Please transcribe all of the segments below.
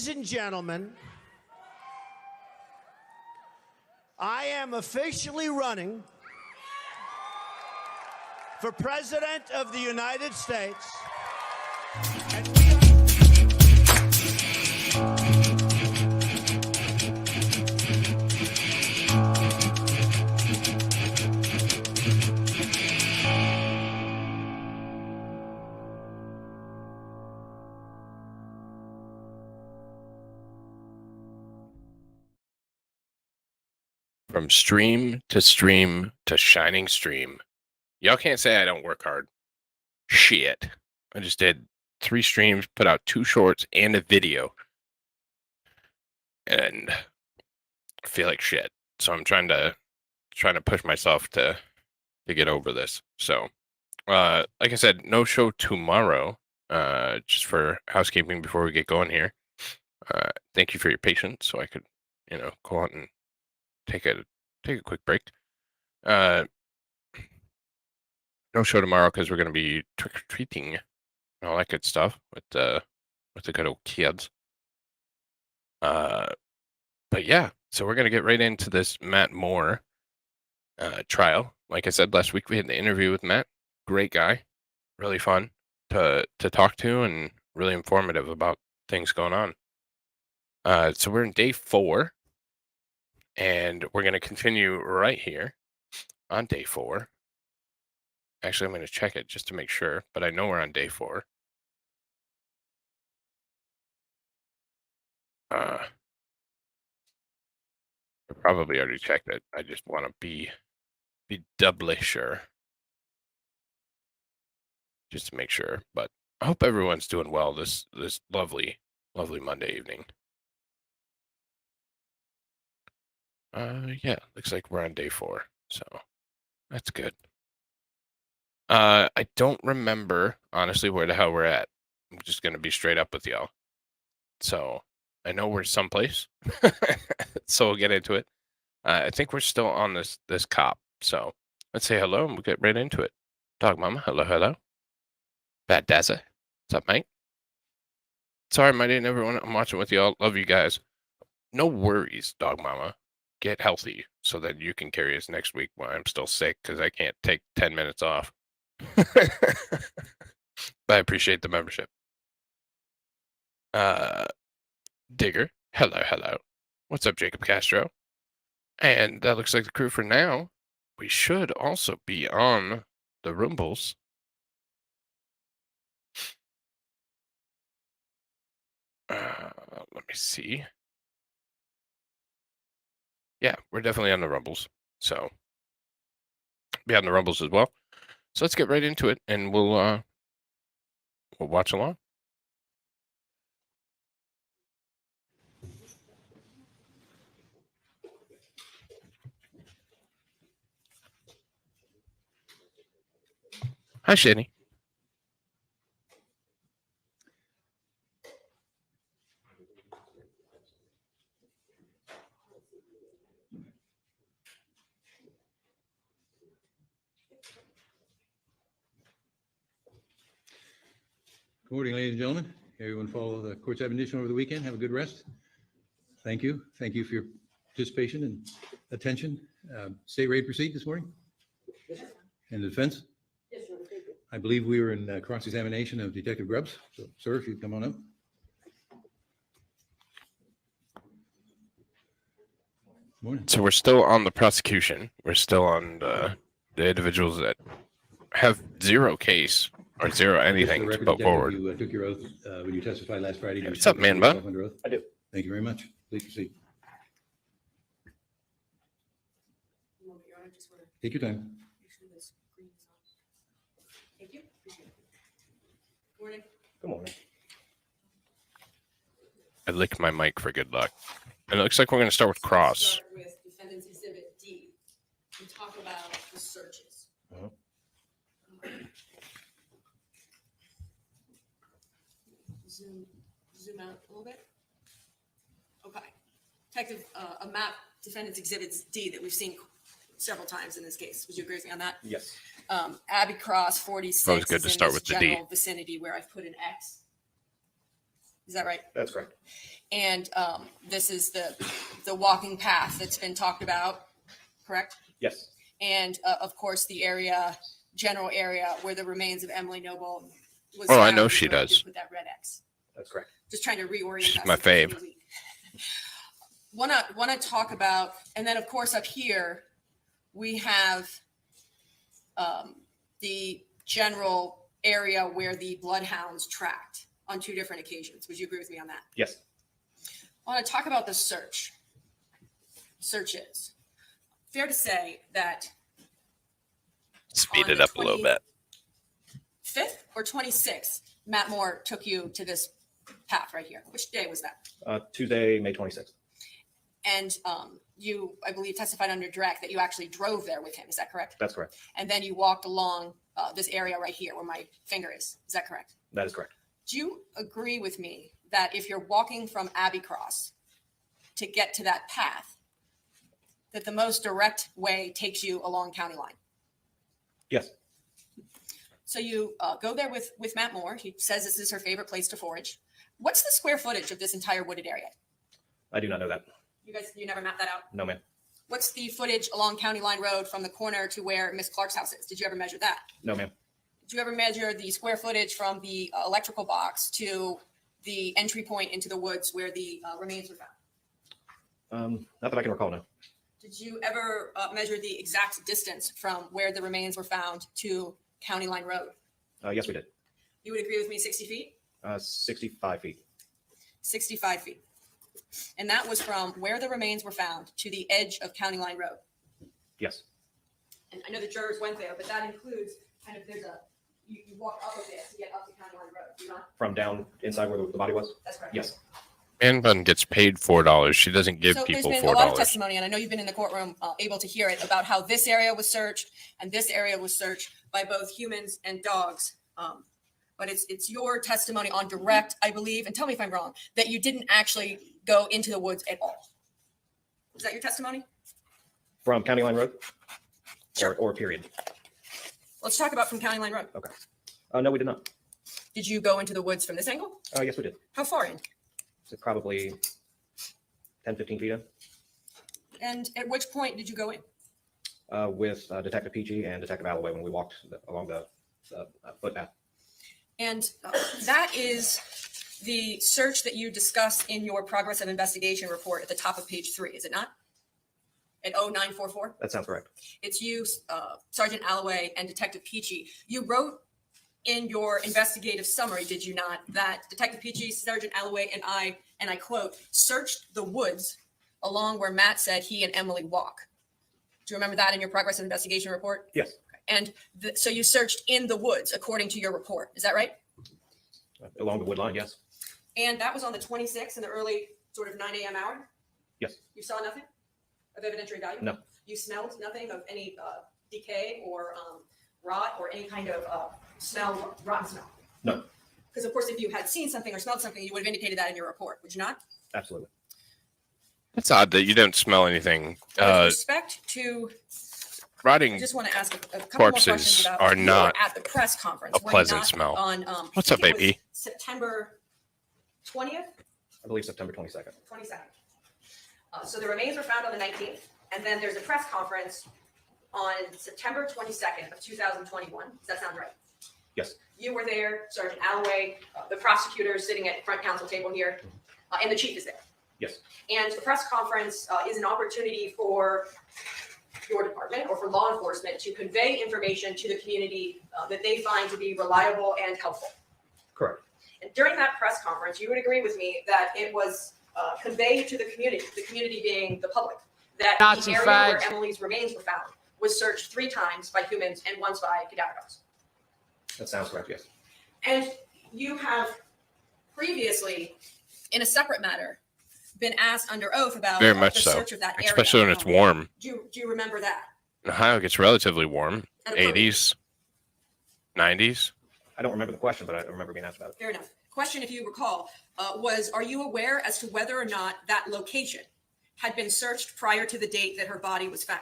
Ladies and gentlemen, I am officially running for President of the United States. From stream to shining stream. Y'all can't say I don't work hard. Shit. I just did 3 streams, put out 2 shorts and a video. And I feel like shit. So I'm trying to push myself to get over this. So like I said, no show tomorrow. Just for housekeeping before we get going here. Thank you for your patience so I could, go out and take a quick break. No show tomorrow because we're going to be trick-or-treating and all that good stuff with the good old kids. But yeah, so we're going to get right into this Matt Moore trial. Like I said, last week we had the interview with Matt. Great guy. Really fun to talk to and really informative about things going on. So we're in day 4. And we're going to continue right here on day 4. Actually, I'm going to check it just to make sure, but I know we're on day 4. I probably already checked it. I just want to be doubly sure. Just to make sure. But I hope everyone's doing well this lovely, lovely Monday evening. Yeah, looks like we're on day 4, so that's good. I don't remember, honestly, where the hell we're at. I'm just going to be straight up with y'all. So I know we're someplace, so we'll get into it. I think we're still on this cop, so let's say hello and we'll get right into it. Dog Mama, hello. Bad Dazza, what's up, mate? Sorry, my day, everyone. I'm watching with y'all. Love you guys. No worries, Dog Mama. Get healthy so that you can carry us next week while I'm still sick because I can't take 10 minutes off. But I appreciate the membership. Digger, hello. What's up, Jacob Castro? And that looks like the crew for now. We should also be on the Rumbles. Let me see. Yeah, we're definitely on the Rumbles. So be on the Rumbles as well. So let's get right into it, and we'll watch along. Hi, Shani. Good morning, ladies and gentlemen. Everyone follow the court's admonition over the weekend. Have a good rest. Thank you. Thank you for your participation and attention. State ready to proceed this morning? Yes, sir. And the defense? Yes, sir. I believe we were in cross-examination of Detective Grubbs. So, sir, if you'd come on up. Morning. So we're still on the prosecution. We're still on the individuals that have zero case or zero anything to put forward. You took your oath when you testified last Friday. Hey, what's up, man, bud? I do. Thank you very much. Please proceed. Take your time. Thank you. Good morning. Good morning. I lick my mic for good luck. And it looks like we're going to start with cross. Start with Defendant's Exhibit D and talk about the searches. Uh-huh. Zoom out a little bit. Okay. Detective, a map, Defendant's Exhibits D that we've seen several times in this case. Would you agree with me on that? Yes. Abbey Cross 46. Always good to start with the D. Vicinity where I've put an X. Is that right? That's correct. And this is the walking path that's been talked about, correct? Yes. And of course, the general area where the remains of Emily Noble was. Oh, I found know is she where I does. Put that red X. That's correct. Just trying to reorient. She's us my to the fave. week. Want to talk about, and then of course up here we have the general area where the bloodhounds tracked on 2 different occasions. Would you agree with me on that? Yes. I want to talk about the search. Searches. Fair to say that Speed on it the up a little bit. 5th or 26th, Matt Moore took you to this path right here. Which day was that? Tuesday, May 26th. And you, I believe, testified under direct that you actually drove there with him. Is that correct? That's correct. And then you walked along this area right here where my finger is. Is that correct? That is correct. Do you agree with me that if you're walking from Abbey Cross to get to that path, that the most direct way takes you along county line? Yes. So you go there with Matt Moore. He says this is her favorite place to forage. What's the square footage of this entire wooded area? I do not know that. You never mapped that out? No, ma'am. What's the footage along County Line Road from the corner to where Miss Clark's house is? Did you ever measure that? No, ma'am. Did you ever measure the square footage from the electrical box to the entry point into the woods where the remains were found? Not that I can recall, no. Did you ever measure the exact distance from where the remains were found to County Line Road? Yes, we did. You would agree with me, 60 feet? 65 feet. 65 feet. And that was from where the remains were found to the edge of County Line Road. Yes. And I know the jurors went there, but that includes kind of, you walk up a bit to get up to County Line Road, do you not? From down inside where the body was? That's correct. Yes. Ann Bunn gets paid $4. She doesn't give So people there's been a lot of $4. testimony, and I know you've been in the courtroom able to hear it, about how this area was searched and this area was searched by both humans and dogs. But it's your testimony on direct, I believe, and tell me if I'm wrong, that you didn't actually go into the woods at all. Is that your testimony? From County Line Road? Sure. Or period? Let's talk about from County Line Road. Okay. No, we did not. Did you go into the woods from this angle? Yes, we did. How far in? So probably 10, 15 feet in. And at which point did you go in? With Detective Peachy and Detective Alloway when we walked along the footpath. And that is the search that you discuss in your progress of investigation report at the top of page 3, is it not? At 0944? That sounds correct. It's you, Sergeant Alloway, and Detective Peachy. You wrote in your investigative summary, did you not, that Detective Peachy, Sergeant Alloway, and I quote, searched the woods along where Matt said he and Emily walk. Do you remember that in your progress of investigation report? Yes. And so you searched in the woods according to your report. Is that right? Along the wood line, yes. And that was on the 26th in the early sort of 9 a.m. hour? Yes. You saw nothing of evidentiary value? No. You smelled nothing of any decay or rot or any kind of rotten smell? No. Because, of course, if you had seen something or smelled something, you would have indicated that in your report, would you not? Absolutely. It's odd that you don't smell anything. With respect to, I Rotting just want to ask a couple more corpses questions about are you not were at the press conference. a were you pleasant not smell. On, What's I up, think it was baby? September 20th? I believe September 22nd. 22nd. So the remains were found on the 19th, and then there's a press conference on September 22nd of 2021. Does that sound right? Yes. You were there, Sergeant Alloway, the prosecutor sitting at front counsel table here, and the chief is there. Yes. And the press conference is an opportunity for your department or for law enforcement to convey information to the community that they find to be reliable and helpful. Correct. And during that press conference, you would agree with me that it was conveyed to the community being the public, that Nazi the area fags. where Emily's remains were found was searched 3 times by humans and once by cadaver dogs. That sounds correct, yes. And you have previously, in a separate matter, been asked under oath about Very the much so, search of that area. especially when it's warm. Do you remember that? Ohio gets relatively warm. At a podium? 80s, 90s. I don't remember the question, but I remember being asked about it. Fair enough. Question, if you recall, was, are you aware as to whether or not that location had been searched prior to the date that her body was found?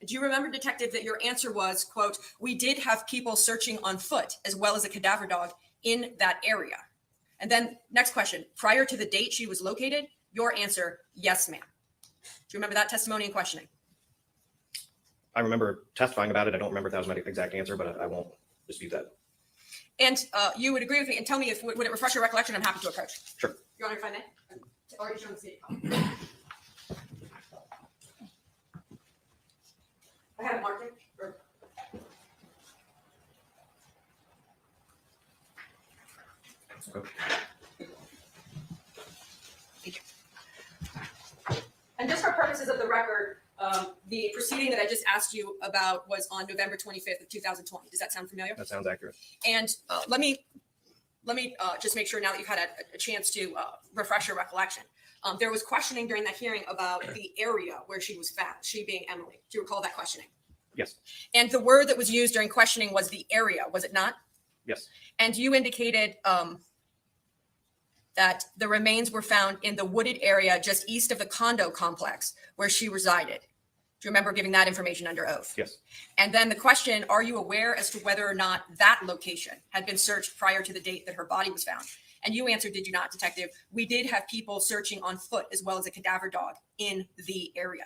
Do you remember, Detective, that your answer was, quote, we did have people searching on foot as well as a cadaver dog in that area? And then next question, prior to the date she was located, your answer, yes, ma'am. Do you remember that testimony and questioning? I remember testifying about it. I don't remember if that was my exact answer, but I won't dispute that. And you would agree with me and tell me if, would it refresh your recollection? I'm happy to approach. Sure. Your Honor, if I may? I've already shown the state. I have it marked it. Or... Okay. And just for purposes of the record, the proceeding that I just asked you about was on November 25th of 2020. Does that sound familiar? That sounds accurate. And let me just make sure now that you've had a chance to refresh your recollection. There was questioning during that hearing about the area where she was found, she being Emily. Do you recall that questioning? Yes. And the word that was used during questioning was the area, was it not? Yes. And you indicated that the remains were found in the wooded area just east of the condo complex where she resided. Do you remember giving that information under oath? Yes. And then the question, are you aware as to whether or not that location had been searched prior to the date that her body was found? And you answered, did you not, Detective? We did have people searching on foot as well as a cadaver dog in the area.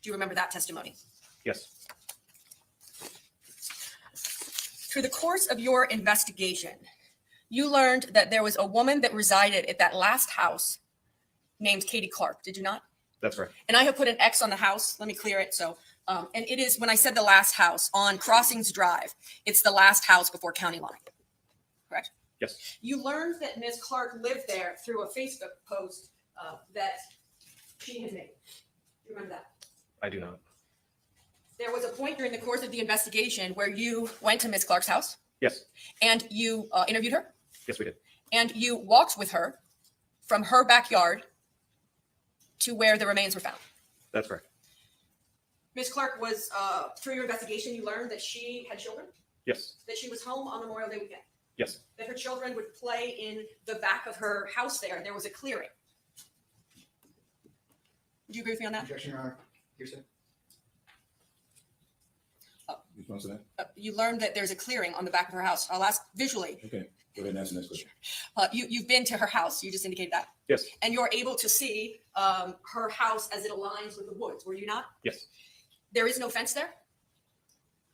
Do you remember that testimony? Yes. Through the course of your investigation, you learned that there was a woman that resided at that last house named Katie Clark, did you not? That's right. And I have put an X on the house. Let me clear it. So, and it is, when I said the last house on Crossings Drive, it's the last house before County Line, correct? Yes. You learned that Ms. Clark lived there through a Facebook post that she had made. Do you remember that? I do not. There was a point during the course of the investigation where you went to Ms. Clark's house Yes. and you interviewed her Yes, we did. and you walked with her from her backyard to where the remains were found. That's correct. Ms. Clark was, through your investigation, you learned that she had children, Yes. that she was home on Memorial Day weekend, Yes. that her children would play in the back of her house there. There was a clearing. Would you agree with me on that? Objection, Your Honor. Hearsay. Response to that? You learned that there's a clearing on the back of her house. I'll ask visually. Okay, go ahead and answer the next question. You've been to her house. You just indicated that. Yes. And you're able to see her house as it aligns with the woods, were you not? Yes. There is no fence there?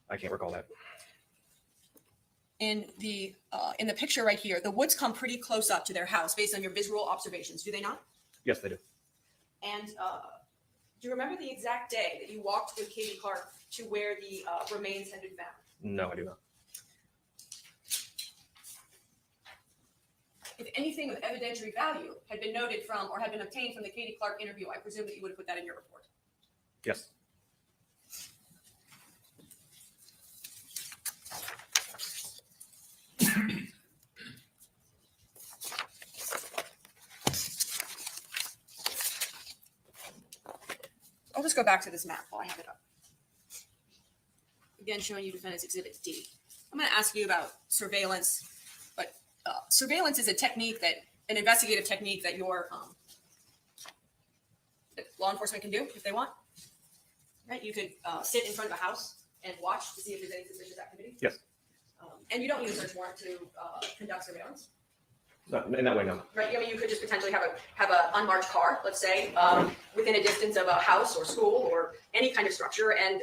I can't recall that. In the picture right here, the woods come pretty close up to their house based on your visual observations, do they not? Yes, they do. And do you remember the exact day that you walked with Katie Clark to where the remains had been found? No, I do not. If anything of evidentiary value had been noted from or had been obtained from the Katie Clark interview, I presume that you would have put that in your report. Yes. I'll just go back to this map while I have it up. Again, showing you Defendant's Exhibit D. I'm going to ask you about surveillance, but surveillance is a technique an investigative technique that that law enforcement can do if they want. Right? You could sit in front of a house and watch to see if there's any suspicious activity. Yes. And you don't need a search warrant to conduct surveillance. No, in that way, no. Right, I mean, you could just potentially have an unmarked car, let's say, within a distance of a house or school or any kind of structure, and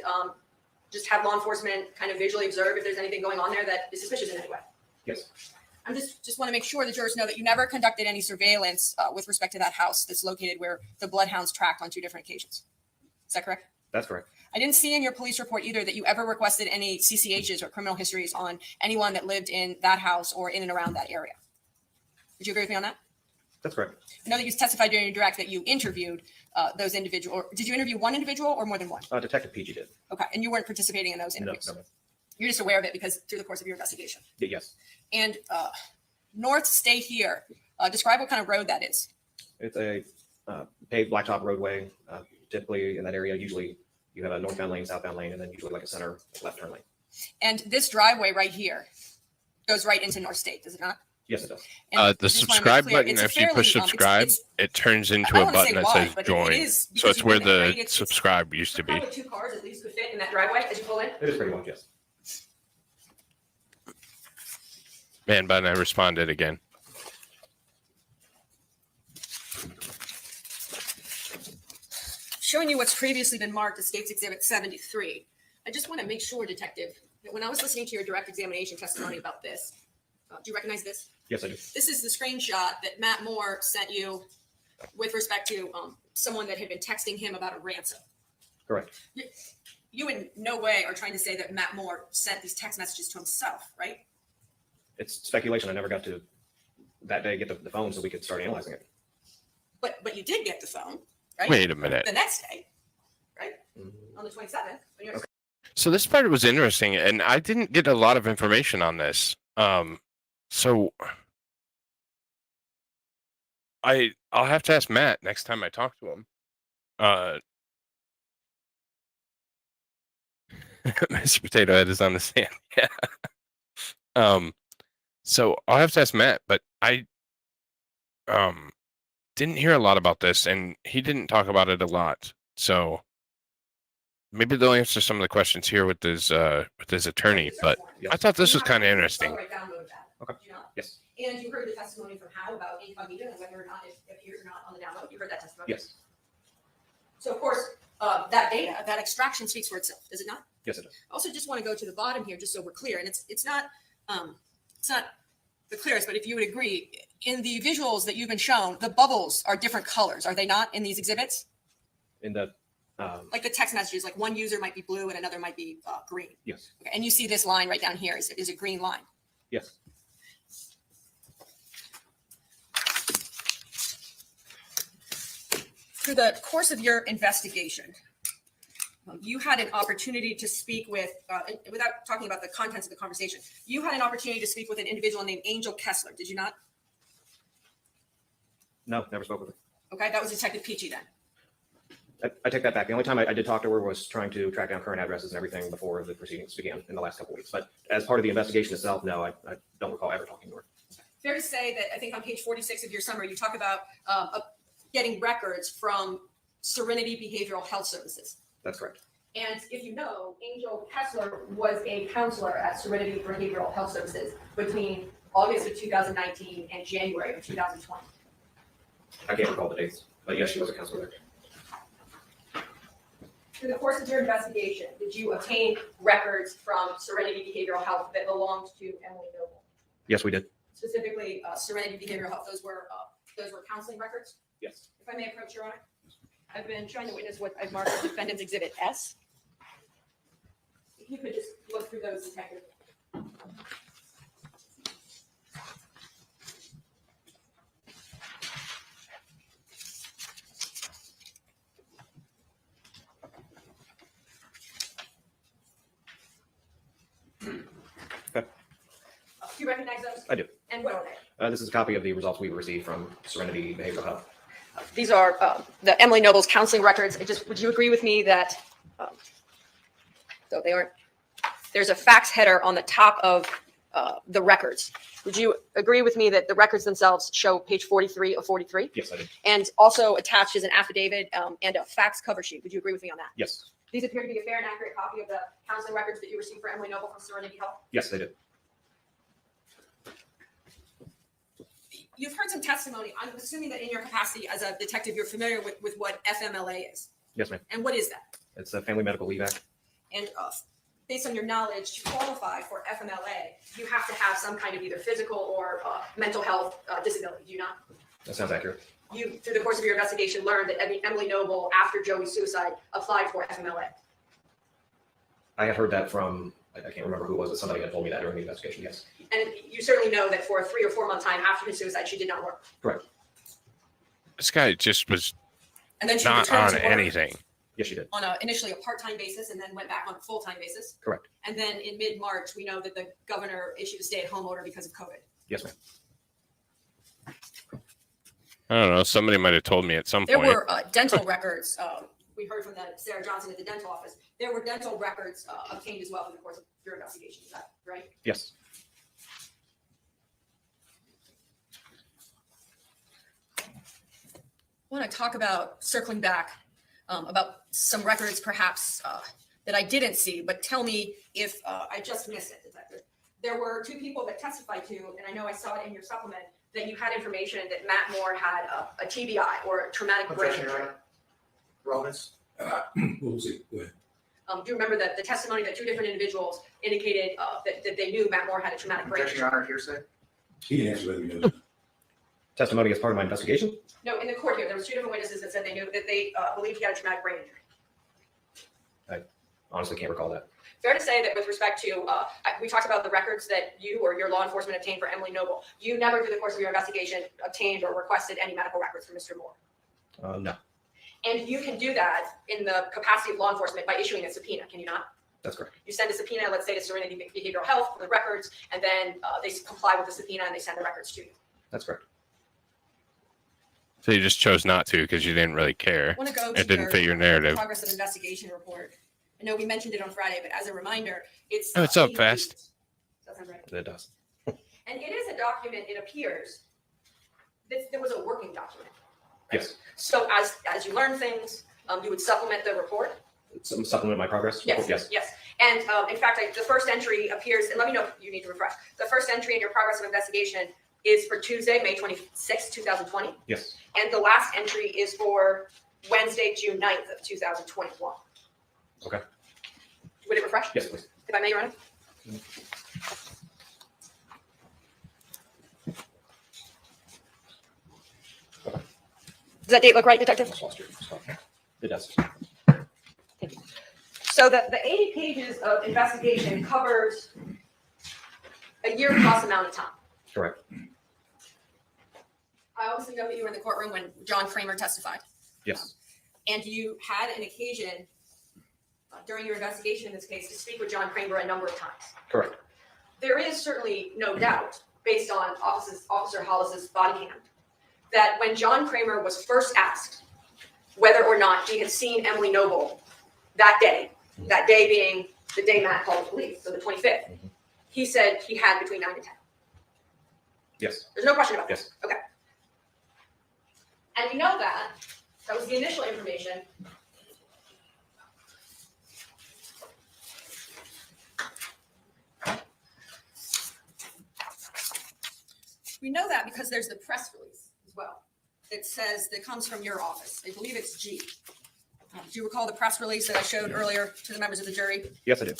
just have law enforcement kind of visually observe if there's anything going on there that is suspicious in any way. Yes. I'm just want to make sure the jurors know that you never conducted any surveillance with respect to that house that's located where the bloodhounds tracked on 2 different occasions. Is that correct? That's correct. I didn't see in your police report either that you ever requested any CCHs or criminal histories on anyone that lived in that house or in and around that area. Would you agree with me on that? That's correct. I know that you testified during your direct that you interviewed those individuals. Or did you interview one individual or more than one? Detective PG did. Okay, and you weren't participating in those interviews? No, no. You're just aware of it because through the course of your investigation. Yes. And North Stay Here, describe what kind of road that is. It's a paved blacktop roadway. Typically in that area, usually you have a northbound lane, southbound lane, and then usually like a center left turn lane. And this driveway right here goes right into North State, does it not? Yes, it does. And The just wanna make subscribe clear, button, it's a if you push fairly, subscribe, it's- it turns into I a don't wanna button say that why, says but it join. is So because it's you've where been there, the right? It's subscribe used to be. probably 2 cars at least could fit in that driveway as you pull in. It is pretty much, yes. Man button, I responded again. showing you what's previously been marked as State's Exhibit 73. I just want to make sure, Detective, that when I was listening to your direct examination testimony about this, do you recognize this? Yes, I do. This is the screenshot that Matt Moore sent you with respect to someone that had been texting him about a ransom. Correct. You in no way are trying to say that Matt Moore sent these text messages to himself, right? It's speculation. I never got to that day get the phone so we could start analyzing it. But you did get the phone, right? Wait a minute. The next day, right? Mhm. On the 27th. When you're So this part was interesting, and I didn't get a lot of information on this. So I'll have to ask Matt next time I talk to him. Mr. Potato Head is on the stand. Yeah. So I'll have to ask Matt, but I didn't hear a lot about this, and he didn't talk about it a lot. So maybe they'll answer some of the questions here with his attorney. But I thought this was kind of interesting. Right, download that. Okay. Do you not? Yes. And you heard the testimony from Howe about incognito and whether or not it appears or not on the download. You heard that testimony? Yes. So of course, that data, that extraction speaks for itself, does it not? Yes, it does. I also just want to go to the bottom here, just so we're clear. And it's not the clearest, but if you would agree, in the visuals that you've been shown, the bubbles are different colors, are they not, in these exhibits? In the Like the text messages, like one user might be blue and another might be green. yes. Okay, and you see this line right down here is a green line. Yes. Through the course of your investigation, you had an opportunity to speak with, without talking about the contents of the conversation, you had an opportunity to speak with an individual named Angel Kessler, did you not? No, never spoke with her. Okay, that was Detective Peachy then. I take that back. The only time I did talk to her was trying to track down current addresses and everything before the proceedings began in the last couple of weeks. But as part of the investigation itself, no, I don't recall ever talking to her. Fair to say that I think on page 46 of your summary, you talk about getting records from Serenity Behavioral Health Services. That's correct. And if you know, Angel Kessler was a counselor at Serenity Behavioral Health Services between August of 2019 and January of 2020. I can't recall the dates, but yes, she was a counselor there. Through the course of your investigation, did you obtain records from Serenity Behavioral Health that belonged to Emily Noble? Yes, we did. Specifically, Serenity Behavioral Health, those were counseling records? Yes. If I may approach, Your Honor. I've been trying to witness what I've marked as Defendant's Exhibit S. If you could just look through those, Detective. Okay. Do you recognize those? I do. And what are they? This is a copy of the results we received from Serenity Behavioral Health. These are the Emily Noble's counseling records. Would you agree with me that, though they aren't, there's a fax header on the top of the records. Would you agree with me that the records themselves show page 43 of 43? Yes, I did. And also attached is an affidavit and a fax cover sheet. Would you agree with me on that? Yes. These appear to be a fair and accurate copy of the counseling records that you received for Emily Noble from Serenity Health. Yes, they did. You've heard some testimony. I'm assuming that in your capacity as a detective, you're familiar with what FMLA is. Yes, ma'am. And what is that? It's a Family Medical Leave Act. And based on your knowledge, to qualify for FMLA, you have to have some kind of either physical or mental health disability. Do you not? That sounds accurate. You, through the course of your investigation, learned that Emily Noble, after Joey's suicide, applied for FMLA. I had heard that from, I can't remember who it was, but somebody had told me that during the investigation, yes. And you certainly know that for a 3 or 4 month time after his suicide, she did not work. Correct. This guy just was And then she not returned on to work anything. Yes, she did. on initially a part-time basis and then went back on a full-time basis. Correct. And then in mid-March, we know that the governor issued a stay-at-home order because of COVID. Yes, ma'am. I don't know. Somebody might have told me at some There point. were dental records. We heard from Sarah Johnson at the dental office. There were dental records obtained as well in the course of your investigation. Is that right? Yes. I want to talk about circling back about some records perhaps that I didn't see, but tell me if I just missed it, Detective. There were 2 people that testified to, and I know I saw it in your supplement, that you had information that Matt Moore had a TBI or a traumatic brain injury. Romans, We'll see. Go ahead. Do you remember that the testimony that two different individuals indicated that they knew Matt Moore had a traumatic brain Objection, injury? Your Honor, hearsay. He didn't answer whether he knows. Testimony as part of my investigation? No, in the court here, there was two different witnesses that said they knew that they believed he had a traumatic brain injury. Honestly, can't recall that. Fair to say that with respect to, we talked about the records that you or your law enforcement obtained for Emily Noble. You never, through the course of your investigation, obtained or requested any medical records from Mr. Moore. No, And you can do that in the capacity of law enforcement by issuing a subpoena, can you not? that's correct. You send a subpoena, let's say to Serenity Behavioral Health for the records, and then they comply with the subpoena and they send the records to you. That's correct. So you just chose not to because you didn't really care. I want to go It didn't fit your narrative. Progress of investigation report. I know we mentioned it on Friday, but as a reminder, it's. Oh, it's up 80 fast. pages. Does that sound right? It does. And it is a document, it appears, that there was a working document. Yes. So as you learn things, you would supplement the report? Some supplement my progress? Yes, Yes. yes. And in fact, the first entry appears, and let me know if you need to refresh. The first entry in your progress of investigation is for Tuesday, May 26, 2020. Yes. And the last entry is for Wednesday, June 9th of 2021. Okay. Would it refresh? Yes, please. If I may, Your Honor? Does that date look right, Detective? It does. So the 80 pages of investigation covers a year plus amount of time. Correct. I obviously know that you were in the courtroom when John Kramer testified. Yes. And you had an occasion during your investigation in this case to speak with John Kramer a number of times. Correct. There is certainly no doubt, based on Officer Hollis's body cam, that when John Kramer was first asked whether or not he had seen Emily Noble that day being the day Matt called the police, so the 25th, he said he had between 9 and 10. Yes. There's no question about that. Yes. Okay. And we know that. That was the initial information. We know that because there's the press release as well. It says that comes from your office. I believe it's G. Do you recall the press release that I showed earlier to the members of the jury? Yes, I do.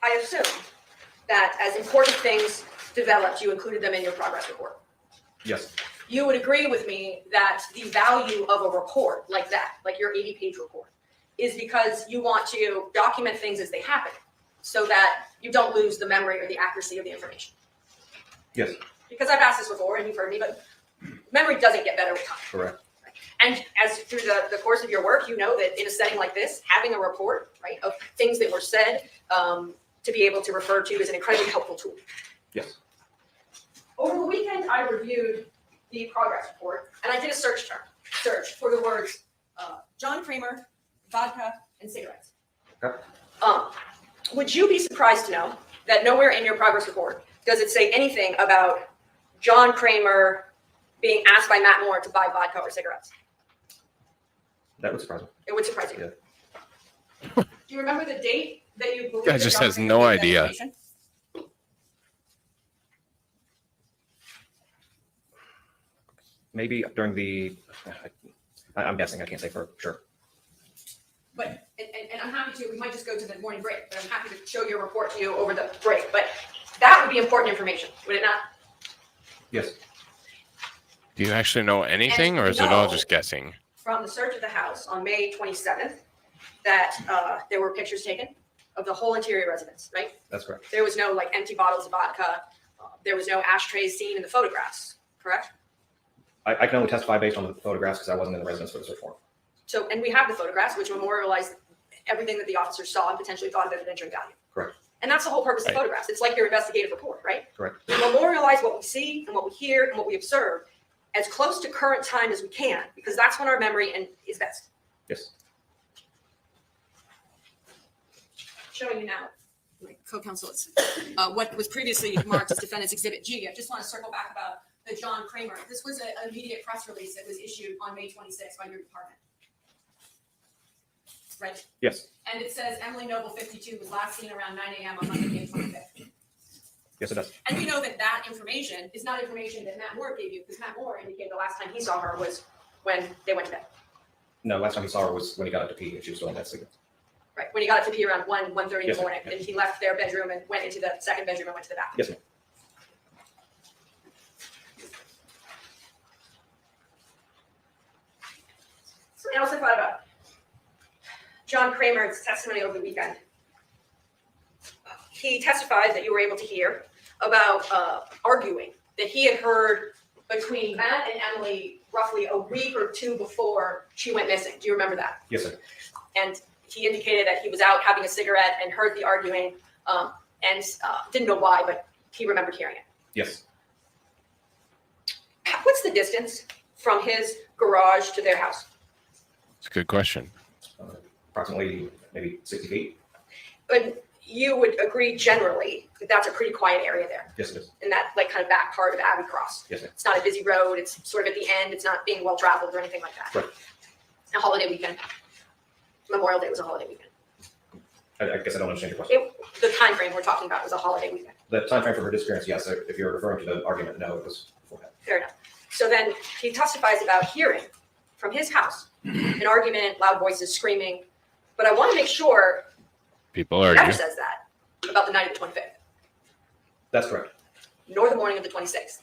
I assume that as important things developed, you included them in your progress report. Yes. You would agree with me that the value of a report like that, like your 80-page report, is because you want to document things as they happen so that you don't lose the memory or the accuracy of the information. Yes. Because I've asked this before and you've heard me, but memory doesn't get better with time. Correct. And as through the course of your work, you know that in a setting like this, having a report, right, of things that were said to be able to refer to is an incredibly helpful tool. Yes. Over the weekend, I reviewed the progress report and I did a search for the words John Kramer, vodka, and cigarettes. Okay. Would you be surprised to know that nowhere in your progress report does it say anything about John Kramer being asked by Matt Moore to buy vodka or cigarettes? That would surprise me. It would surprise you. Yeah. Do you remember the date that you believe Guy that just John has Kramer no gave that idea. information? Maybe during the, I'm guessing, I can't say for sure. But, and I'm happy to, we might just go to the morning break, but I'm happy to show your report to you over the break. But that would be important information, would it not? Yes. Do you actually know anything, or is it all just guessing? From the search of the house on May 27th, that there were pictures taken of the whole interior residence, right? That's correct. There was no like empty bottles of vodka. There was no ashtrays seen in the photographs, correct? I can only testify based on the photographs because I wasn't in the residence for the search warrant. So, and we have the photographs which memorialize everything that the officers saw and potentially thought of evidentiary value. Correct. And that's the whole purpose of Right. photographs. It's like your investigative report, right? Correct. We memorialize what we see and what we hear and what we observe as close to current time as we can, because that's when our memory is best. Yes. Showing you now, my co-counsel, is what was previously marked as Defendant's Exhibit G. I just want to circle back about the John Kramer. This was an immediate press release that was issued on May 26th by your department. Right? Yes. And it says Emily Noble, 52, was last seen around 9 a.m. on Monday, May 25th. Yes, it does. And we know that that information is not information that Matt Moore gave you, because Matt Moore indicated the last time he saw her was when they went to bed? No, last time he saw her was when he got up to pee and she was still in that sleep. Right, when he got up to pee around 1:30 in Yes, the ma'am. morning, and he left their bedroom and went into the second bedroom and went to the bathroom. Yes, ma'am. Something else I thought about. John Kramer's testimony over the weekend. He testified that you were able to hear about arguing that he had heard between Matt and Emily roughly a week or two before she went missing. Do you remember that? Yes, sir. And he indicated that he was out having a cigarette and heard the arguing and didn't know why, but he remembered hearing it. Yes. What's the distance from his garage to their house? It's a good question. Approximately maybe 60 feet. But you would agree generally that that's a pretty quiet area there, Yes, it is. in that like kind of back part of Abbey Cross. Yes, ma'am. It's not a busy road. It's sort of at the end. It's not being well traveled or anything like that. Right. A holiday weekend. Memorial Day was a holiday weekend. I guess I don't understand your question. The time frame we're talking about was a holiday weekend. The time frame for her disappearance, yes. If you're referring to the argument, no, it was before that. Fair enough. So then he testifies about hearing from his house an argument, loud voices, screaming. But I want to make sure People he argue. never says that about the night of the 25th, That's correct. nor the morning of the 26th.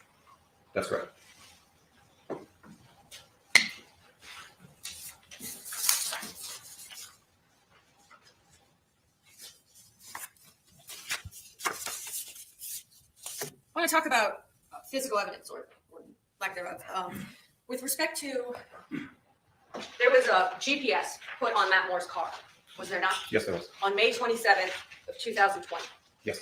That's correct. I want to talk about physical evidence or lack thereof. With respect to, there was a GPS put on Matt Moore's car, was there not? Yes, there was. On May 27th of 2020. Yes.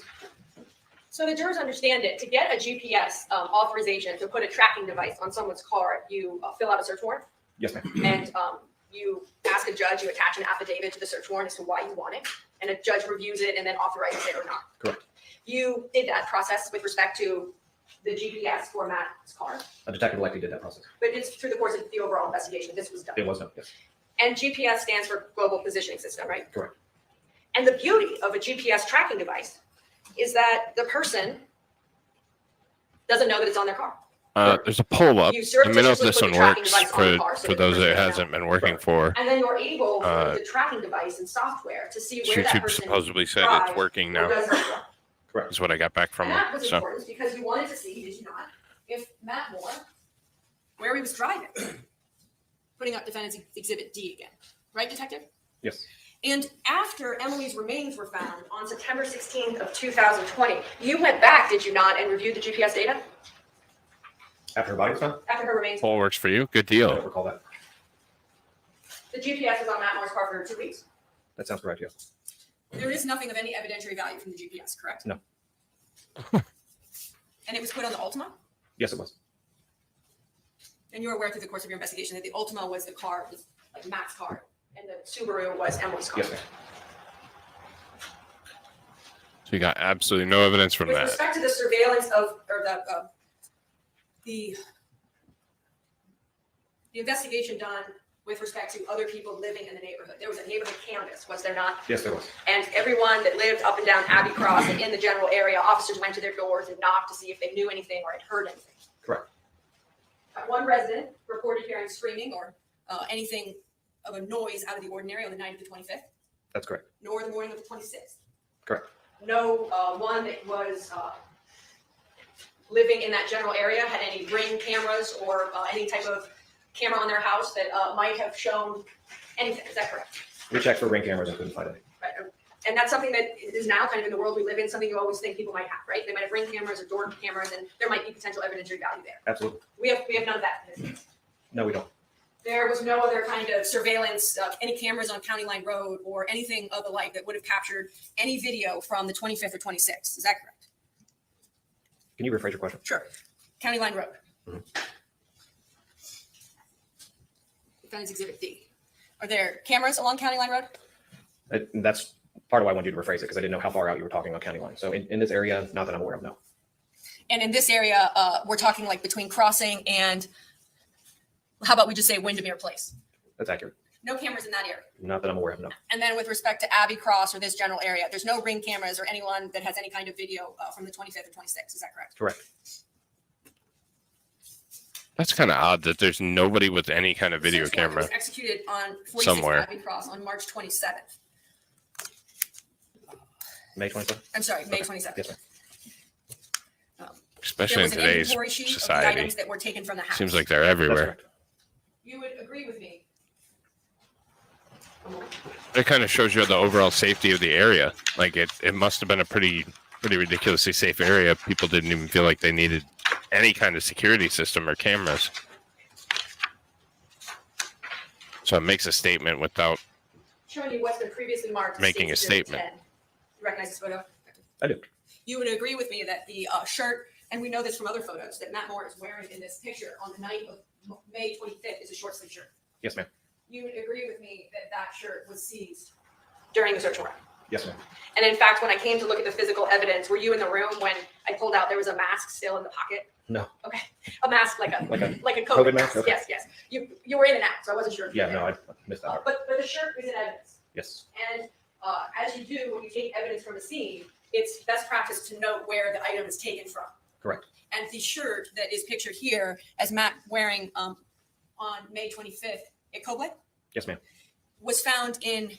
So the jurors understand it. To get a GPS authorization to put a tracking device on someone's car, you fill out a search warrant Yes, ma'am. and you ask a judge, you attach an affidavit to the search warrant as to why you want it, and a judge reviews it and then authorizes it or not. Correct. You did that process with respect to the GPS for Matt's car, A detective likely did that process. but it's through the course of the overall investigation, this was done. It was done, yes. And GPS stands for Global Positioning System, right? Correct. And the beauty of a GPS tracking device is that the person doesn't know that it's on their car. There's a poll up. You Let me know if surreptitiously this put one the tracking works device on the car so for that those the that it person hasn't been working for. And then you're able, Uh, with the tracking device and software, to see where that YouTube person supposedly said drives it's working or now. doesn't drive. Correct. Is what I got back from And that them. was So important because you wanted to see, did you not, if Matt Moore, where he was driving, putting up defendant's exhibit D again, right, detective? Yes. And after Emily's remains were found on September 16th of 2020, you went back, did you not, and reviewed the GPS data After her body was found? after her remains? poll works for you. Good I don't deal. recall that. The GPS was on Matt Moore's car for 2 weeks. That sounds correct, yes. There is nothing of any evidentiary value from the GPS, correct? No. And it was put on the Ultima? Yes, it was. And you were aware through the course of your investigation that the Ultima was the car, was like Matt's car, and the Subaru was Emily's car. Yes, ma'am. So you got absolutely no evidence from With that. respect to the surveillance of, or the investigation done with respect to other people living in the neighborhood, there was a neighborhood canvas, was there not? Yes, there was. And everyone that lived up and down Abbey Cross and in the general area, officers went to their doors and knocked to see if they knew anything or had heard anything. Correct. One resident reported hearing screaming or anything of a noise out of the ordinary on the night of the 25th, That's correct. nor the morning of the 26th. Correct. No one that was living in that general area had any Ring cameras or any type of camera on their house that might have shown anything. Is that correct? We checked for Ring cameras and couldn't find any. Right. And that's something that is now kind of in the world we live in, something you always think people might have, right? They might have Ring cameras or door cameras, and there might be potential evidentiary value there. Absolutely. We have none of that in this case. No, we don't. There was no other kind of surveillance, any cameras on County Line Road or anything of the like that would have captured any video from the 25th or 26th. Is that correct? Can you rephrase your question? Sure. County Line Road. Mhm. Defendant's Exhibit D. Are there cameras along County Line Road? That's part of why I wanted you to rephrase it, because I didn't know how far out you were talking on county line. So in this area, not that I'm aware of, no. And in this area, we're talking like between Crossing and, how about we just say Windermere Place? That's accurate. No cameras in that area. Not that I'm aware of, no. And then with respect to Abbey Cross or this general area, there's no Ring cameras or anyone that has any kind of video from the 25th or 26th. Is that correct? Correct. That's kind of odd that there's nobody with any kind of The video search warrant camera. was executed on 46 somewhere. Abbey Cross on March 27th. May 27th? I'm sorry, May Okay. 27th. Yes, ma'am. Especially There in was an today's inventory sheet of the society. items that were taken from the house. Seems like they're That's everywhere. correct. You would agree with me. It kind of shows you the overall safety of the area. Like it must have been a pretty ridiculously safe area. People didn't even feel like they needed any kind of security system or cameras. So it makes a statement without. Showing you what's been previously marked. as Making a State statement. 10. You recognize this photo? I do. You would agree with me that the shirt, and we know this from other photos, that Matt Moore is wearing in this picture on the night of May 25th is a short sleeve shirt. Yes, ma'am. You would agree with me that that shirt was seized during the search warrant. Yes, ma'am. And in fact, when I came to look at the physical evidence, were you in the room when I pulled out, there was a mask still in the pocket? No. Okay, a mask like a Like a COVID COVID mask. mask? Okay. Yes, yes. You were in and out, so I wasn't sure. if you Yeah, were no, there. I missed that part. But the shirt is in evidence. Yes. And as you do when you take evidence from a scene, it's best practice to note where the item is taken from. Correct. And the shirt that is pictured here as Matt wearing on May 25th at Cobley Yes, ma'am. was found in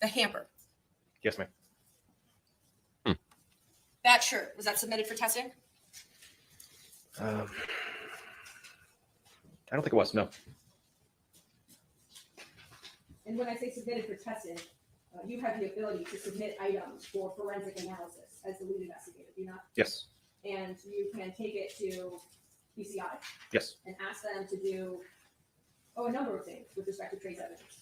the hamper. Yes, ma'am. That shirt, was that submitted for testing? I don't think it was. No. And when I say submitted for testing, you have the ability to submit items for forensic analysis as the lead investigator, do you not? Yes. And you can take it to PCI Yes. and ask them to do, a number of things with respect to trace evidence.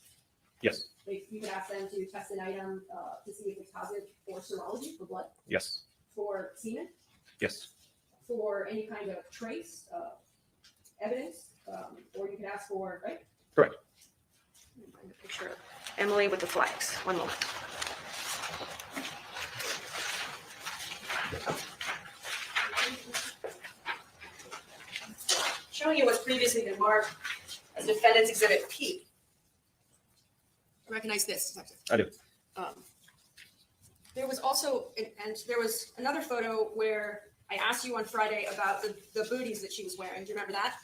Yes. Like, you could ask them to test an item to see if it's positive for serology, for blood, Yes. for semen, Yes. for any kind of trace evidence, or you could ask for, right? Correct. Let me find a picture of Emily with the flags. One moment. Showing you what's previously been marked as Defendant's Exhibit P. Recognize this, Detective? I do. There was also, and there was another photo where I asked you on Friday about the booties that she was wearing. Do you remember that?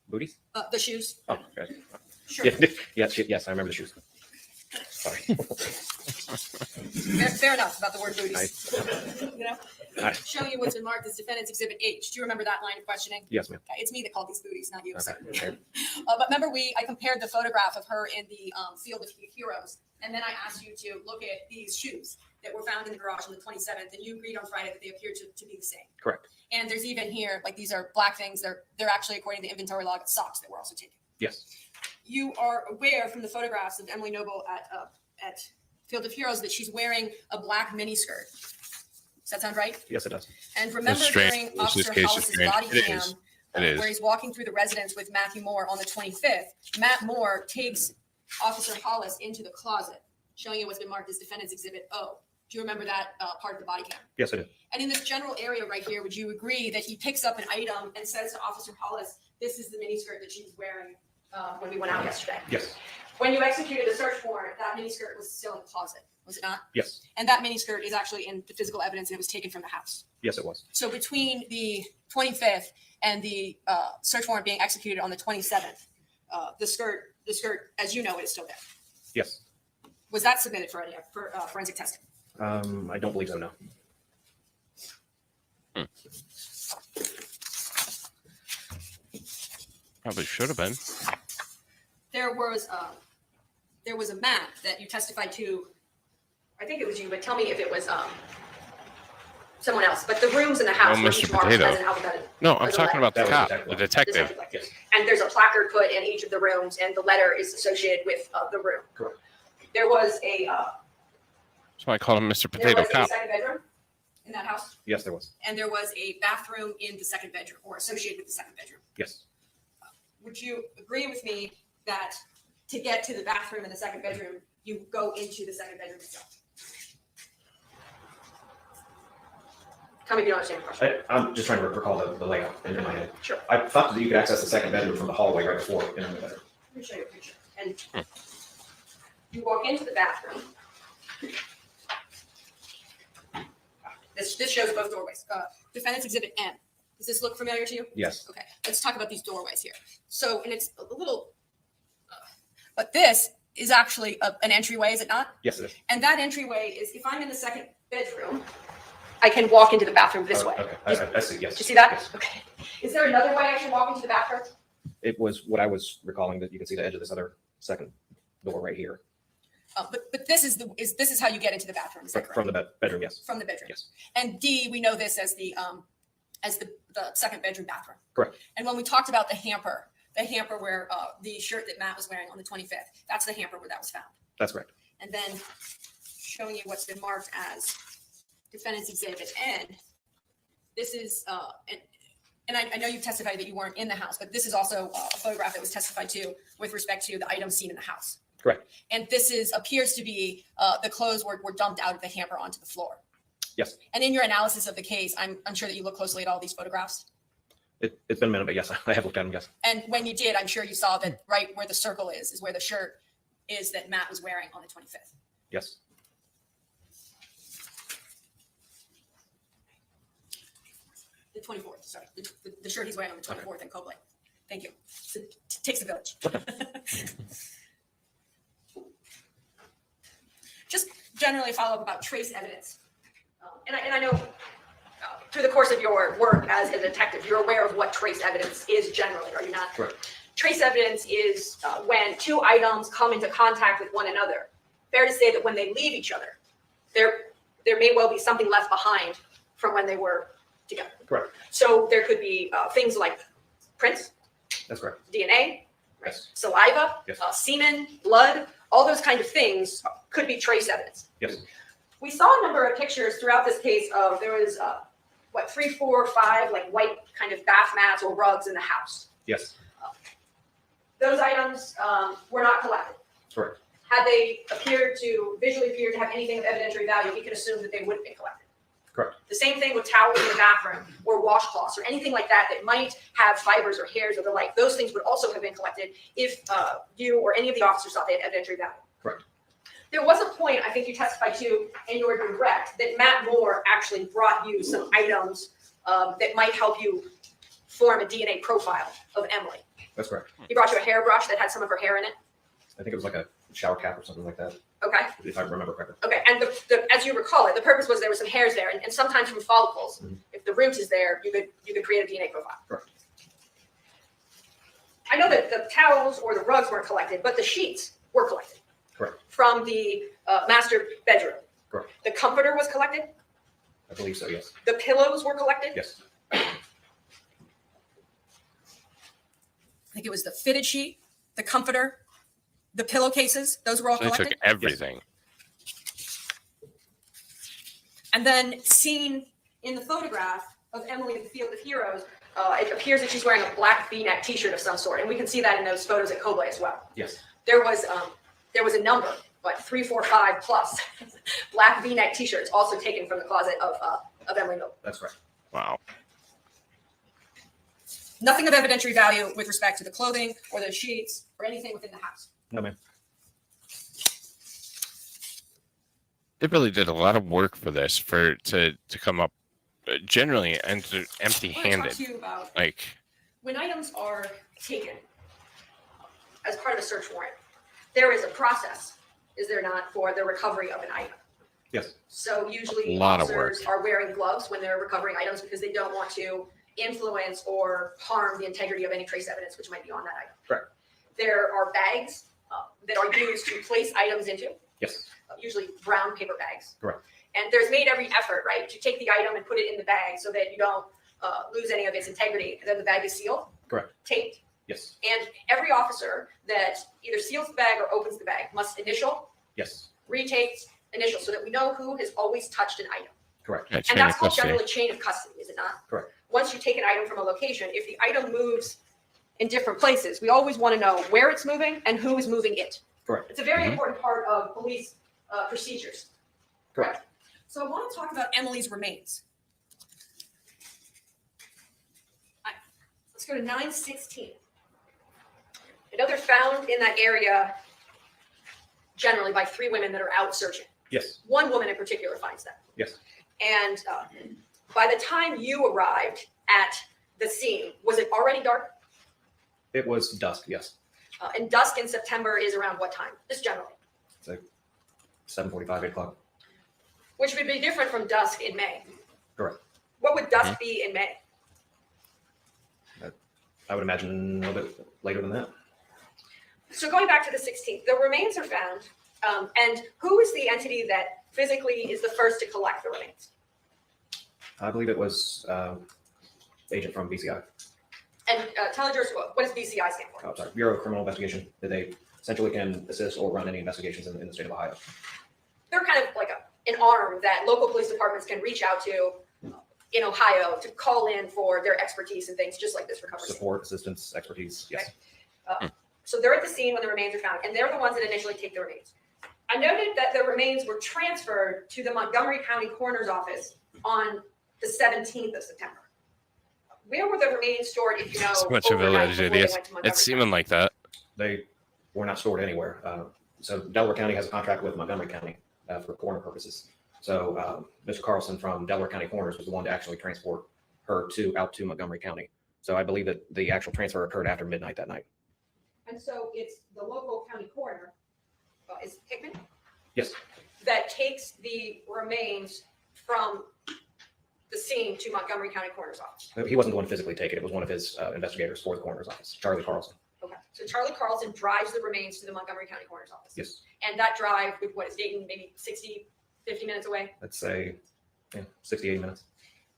Booties? The shoes? Oh, okay. Sure. Yeah, yes, I remember the shoes. Sorry. Fair enough about the word booties. You know? Alright. Showing you what's been marked as Defendant's Exhibit H. Do you remember that line of questioning? Yes, ma'am. It's me that called these booties, not you. Okay. So. Okay. But remember, I compared the photograph of her in the Field of Heroes, and then I asked you to look at these shoes that were found in the garage on the 27th, and you agreed on Friday that they appeared to be the same. Correct. And there's even here, like, these are black things. They're actually, according to the inventory log, socks that were also taken. Yes. You are aware from the photographs of Emily Noble at Field of Heroes that she's wearing a black miniskirt. Does that sound right? Yes, it does. And remember strange. during This Officer case is Hollis's strange. body It cam, is. It is. where he's walking through the residence with Mathew Moore on the 25th, Matt Moore takes Officer Hollis into the closet, showing you what's been marked as Defendant's Exhibit O. Do you remember that part of the body cam? Yes, I do. And in this general area right here, would you agree that he picks up an item and says to Officer Hollis, this is the miniskirt that she was wearing when we went out yesterday? Yes. When you executed the search warrant, that miniskirt was still in the closet, was it not? Yes. And that miniskirt is actually in the physical evidence and it was taken from the house. Yes, it was. So between the 25th and the search warrant being executed on the 27th, the skirt, as you know, it is still there. Yes. Was that submitted for forensic testing? I don't believe so, no. Probably should have been. There was a map that you testified to. I think it was you, but tell me if it was someone else. But the rooms in the house were Mr. each marked Potato. as an alphabet. No, I'm Or the talking letter. about the That was cop, the the detective. detective. Yes. And there's a placard put in each of the rooms, and the letter is associated with the room. Correct. There was a That's why I call him Mr. Potato Cop. second bedroom in that house, Yes, there was. and there was a bathroom in the second bedroom, or associated with the second bedroom. Yes. Would you agree with me that to get to the bathroom in the second bedroom, you go into the second bedroom itself? Tell me if you don't understand the question. I'm just trying to recall the layout in my head. Sure. I thought that you could access the second bedroom from the hallway right before entering the bedroom. Let me show you a picture. And you walk into the bathroom. This shows both doorways. Defendant's Exhibit N. Does this look familiar to you? Yes. Okay, let's talk about these doorways here. So, and it's a little, but this is actually an entryway, is it not? Yes, it is. And that entryway is, if I'm in the second bedroom, I can walk into the bathroom this way. Okay, I see, yes. Did you see that? Yes. Okay. Is there another way I can walk into the bathroom? It was what I was recalling, that you can see the edge of this other second door right here. But this is how you get into the bathroom, is that correct? From the bedroom, yes. From the bedroom. Yes. And D, we know this as the second bedroom bathroom. Correct. And when we talked about the hamper where the shirt that Matt was wearing on the 25th, that's the hamper where that was found. That's correct. And then showing you what's been marked as defendant's exhibit N. This is, and I know you've testified that you weren't in the house, but this is also a photograph that was testified to with respect to the items seen in the house. Correct. And this appears to be the clothes were dumped out of the hamper onto the floor. Yes. And in your analysis of the case, I'm sure that you look closely at all these photographs. It's been a minute, but yes, I have looked at them, yes. And when you did, I'm sure you saw that right where the circle is where the shirt is that Matt was wearing on the 25th. Yes. The 24th, sorry. The shirt he's wearing on the 24th in Cobley. Thank you. So, takes a village. Just generally a follow-up about trace evidence. And I know through the course of your work as a detective, you're aware of what trace evidence is generally, are you not? Correct. Trace evidence is when two items come into contact with one another. Fair to say that when they leave each other, there may well be something left behind from when they were together. Correct. So there could be things like prints, That's correct. DNA, Yes. saliva, Yes. semen, blood, all those kind of things could be trace evidence. Yes. We saw a number of pictures throughout this case of there was 3, 4, 5 like white kind of bath mats or rugs in the house. Yes. Those items were not collected. Correct. Had they visually appeared to have anything of evidentiary value, we could assume that they would have been collected. Correct. The same thing with towels in the bathroom or washcloths or anything like that that might have fibers or hairs or the like. Those things would also have been collected if you or any of the officers thought they had evidentiary value. Correct. There was a point, I think you testified to in your direct, that Matt Moore actually brought you some items that might help you form a DNA profile of Emily. That's correct. He brought you a hairbrush that had some of her hair in it. I think it was like a shower cap or something like that, Okay. if I remember correctly. Okay. And as you recall it, the purpose was there were some hairs there, and sometimes from follicles, if the root is there, you could create a DNA profile. Correct. I know that the towels or the rugs weren't collected, but the sheets were collected. Correct. From the master bedroom. Correct. The comforter was collected. I believe so, yes. The pillows were collected. Yes. I think it was the fitted sheet, the comforter, the pillowcases. Those were all So they collected. took everything. And then seen in the photograph of Emily in the Field of Heroes, it appears that she's wearing a black V-neck T-shirt of some sort, and we can see that in those photos at Cobley as well. Yes. There was a number, 3, 4, 5 plus black V-neck T-shirts also taken from the closet of Emily Milton. That's correct. Wow. Nothing of evidentiary value with respect to the clothing or the sheets or anything within the house. No, ma'am. They really did a lot of work for this to come up generally I want to talk empty-handed. to you about Like, when items are taken as part of a search warrant, there is a process, is there not, for the recovery of an item? Yes. So usually A lot of officers work. are wearing gloves when they're recovering items because they don't want to influence or harm the integrity of any trace evidence which might be on that item. Correct. There are bags that are used to place items into, Yes. usually brown paper bags. Correct. And there's made every effort, right, to take the item and put it in the bag so that you don't lose any of its integrity. And then the bag is sealed, Correct. taped, Yes. and every officer that either seals the bag or opens the bag must initial, Yes. retake, initial, so that we know who has always touched an item. Correct. yeah, And chain that's of called custody. generally chain of custody, is it not? Correct. Once you take an item from a location, if the item moves in different places, we always want to know where it's moving and who is moving it. Correct. It's a very Mhm. important part of police procedures. Correct. So I want to talk about Emily's remains. Let's go to 916. I know they're found in that area generally by 3 women that are out searching. Yes. One woman in particular finds them. Yes. And by the time you arrived at the scene, was it already dark? It was dusk, yes. And dusk in September is around what time? Just generally. It's like 7:45, 8 o'clock. Which would be different from dusk in May. Correct. What would dusk be in May? I would imagine a little bit later than that. So going back to the 16th, the remains are found. And who is the entity that physically is the first to collect the remains? I believe it was agent from BCI. And tell the jurors, what does BCI stand for? Oh, sorry, Bureau of Criminal Investigation. That they essentially can assist or run any investigations in the state of Ohio. They're kind of like an arm that local police departments can reach out to in Ohio to call in for their expertise and things, just like this recovery. Support, assistance, expertise. Yes. So they're at the scene when the remains are found, and they're the ones that initially take the remains. I noted that the remains were transferred to the Montgomery County Coroner's Office on the 17th of September. Where were the remains stored, if you know? So much of a overnight before they idiot. went to Montgomery It's seeming like that. They were not stored anywhere. So Delaware County has a contract with Montgomery County for coroner purposes. So Mr. Carlson from Delaware County Coroners was the one to actually transport her out to Montgomery County. So I believe that the actual transfer occurred after midnight that night. And so it's the local county coroner, is Hickman, Yes. that takes the remains from the scene to Montgomery County Coroner's Office. He wasn't the one to physically take it. It was one of his investigators for the coroner's office, Charlie Carlson. Okay, so Charlie Carlson drives the remains to the Montgomery County Coroner's Office. Yes. And that drive, with what is Dayton, maybe 60, 50 minutes away? Let's say 68 minutes.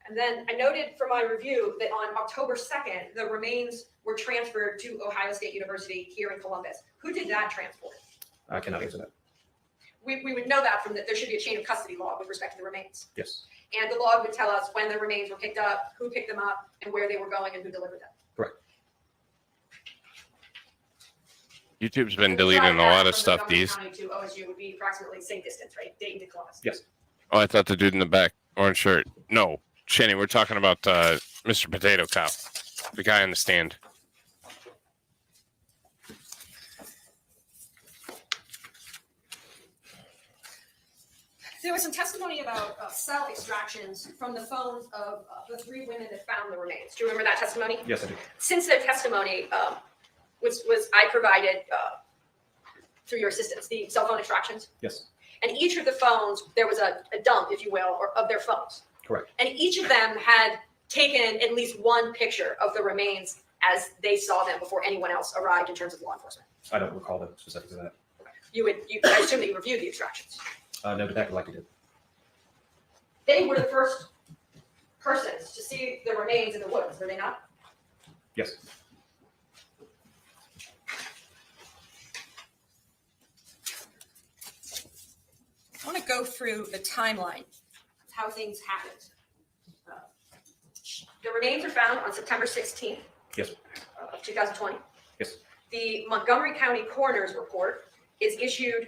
And then I noted from my review that on October 2nd, the remains were transferred to Ohio State University here in Columbus. Who did that transport? I cannot answer that. We would know that from that there should be a chain of custody log with respect to the remains. Yes. And the log would tell us when the remains were picked up, who picked them up, and where they were going and who delivered them. Correct. YouTube's been The deleting drive a back lot of from stuff Montgomery these. County to OSU would be approximately the same distance, right? Dayton to Columbus. Yes. Oh, I thought the dude in the back, orange shirt. No, Shanny, we're talking about Mr. Potato Cop, the guy on the stand. There was some testimony about cell extractions from the phones of the three women that found the remains. Do you remember that testimony? Yes, I do. Since their testimony was I provided through your assistance, the cell phone extractions, Yes. and each of the phones, there was a dump, if you will, of their phones. Correct. And each of them had taken at least one picture of the remains as they saw them before anyone else arrived in terms of law enforcement. I don't recall the specifics of that. I assume that you reviewed the extractions. No, detective likely did. They were the first persons to see the remains in the woods, were they not? Yes. I want to go through the timeline of how things happened. The remains are found on September 16th Yes. of 2020. Yes. The Montgomery County Coroner's Report is issued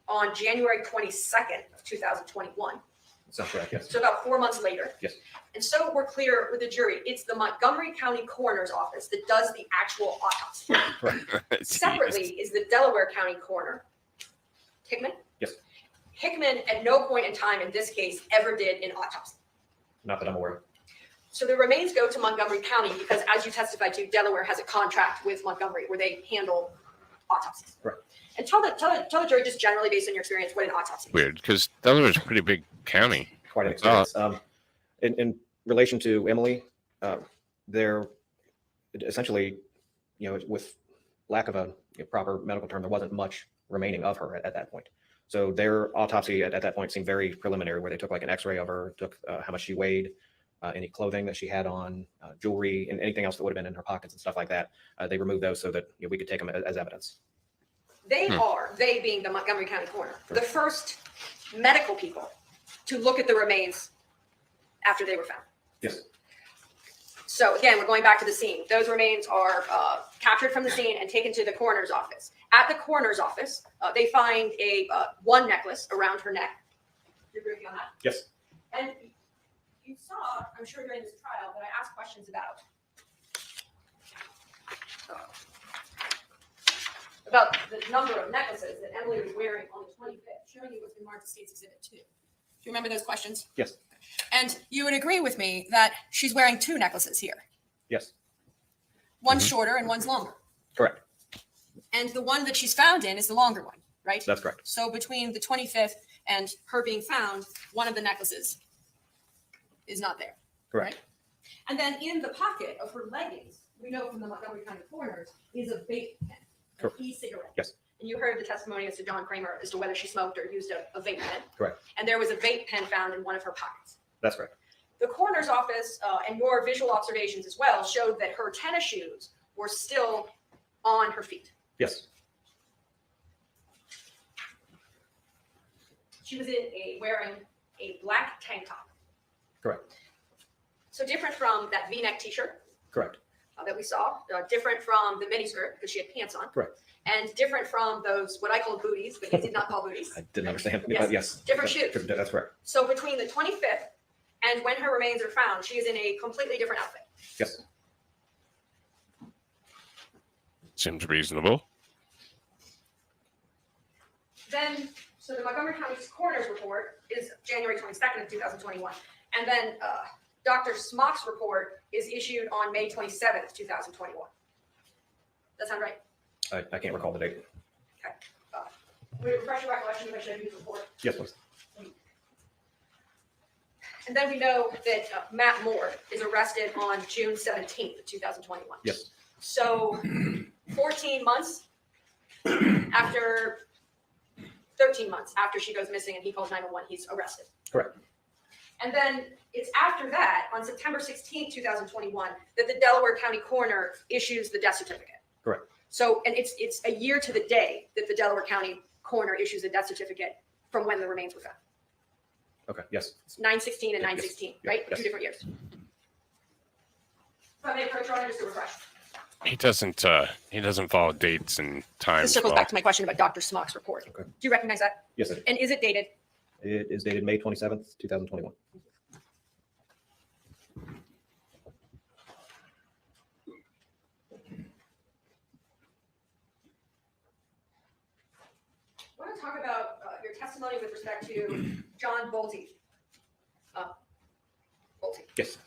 on January 22nd of 2021. Sounds correct. Yes. So about 4 months later. Yes. And so we're clear with the jury, it's the Montgomery County Coroner's Office that does the actual autopsy. Correct. Separately is the Delaware County Coroner, Hickman. Yes. Hickman at no point in time in this case ever did an autopsy. Not that I'm aware of. So the remains go to Montgomery County because, as you testified to, Delaware has a contract with Montgomery where they handle autopsies. Right. And tell the jury just generally based on your experience what an autopsy is. Weird, because Delaware's a pretty big county. Quite an Oh. experience. In relation to Emily, there essentially, with lack of a proper medical term, there wasn't much remaining of her at that point. So their autopsy at that point seemed very preliminary, where they took like an X-ray of her, took how much she weighed, any clothing that she had on, jewelry, and anything else that would have been in her pockets and stuff like that. They removed those so that we could take them as evidence. They being the Montgomery County Coroner, the first medical people to look at the remains after they were found. Yes. So again, we're going back to the scene. Those remains are captured from the scene and taken to the coroner's office. At the coroner's office, they find a one necklace around her neck. You agree with me on that? Yes. And you saw, I'm sure during this trial, that I asked questions about the number of necklaces that Emily was wearing on the 25th, showing you what's been marked as State's Exhibit 2. Do you remember those questions? Yes. And you would agree with me that she's wearing two necklaces here. Yes, One's shorter and one's longer. correct. And the one that she's found in is the longer one, right? That's correct. So between the 25th and her being found, one of the necklaces is not there. Correct. Right? And then in the pocket of her leggings, we know from the Montgomery County coroners, is a vape pen, an Correct. e-cigarette. Yes. And you heard the testimony as to John Kramer as to whether she smoked or used a vape pen. Correct. And there was a vape pen found in one of her pockets. That's correct. The coroner's office and your visual observations as well showed that her tennis shoes were still on her feet. Yes, She was wearing a black tank top. correct. So different from that V-neck T-shirt Correct. that we saw, different from the miniskirt because she had pants on. Correct. And different from those what I call booties, but you did not call booties. I didn't understand, Yes. but yes. Different That's- shoes. That's correct. So between the 25th and when her remains are found, she is in a completely different outfit. Yes, Seems reasonable. Then, so the Montgomery County coroner's report is January 22nd of 2021. And then Dr. Smock's report is issued on May 27th, 2021. That sound right? I can't recall the date. Would it refresh your recollection if I showed you the report? Yes, please. And then we know that Matt Moore is arrested on June 17th of 2021. Yes, So 14 months after, 13 months after she goes missing and he calls 911, he's arrested. correct. And then it's after that, on September 16th, 2021, that the Delaware County coroner issues the death certificate. Correct. So, and it's a year to the day that the Delaware County coroner issues a death certificate from when the remains were found. Okay, yes, It's 9/16 and Yes. 9/16, Yes. right? Yes. 2 different years. If I may approach, Your Honor, just to refresh. He doesn't follow dates and times. This circles well. back to my question about Dr. Smock's report. Okay. Do you recognize that? yes, it is. And is it dated? It is dated May 27th, 2021. I want to talk about your testimony with respect to John Bolte. Bolte, Yes,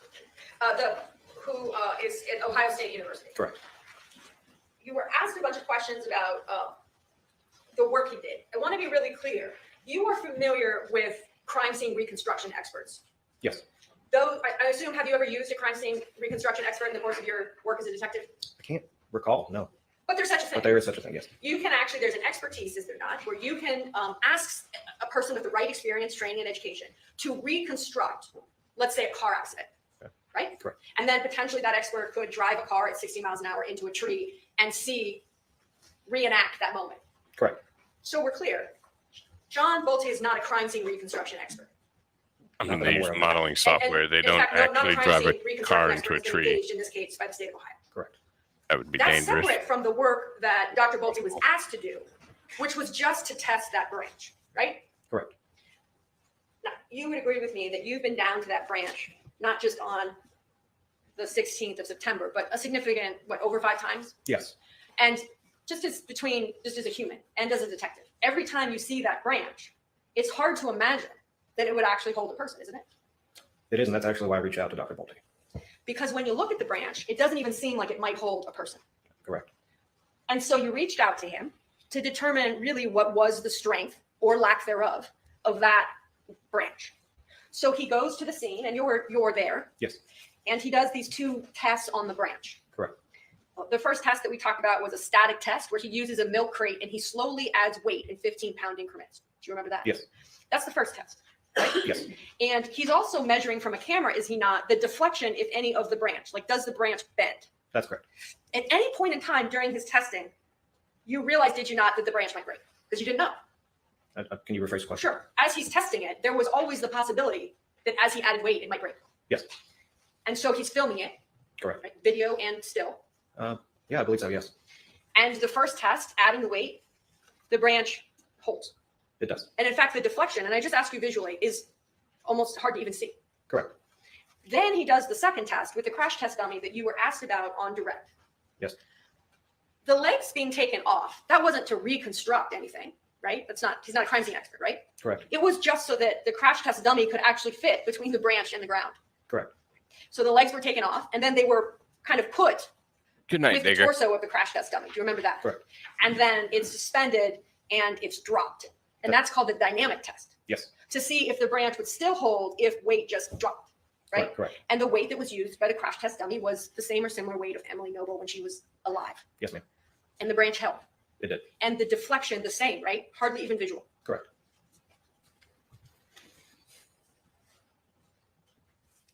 who is at Ohio State University. correct. You were asked a bunch of questions about the work he did. I want to be really clear. You are familiar with crime scene reconstruction experts. Yes, Though I assume, have you ever used a crime scene reconstruction expert in the course of your work as a detective? I can't recall, no, But there's such a thing. but there is such a thing, yes. You can actually, there's an expertise, is there not, where you can ask a person with the right experience, training, and education to reconstruct, let's say, a car accident, Okay. right? Correct. And then potentially that expert could drive a car at 60 miles an hour into a tree and reenact that moment. Correct. So we're clear. John Bolte is not a crime scene reconstruction expert. I mean, Not that they I'm use aware of. modeling software. And They in don't fact, no, not actually crime drive scene a reconstruction car expert into a has been tree. engaged in this case by the state of Ohio. Correct. That would be That's dangerous. separate from the work that Dr. Bolte was asked to do, which was just to test that branch, right? Correct. Now, you would agree with me that you've been down to that branch, not just on the 16th of September, but a significant, over 5 times? Yes, And just as a human and as a detective, every time you see that branch, it's hard to imagine that it would actually hold a person, isn't it? it is, and that's actually why I reached out to Dr. Bolte. Because when you look at the branch, it doesn't even seem like it might hold a person. Correct. And so you reached out to him to determine really what was the strength or lack thereof of that branch. So he goes to the scene, and you're there, Yes, and he does these 2 tests on the branch. correct. The first test that we talked about was a static test where he uses a milk crate and he slowly adds weight in 15-pound increments. Do you remember that? Yes, That's the first test. yes, And he's also measuring from a camera, is he not, the deflection, if any, of the branch. Like, does the branch bend? that's correct. At any point in time during his testing, you realized, did you not, that the branch might break? Because you didn't know. Can you rephrase the question? Sure. As he's testing it, there was always the possibility that as he added weight, it might break. Yes, And so he's filming it, correct. right? Video and still. Yeah, I believe so, yes, And the first test, adding the weight, the branch holds. it does. And in fact, the deflection, and I just asked you visually, is almost hard to even see. Correct. Then he does the second test with the crash test dummy that you were asked about on direct. Yes. The legs being taken off, that wasn't to reconstruct anything. right? He's not a crime scene expert, right? Correct. It was just so that the crash test dummy could actually fit between the branch and the ground. Correct. So the legs were taken off, and then they were kind of put Good night, with the Digger. torso of the crash test dummy. Do you remember that? Correct. And then it's suspended and it's dropped. And that's called the dynamic test, Yes. to see if the branch would still hold if weight just dropped, right? Correct. And the weight that was used by the crash test dummy was the same or similar weight of Emily Noble when she was alive. Yes, ma'am. And the branch held. It did. And the deflection the same, right? Hardly even visual. Correct.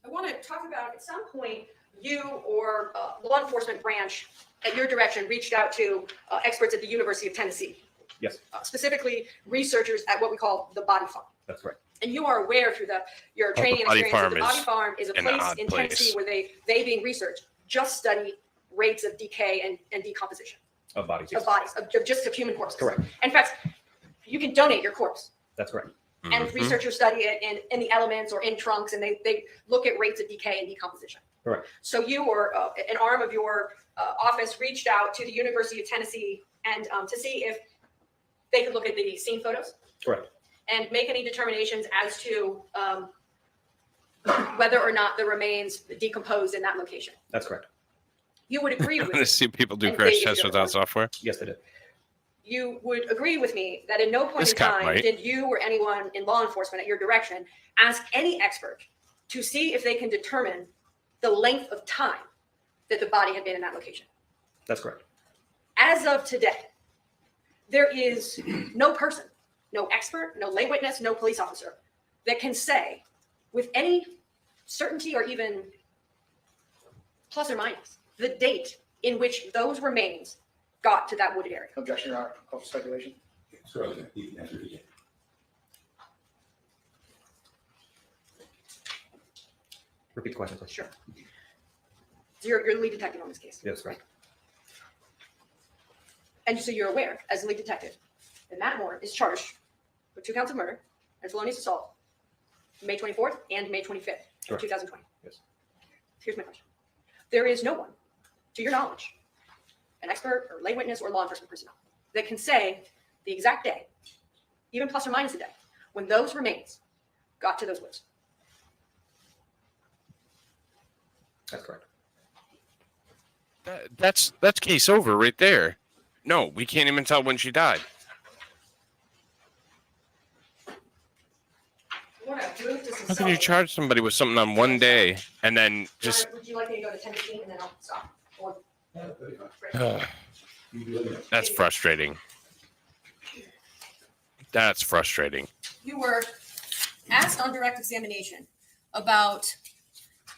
I want to talk about at some point you or law enforcement branch at your direction reached out to experts at the University of Tennessee, Yes, specifically researchers at what we call the body farm. that's correct. And you are aware through your the training and body experience that the farm body is farm is a an place odd in place. Tennessee where they being researched just study rates of decay and decomposition Of bodies. of Yes. bodies, of just of human corpses. Correct. In fact, you can donate your corpse. That's correct. And Mhm. researchers study it in the elements or in trunks, and they look at rates of decay and decomposition. Correct. So you or an arm of your office reached out to the University of Tennessee and to see if they could look at the scene photos Correct. and make any determinations as to whether or not the remains decomposed in that location. That's correct. You would agree I with want to see people do And crash they- tests without software. Yes, they did. you would agree with me that at no point This in cop time might. did you or anyone in law enforcement at your direction ask any expert to see if they can determine the length of time that the body had been in that location. That's correct. As of today, there is no person, no expert, no lay witness, no police officer that can say with any certainty or even plus or minus the date in which those remains got to that wooded area. Objection, Your Honor. Call for speculation. So, you can answer it again. Repeat the question, please. Sure. So you're the lead detective on this case. Yes, correct. And so you're aware, as the lead detective, that Matt Moore is charged with 2 counts of murder and felonious assault, May 24th and May 25th of Correct. 2020. Yes. Here's my question. There is no one, to your knowledge, an expert or lay witness or law enforcement personnel, that can say the exact day, even plus or minus a day, when those remains got to those woods. That's correct. That's case over right there. No, we can't even tell when she died. I want to move to some How can you subject. charge somebody with something on one day and then just? Would you like me to go to 10:15 and then I'll stop? Or- You do it. That's frustrating. That's frustrating. You were asked on direct examination about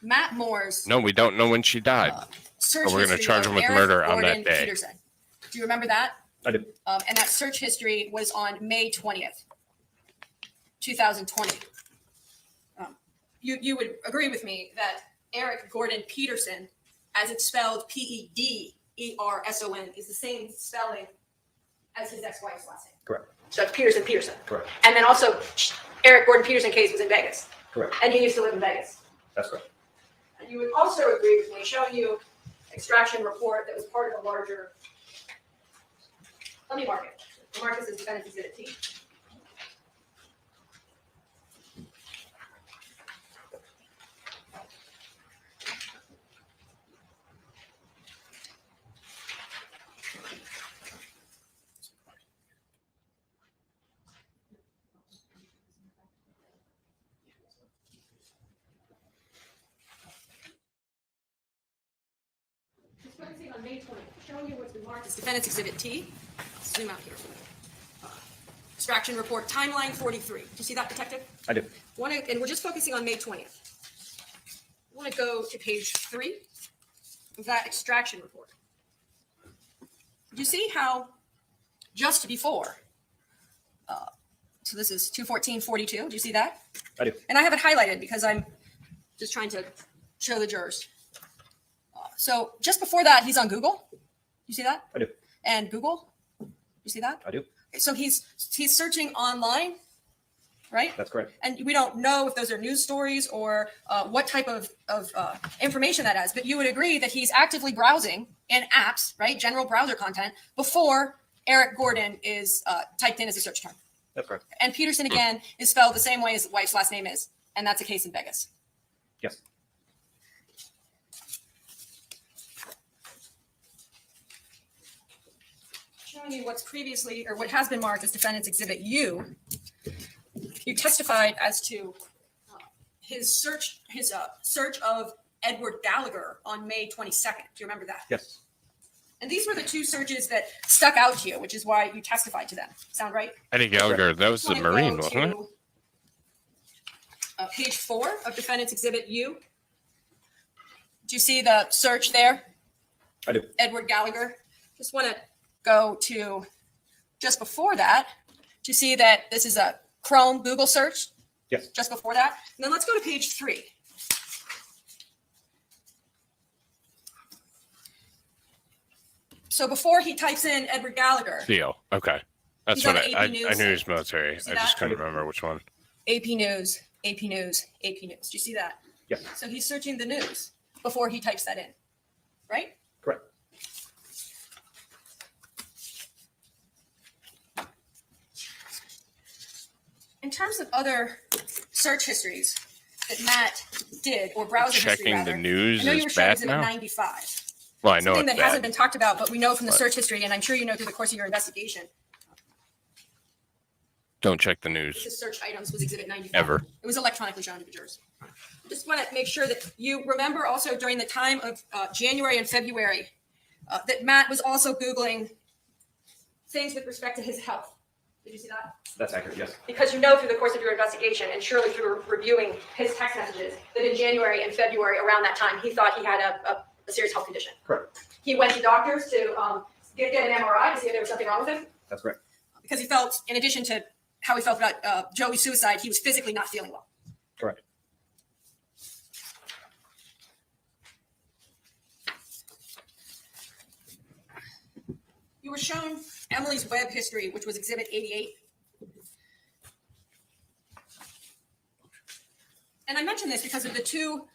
Matt Moore's No, we don't know when she died. search But we're gonna history charge of him with Eric murder on that Gordon day. Pedersen. Do you remember that? I do. And that search history was on May 20th, 2020. You would agree with me that Eric Gordon Pedersen, as it's spelled Pederson, is the same spelling as his ex-wife's last name. Correct. So it's Pedersen. Correct. And then also Eric Gordon Pedersen case was in Vegas, Correct. and he used to live in Vegas. That's correct. And you would also agree with me showing you extraction report that was part of a larger. Let me mark it. I'll mark this as defendant's exhibit T. Just focusing on May 20th, showing you what's been marked as defendant's exhibit T. Zoom out here. Extraction report, timeline 43. Do you see that, detective? I do. And we're just focusing on May 20th. I want to go to page 3 of that extraction report. Do you see how just before, so this is 2/14/42, do you see that? I do. And I have it highlighted because I'm just trying to show the jurors. So just before that, he's on Google. You see that? I do. And Google, you see that? I do. So he's searching online, right? That's correct. And we don't know if those are news stories or what type of information that is. But you would agree that he's actively browsing in apps, right? General browser content before Eric Gordon is typed in as a search term. That's correct. And Pedersen, again, is spelled the same way as the wife's last name is. And that's a case in Vegas. Yes. Showing you what's previously, or what has been marked as Defendant's Exhibit U, you testified as to his search of Edward Gallagher on May 22nd. Do you remember that? Yes. And these were the two searches that stuck out to you, which is why you testified to them. Sound right? Eddie Gallagher, that was the Wanna go Marine, wasn't it? to, page 4 of Defendant's Exhibit U. Do you see the search there? I do. Edward Gallagher. Just want to go to just before that to see that this is a Chrome Google search. Yes. Just before that. And then let's go to page 3. So before he types in Edward Gallagher, Theo. Okay. That's He's what on the I AP News. knew he was military. See I just that? couldn't remember which one. AP News, AP News, AP News. Do you see that? Yes. So he's searching the news before he types that in, right? Correct. In terms of other search histories that Matt did, or browser history Checking rather, the news I know you were is showing bad Exhibit now. 95. Well, I know Something it's that hasn't bad. been talked about, but we know from the But- search history, and I'm sure you know through the course of your investigation, Don't check the news this search items was Exhibit 95. ever. It was electronically shown to the jurors. Just want to make sure that you remember also during the time of January and February that Matt was also Googling things with respect to his health. Did you see that? That's accurate. Yes. Because you know through the course of your investigation and surely through reviewing his text messages that in January and February around that time, he thought he had a serious health condition. Correct. He went to doctors to get an MRI to see if there was something wrong with him That's correct. because he felt, in addition to how he felt about Joey's suicide, he was physically not feeling well. Correct. You were shown Emily's web history, which was Exhibit 88. And I mentioned this because of the two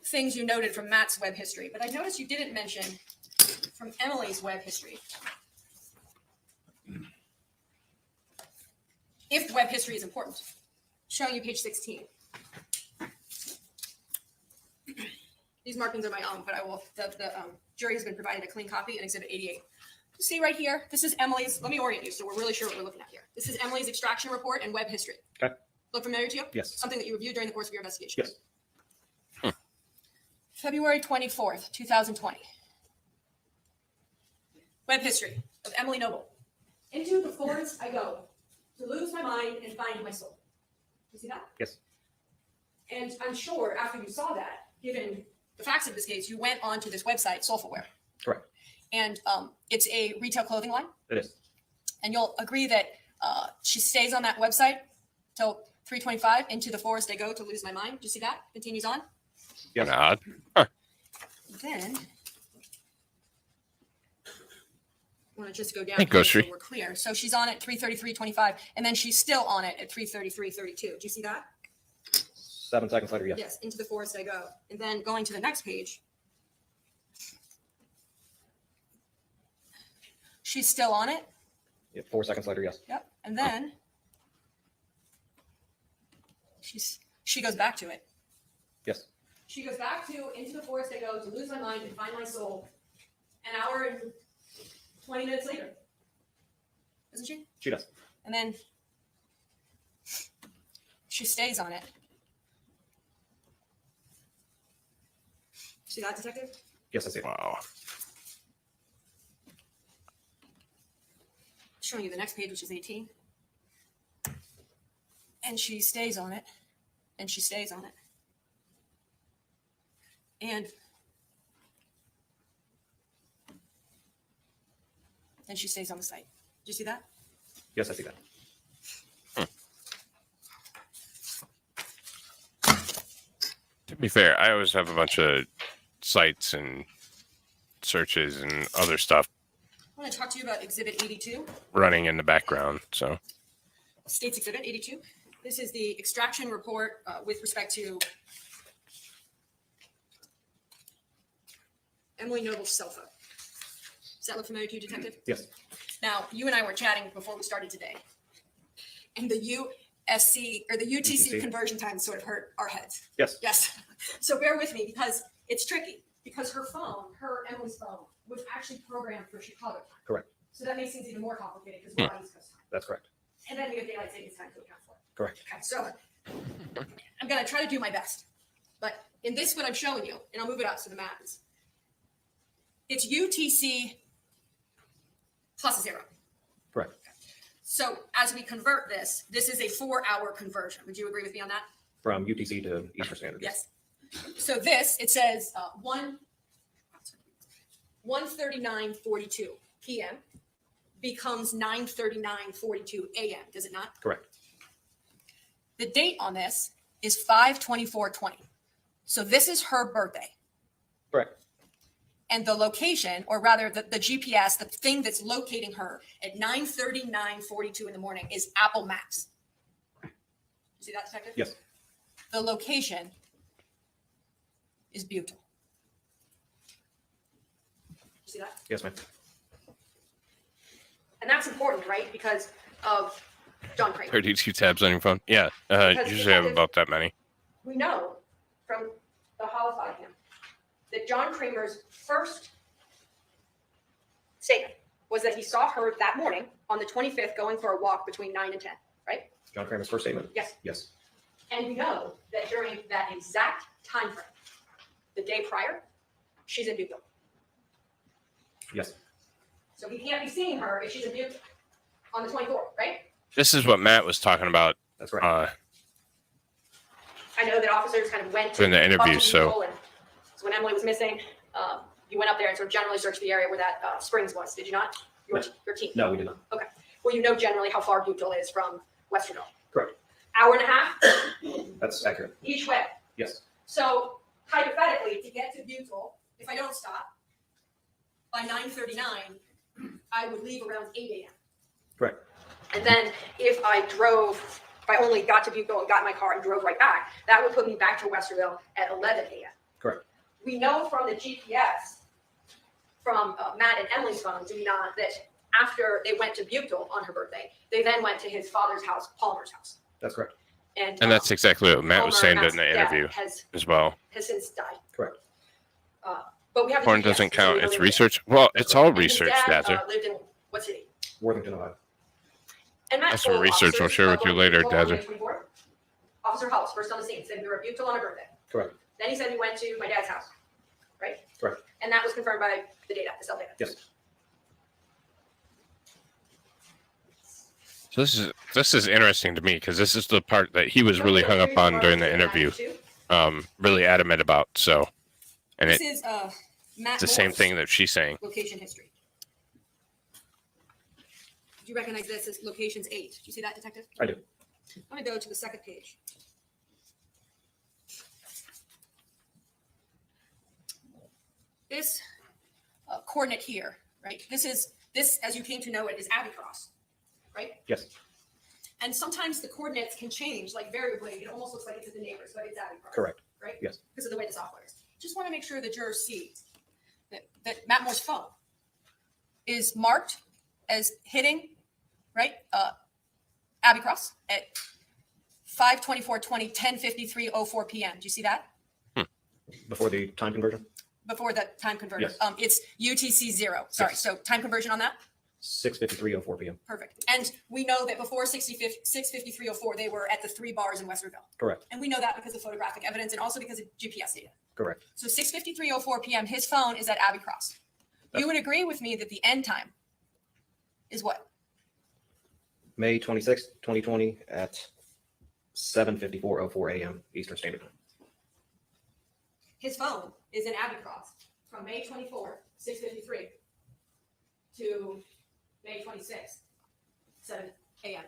things you noted from Matt's web history, but I noticed you didn't mention from Emily's web history. If web history is important. Showing you page 16. These markings are my own, but I will, the jury has been provided a clean copy in Exhibit 88. You see right here, this is Emily's, let me orient you so we're really sure what we're looking at here. This is Emily's extraction report and web history. Okay. Look familiar to you? Yes. Something that you reviewed during the course of your investigation? Yes. February 24th, 2020. Web history of Emily Noble. Into the forest I go to lose my mind and find my soul. You see that? Yes. And I'm sure after you saw that, given the facts of this case, you went onto this website, Soulfulware. Correct. And it's a retail clothing line. It is. And you'll agree that she stays on that website till 3:25. Into the forest I go to lose my mind. Do you see that? Continues on. Yes. Odd. Then I want to just go down Hey, here Ghost so Tree. we're clear. So she's on at 3:33:25, and then she's still on it at 3:33:32. Do you see that? 7 seconds later. Yes. Yes. Into the forest I go. And then going to the next page, she's still on it. Yeah, 4 seconds later. Yes. Yep. And then she goes back to it. Yes. She goes back to into the forest I go to lose my mind and find my soul. An hour and 20 minutes later. Doesn't she? She does. And then she stays on it. See that, detective? Yes, I see it. Wow. Showing you the next page, which is 18. And she stays on it. And she stays on it. And then she stays on the site. Did you see that? Yes, I see that. To be fair, I always have a bunch of sites and searches and other stuff I want to talk to you about Exhibit 82, running in the background. So State's Exhibit 82. This is the extraction report with respect to Emily Noble's cell phone. Does that look familiar to you, Detective? Yes. Now, you and I were chatting before we started today, and the USC or the UTC UTC. conversion time sort of hurt our heads. Yes. Yes. So bear with me because it's tricky because Emily's phone was actually programmed for Chicago time. Correct. So that makes things even more complicated because we're on East Coast time. That's correct. And then we have daylight savings time to account for it. Correct. Okay, so I'm gonna try to do my best. But in this, what I'm showing you, and I'll move it up so the map is, it's UTC plus 0. Correct. So as we convert this, this is a 4-hour conversion. Would you agree with me on that? From UTC to Eastern Standard. Yes. So this, it says 1:39:42 p.m. becomes 9:39:42 a.m. Does it not? Correct. The date on this is 5/24/20. So this is her birthday. Correct. And the location, or rather the GPS, the thing that's locating her at 9:39:42 in the morning is Apple Maps. You see that, Detective? Yes. The location is Butyl. You see that? Yes, ma'am. And that's important, right? Because of John Kramer. 32 tabs on your phone. Yeah. Because Usually have detectives- about that many. We know from the homicide him that John Kramer's first statement was that he saw her that morning on the 25th going for a walk between 9 and 10, right? John Kramer's first statement? Yes. Yes. And we know that during that exact time frame, the day prior, she's in Butyl. Yes. So he can't be seeing her if she's in Butyl on the 24th, right? This is what Matt was talking about That's right. I know that officers kind of went to During the interview, up to so- Butyl, and so when Emily was missing, you went up there and sort of generally searched the area where that Springs was, did you not? Your team? No, we did not. Well, you know generally how far Butyl is from Westerville. Correct. Hour and a half That's accurate. each way. Yes. So hypothetically, to get to Butyl, if I don't stop, by 9:39, I would leave around 8 a.m. Correct. And then if I only got to Butyl and got in my car and drove right back, that would put me back to Westerville at 11 a.m. Correct. We know from the GPS, from Matt and Emily's phone, do we not, that after they went to Butyl on her birthday, they then went to his father's house, Palmer's house. That's correct. And And that's exactly what Matt was Palmer, saying Matt's in the dad, interview has as well. since died. Correct. But we have the Porn GPS, doesn't so we count. know It's they were research. Well, it's all there. And his research, dad, Dazzer. lived in what city? Worthington, Ohio. And Matt That's some told research I'll officers share with you going later, to Butyl on Dazzer. May 24th. Officer Hollis, first on the scene, said we were at Butyl on her birthday. Correct. Then he said we went to my dad's house, right? Correct. And that was confirmed by the data, the cell data. Yes. So this is interesting to me because this is the part that he was really hung up on during the interview. Really adamant about. So, and This it's is Matt the same Moore's thing that she's saying. location history. Do you recognize this as locations 8? Do you see that, Detective? I do. I'm gonna go to the second page. This coordinate here, right? This, as you came to know it, is Abbey Cross, right? Yes. And sometimes the coordinates can change, like variably. It almost looks like it's at the neighbors, but it's Abbey Cross. Correct. Right? Yes. Because of the way the software is. Just want to make sure the jurors see that Matt Moore's phone is marked as hitting, right? Abbey Cross at 5:24:20, 10:53:04 p.m. Do you see that? Before the time conversion? Before the time converter. Yes. It's UTC 0. Sorry. Yes. So time conversion on that? 6:53:04 p.m. Perfect. And we know that before 6:53:04, they were at the 3 bars in Westerville. Correct. And we know that because of photographic evidence and also because of GPS data. Correct. So 6:53:04 p.m., his phone is at Abbey Cross. You would agree with me that the end time is what? May 26th, 2020 at 7:54:04 a.m. Eastern Standard Time. His phone is in Abbey Cross from May 24th, 6:53 to May 26th, 7 a.m.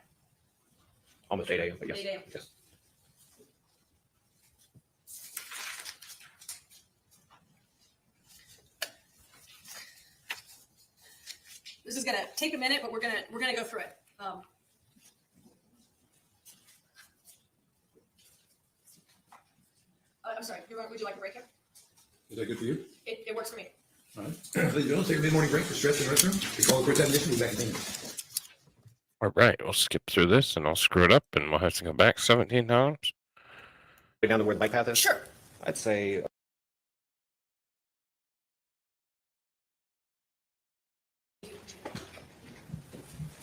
Almost 8 a.m. But yes. 8 a.m. Yes. This is gonna take a minute, but we're gonna go through it. I'm sorry. Would you like a break here? Is that good for you? It works for me. All right. Ladies and gentlemen, take a mid-morning break for stretch in the restroom. We call the court's admonition. We'll be back in 10 minutes. All right, we'll skip through this and I'll screw it up and we'll have to go back 17 times. Down to where the bike path is? Sure. I'd say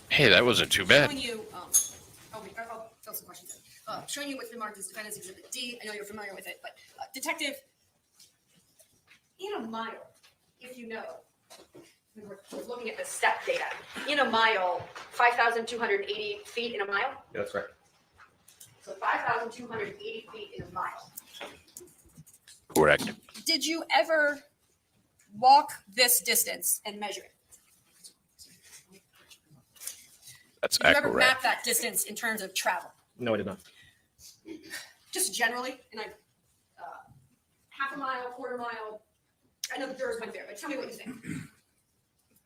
Hey, that wasn't too bad. Showing you, I'll fill some questions in. Showing you what's been marked as Defendant's Exhibit D. I know you're familiar with it, but Detective, in a mile, if you know, we're looking at the step data. In a mile, 5,280 feet in a mile. yeah, that's correct. So 5,280 feet in a mile. Correct. Did you ever walk this distance and measure it? That's Did you ever accurate. map that distance in terms of travel? No, I did not. Just generally, and half a mile, quarter mile. I know the jurors went there, but tell me what you think.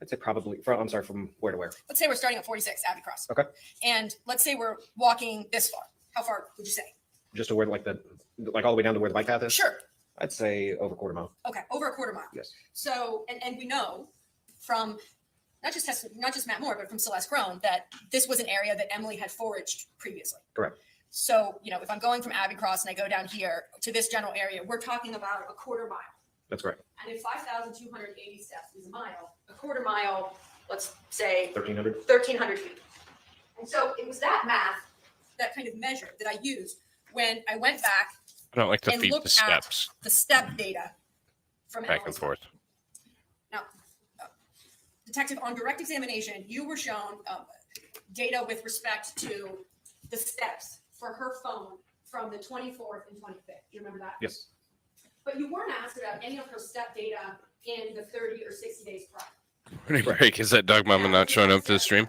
I'd say probably from where to where? Let's say we're starting at 46 Abbey Cross. Okay. And let's say we're walking this far. How far would you say? Just to where like all the way down to where the bike path is? Sure. I'd say over a quarter mile. Okay, over a quarter mile. Yes. So, and we know from not just Matt Moore, but from Celeste Crone that this was an area that Emily had foraged previously. Correct. So, if I'm going from Abbey Cross and I go down here to this general area, we're talking about a quarter mile. That's correct. And if 5,280 steps is a mile, a quarter mile, let's say 1,300. 1,300 feet. And so it was that math, that kind of measure that I used when I went back I don't like to and feed the looked at steps the step data from back and Emily's forth. Now, Detective, on direct examination, you were shown data with respect to the steps for her phone from the 24th and 25th. Do you remember that? Yes. But you weren't asked about any of her step data in the 30 or 60 days prior. Pretty break. Is that Dog Mama not showing up to the stream?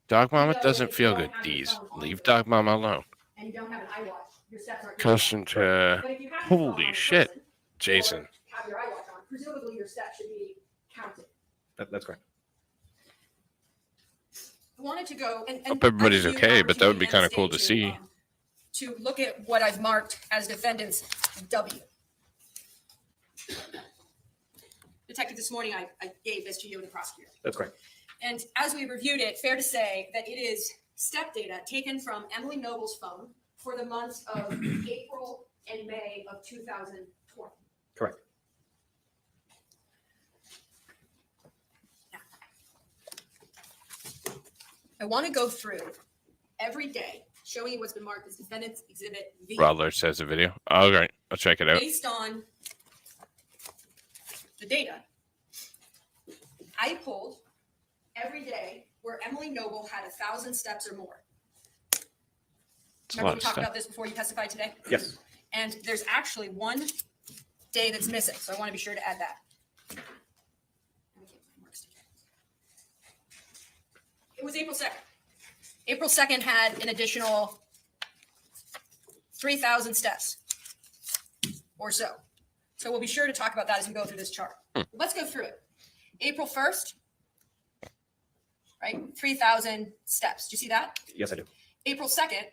Dog Mama doesn't feel good. Deez. Leave Dog Mama alone. And you don't have an iWatch. Your steps aren't. Custom to But if you have your phone holy on shit, person, Jason. or have your iWatch on, presumably your steps should be counted. That's correct. I wanted to go and Hope everybody's I gave you okay, an but that would be opportunity kinda cool to and see. To look at what I've marked as defendant's W. Detective, this morning I gave this to you and the prosecutor. That's correct. And as we reviewed it, fair to say that it is step data taken from Emily Noble's phone for the months of April and May of 2020. Correct. I want to go through every day, showing you what's been marked as defendant's exhibit V. Rodler says a video. All right, I'll check it out. Based on the data, I pulled every day where Emily Noble had 1,000 steps or more. It's a Remember lot we of talked stuff. about this before you testified today? Yes. And there's actually one day that's missing, so I want to be sure to add that. It was April 2nd. April 2nd had an additional 3,000 steps or so. So we'll be sure to talk about that as we go through this chart. Let's go through it. April 1st, right? 3,000 steps. Do you see that? Yes, I do. April 2nd,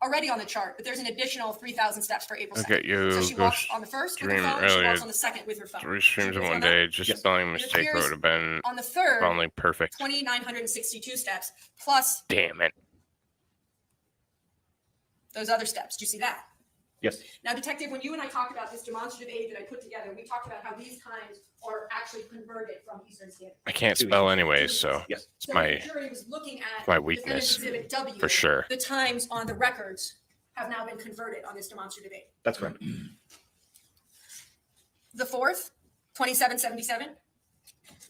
already on the chart, but there's an additional 3,000 steps for April 2nd. Look at you So she go walks on the first with her stream phone, she earlier. walks on the second with her phone. 3 streams in She one on that? day. Just Yes. spelling It mistake appears would have been On the third, only perfect. 2,962 steps plus Damn it. those other steps. Do you see that? Yes. Now, Detective, when you and I talked about this demonstrative aid that I put together, we talked about how these times are actually converted from Eastern Standard. I can't spell anyways, so Yes. it's So my the jury was looking at my Defendant's weakness Exhibit W. for sure. The times on the records have now been converted on this demonstrative aid. That's correct. The 4th, 2,777.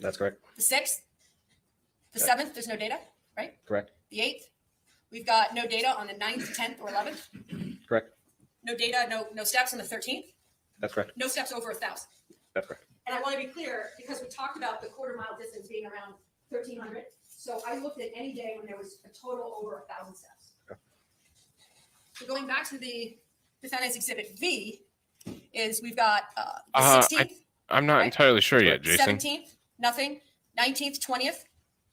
That's correct. The 6th, the 7th, there's no data, right? Correct. The 8th, we've got no data on the 9th, 10th, or 11th. Correct. No data, no steps on the 13th. That's correct. No steps over 1,000. That's correct. And I want to be clear, because we talked about the quarter mile distance being around 1,300. So I looked at any day when there was a total over 1,000 steps. Okay. So going back to the defendant's exhibit V is we've got the Uh, 16th, I'm not Right. entirely sure yet, Jason. 17th, nothing, 19th, 20th.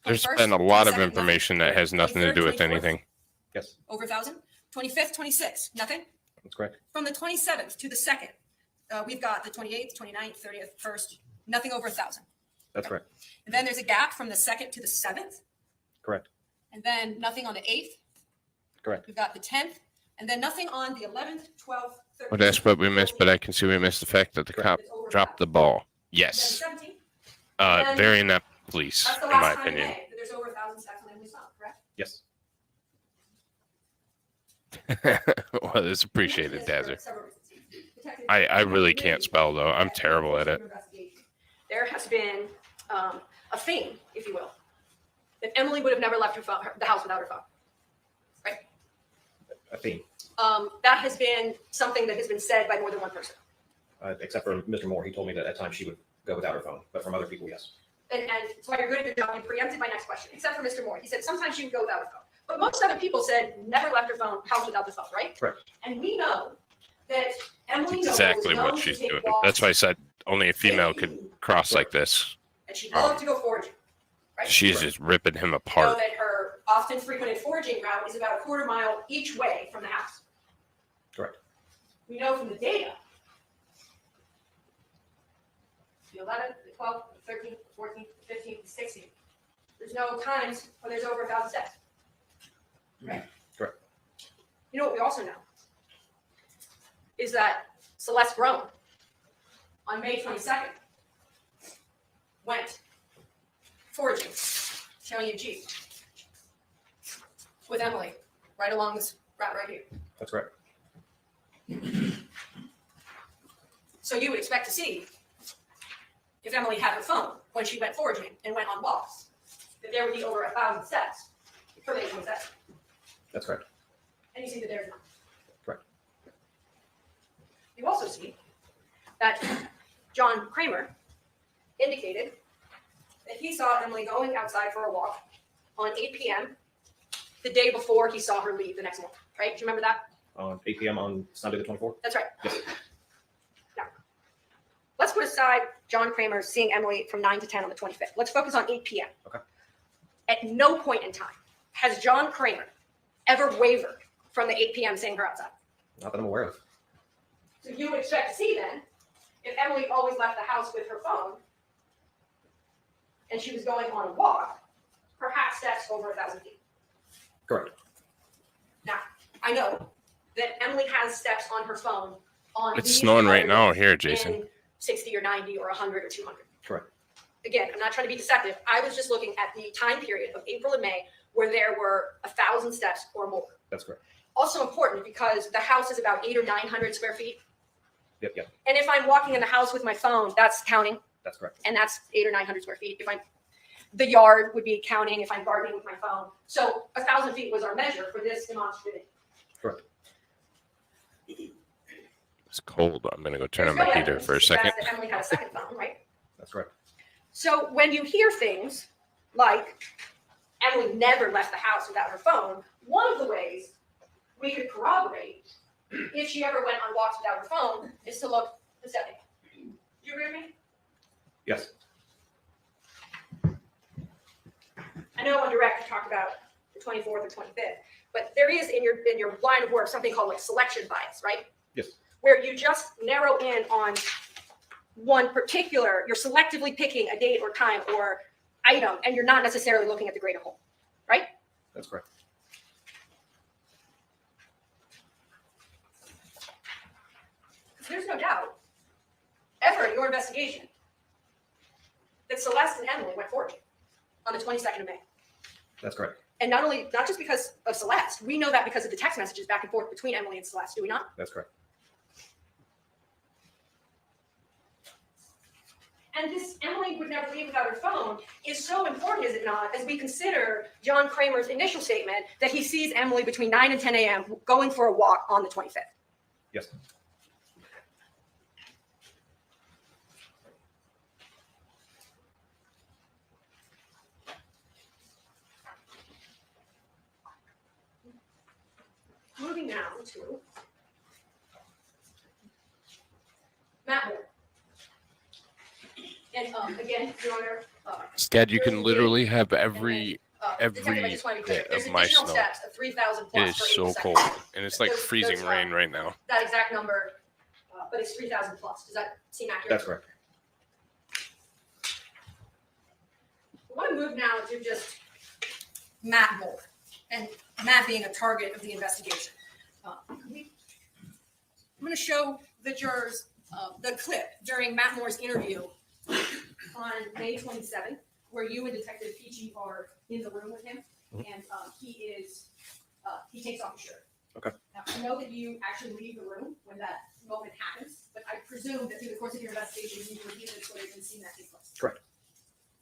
There's 21st, been a lot of 22nd, information that has nothing to do with 23rd, 24th, anything. Yes. Over 1,000. 25th, 26th, nothing. That's correct. From the 27th to the 2nd, we've got the 28th, 29th, 30th, 1st, nothing over 1,000. That's correct. And then there's a gap from the 2nd to the 7th, Correct. and then nothing on the 8th. Correct. We've got the 10th, and then nothing on the 11th, 12th, 13th. Well, that's what we missed, but I can see we missed the fact that the cop dropped the ball. Yes. Then 17th. Very inept police, That's the in my last time in opinion. May that there's over 1,000 steps on Emily's phone, correct? Yes. Well, it's appreciated, Mentioned this Dazzer. for several reasons. Detective- I really can't spell, though. I'm terrible at it. There has been a theme, if you will, that Emily would have never left the house without her phone. A theme, That has been something that has been said by more than one person. except for Mr. Moore. He told me that at times she would go without her phone, but from other people, yes. And that's why you're good at your job. You preempted my next question, except for Mr. Moore. He said sometimes she would go without her phone. But most other people said never left her house without the phone, right? Correct. And we know that Emily Noble Exactly was known what to she's take doing. walks, That's why I said only a female could cross like this. and she loved to go foraging. Right? She's just ripping him We know apart. that her often frequented foraging route is about a quarter mile each way from the house. Correct. We know from the data, the 11th, the 12th, the 13th, the 14th, the 15th, the 16th, there's no times when there's over 1,000 steps. Right? Correct. You know what we also know is that Celeste Grown on May 22nd went foraging, showing you Jeep with Emily right along this route right here. That's correct. So you would expect to see, if Emily had her phone when she went foraging and went on walks, that there would be over 1,000 steps for May 22nd. That's correct. And you see that there's none. Correct. You also see that John Kramer indicated that he saw Emily going outside for a walk on 8 p.m. the day before he saw her leave the next morning, right? Do you remember that? On 8 p.m. on Sunday the 24th? That's right. Yes. Now, let's put aside John Kramer seeing Emily from 9 to 10 on the 25th. Let's focus on 8 p.m. Okay. At no point in time has John Kramer ever wavered from the 8 p.m. seeing her outside. Not that I'm aware of. So you would expect to see then, if Emily always left the house with her phone and she was going on a walk, perhaps steps over 1,000 feet. Correct. Now, I know that Emily has steps on her phone on It's these snowing right other now days here, Jason. in 60 or 90 or 100 or 200. Correct. Again, I'm not trying to be deceptive. I was just looking at the time period of April and May where there were 1,000 steps or more. That's correct. Also important because the house is about 800 or 900 square feet. Yep. And if I'm walking in the house with my phone, that's counting, That's correct. and that's 800 or 900 square feet. The yard would be counting if I'm gardening with my phone. So 1,000 feet was our measure for this demonstrative. Correct. It's cold. I'm gonna go turn on There's my no heater evidence for a to second. suggest that Emily had a second phone, right? That's correct. So when you hear things like Emily never left the house without her phone, one of the ways we could corroborate if she ever went on walks without her phone is to look the step data. Do you agree with me? Yes. I know on direct you talked about the 24th or 25th, but there is in your line of work something called like selection bias, right? Yes. Where you just narrow in on one particular, you're selectively picking a date or time or item, and you're not necessarily looking at the greater whole, right? That's correct. There's no doubt, ever in your investigation, that Celeste and Emily went foraging on the 22nd of May. That's correct. And not just because of Celeste, we know that because of the text messages back and forth between Emily and Celeste, do we not? That's correct. And this Emily would never leave without her phone is so important, is it not, as we consider John Kramer's initial statement that he sees Emily between 9 and 10 a.m. going for a walk on the 25th. Yes. Moving now to Matt Moore. And again, Your Honor. Dad, you can really literally big, have and then, every Detective, I every just want to be clear. bit There's of my additional snow. steps of 3,000 It plus is for so 8 cold, seconds. and it's like There's- freezing there's, rain right now. That exact number, but it's 3,000 plus. Does that seem accurate? That's correct. to move now to just Matt Moore, and Matt being a target of the investigation. I'm going to show the jurors the clip during Matt Moore's interview on May 27th, where you and Detective Peachy are in the room with him, and he takes off his shirt. Okay. Now, I know that you actually leave the room when that moment happens, but I presume that through the course of your investigation, you've reviewed this footage and seen that take place. Correct.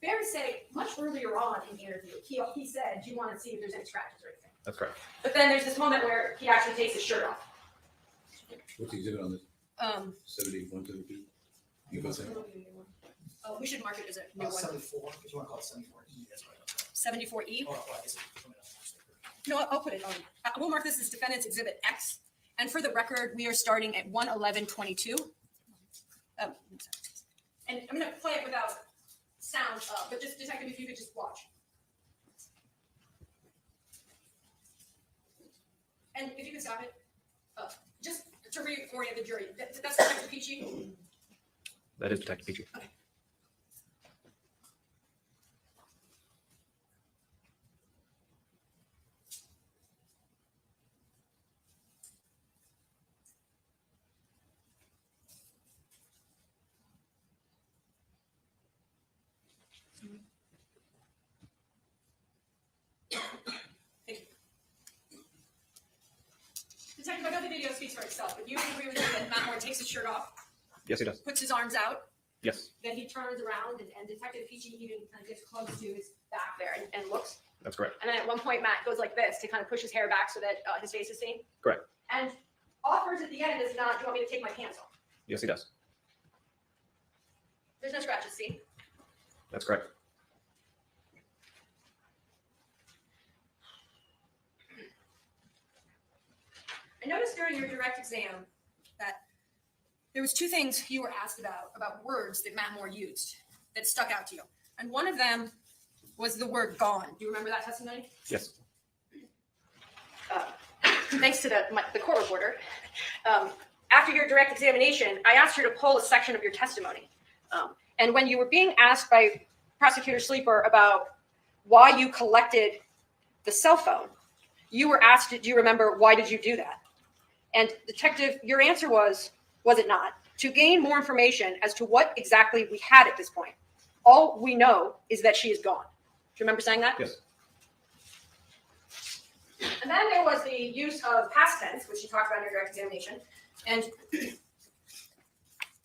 Fair to say, much earlier on in the interview, he said, do you want to see if there's any scratches or anything? That's correct. But then there's this moment where he actually takes his shirt off. What's the exhibit on this? 71, 72? You both say? Oh, we should mark it as a new one. 74, if you want to call it 74E, that's right. 74E? Oh, well, I guess it's coming up. No, I'll put it on. We'll mark this as Defendant's Exhibit X. And for the record, we are starting at 111:22. And I'm going to play it without sound, but just, Detective, if you could just watch. And if you could stop it, just to reorient the jury, that's Detective Peachy. That is Detective Peachy. Okay. Thank you. Detective, I know the video speaks for itself, but you agree with me that Matt Moore takes his shirt off, Yes, he does. puts his arms out, Yes, then he turns around, and Detective Peachy even kind of gets close to his back there and looks. that's correct. And then at one point, Matt goes like this to kind of push his hair back so that his face is seen. Correct. And offers at the end is not, do you want me to take my pants off? Yes, he does. There's no scratches, see? That's correct. I noticed during your direct exam that there was two things you were asked about words that Matt Moore used that stuck out to you. And one of them was the word gone. Do you remember that testimony? Yes. Thanks to the court reporter. After your direct examination, I asked her to pull a section of your testimony. And when you were being asked by Prosecutor Sleeper about why you collected the cell phone, you were asked, do you remember, why did you do that? And Detective, your answer was it not? To gain more information as to what exactly we had at this point. All we know is that she is gone. Do you remember saying that? Yes. And then there was the use of past tense, which you talked about in your direct examination, and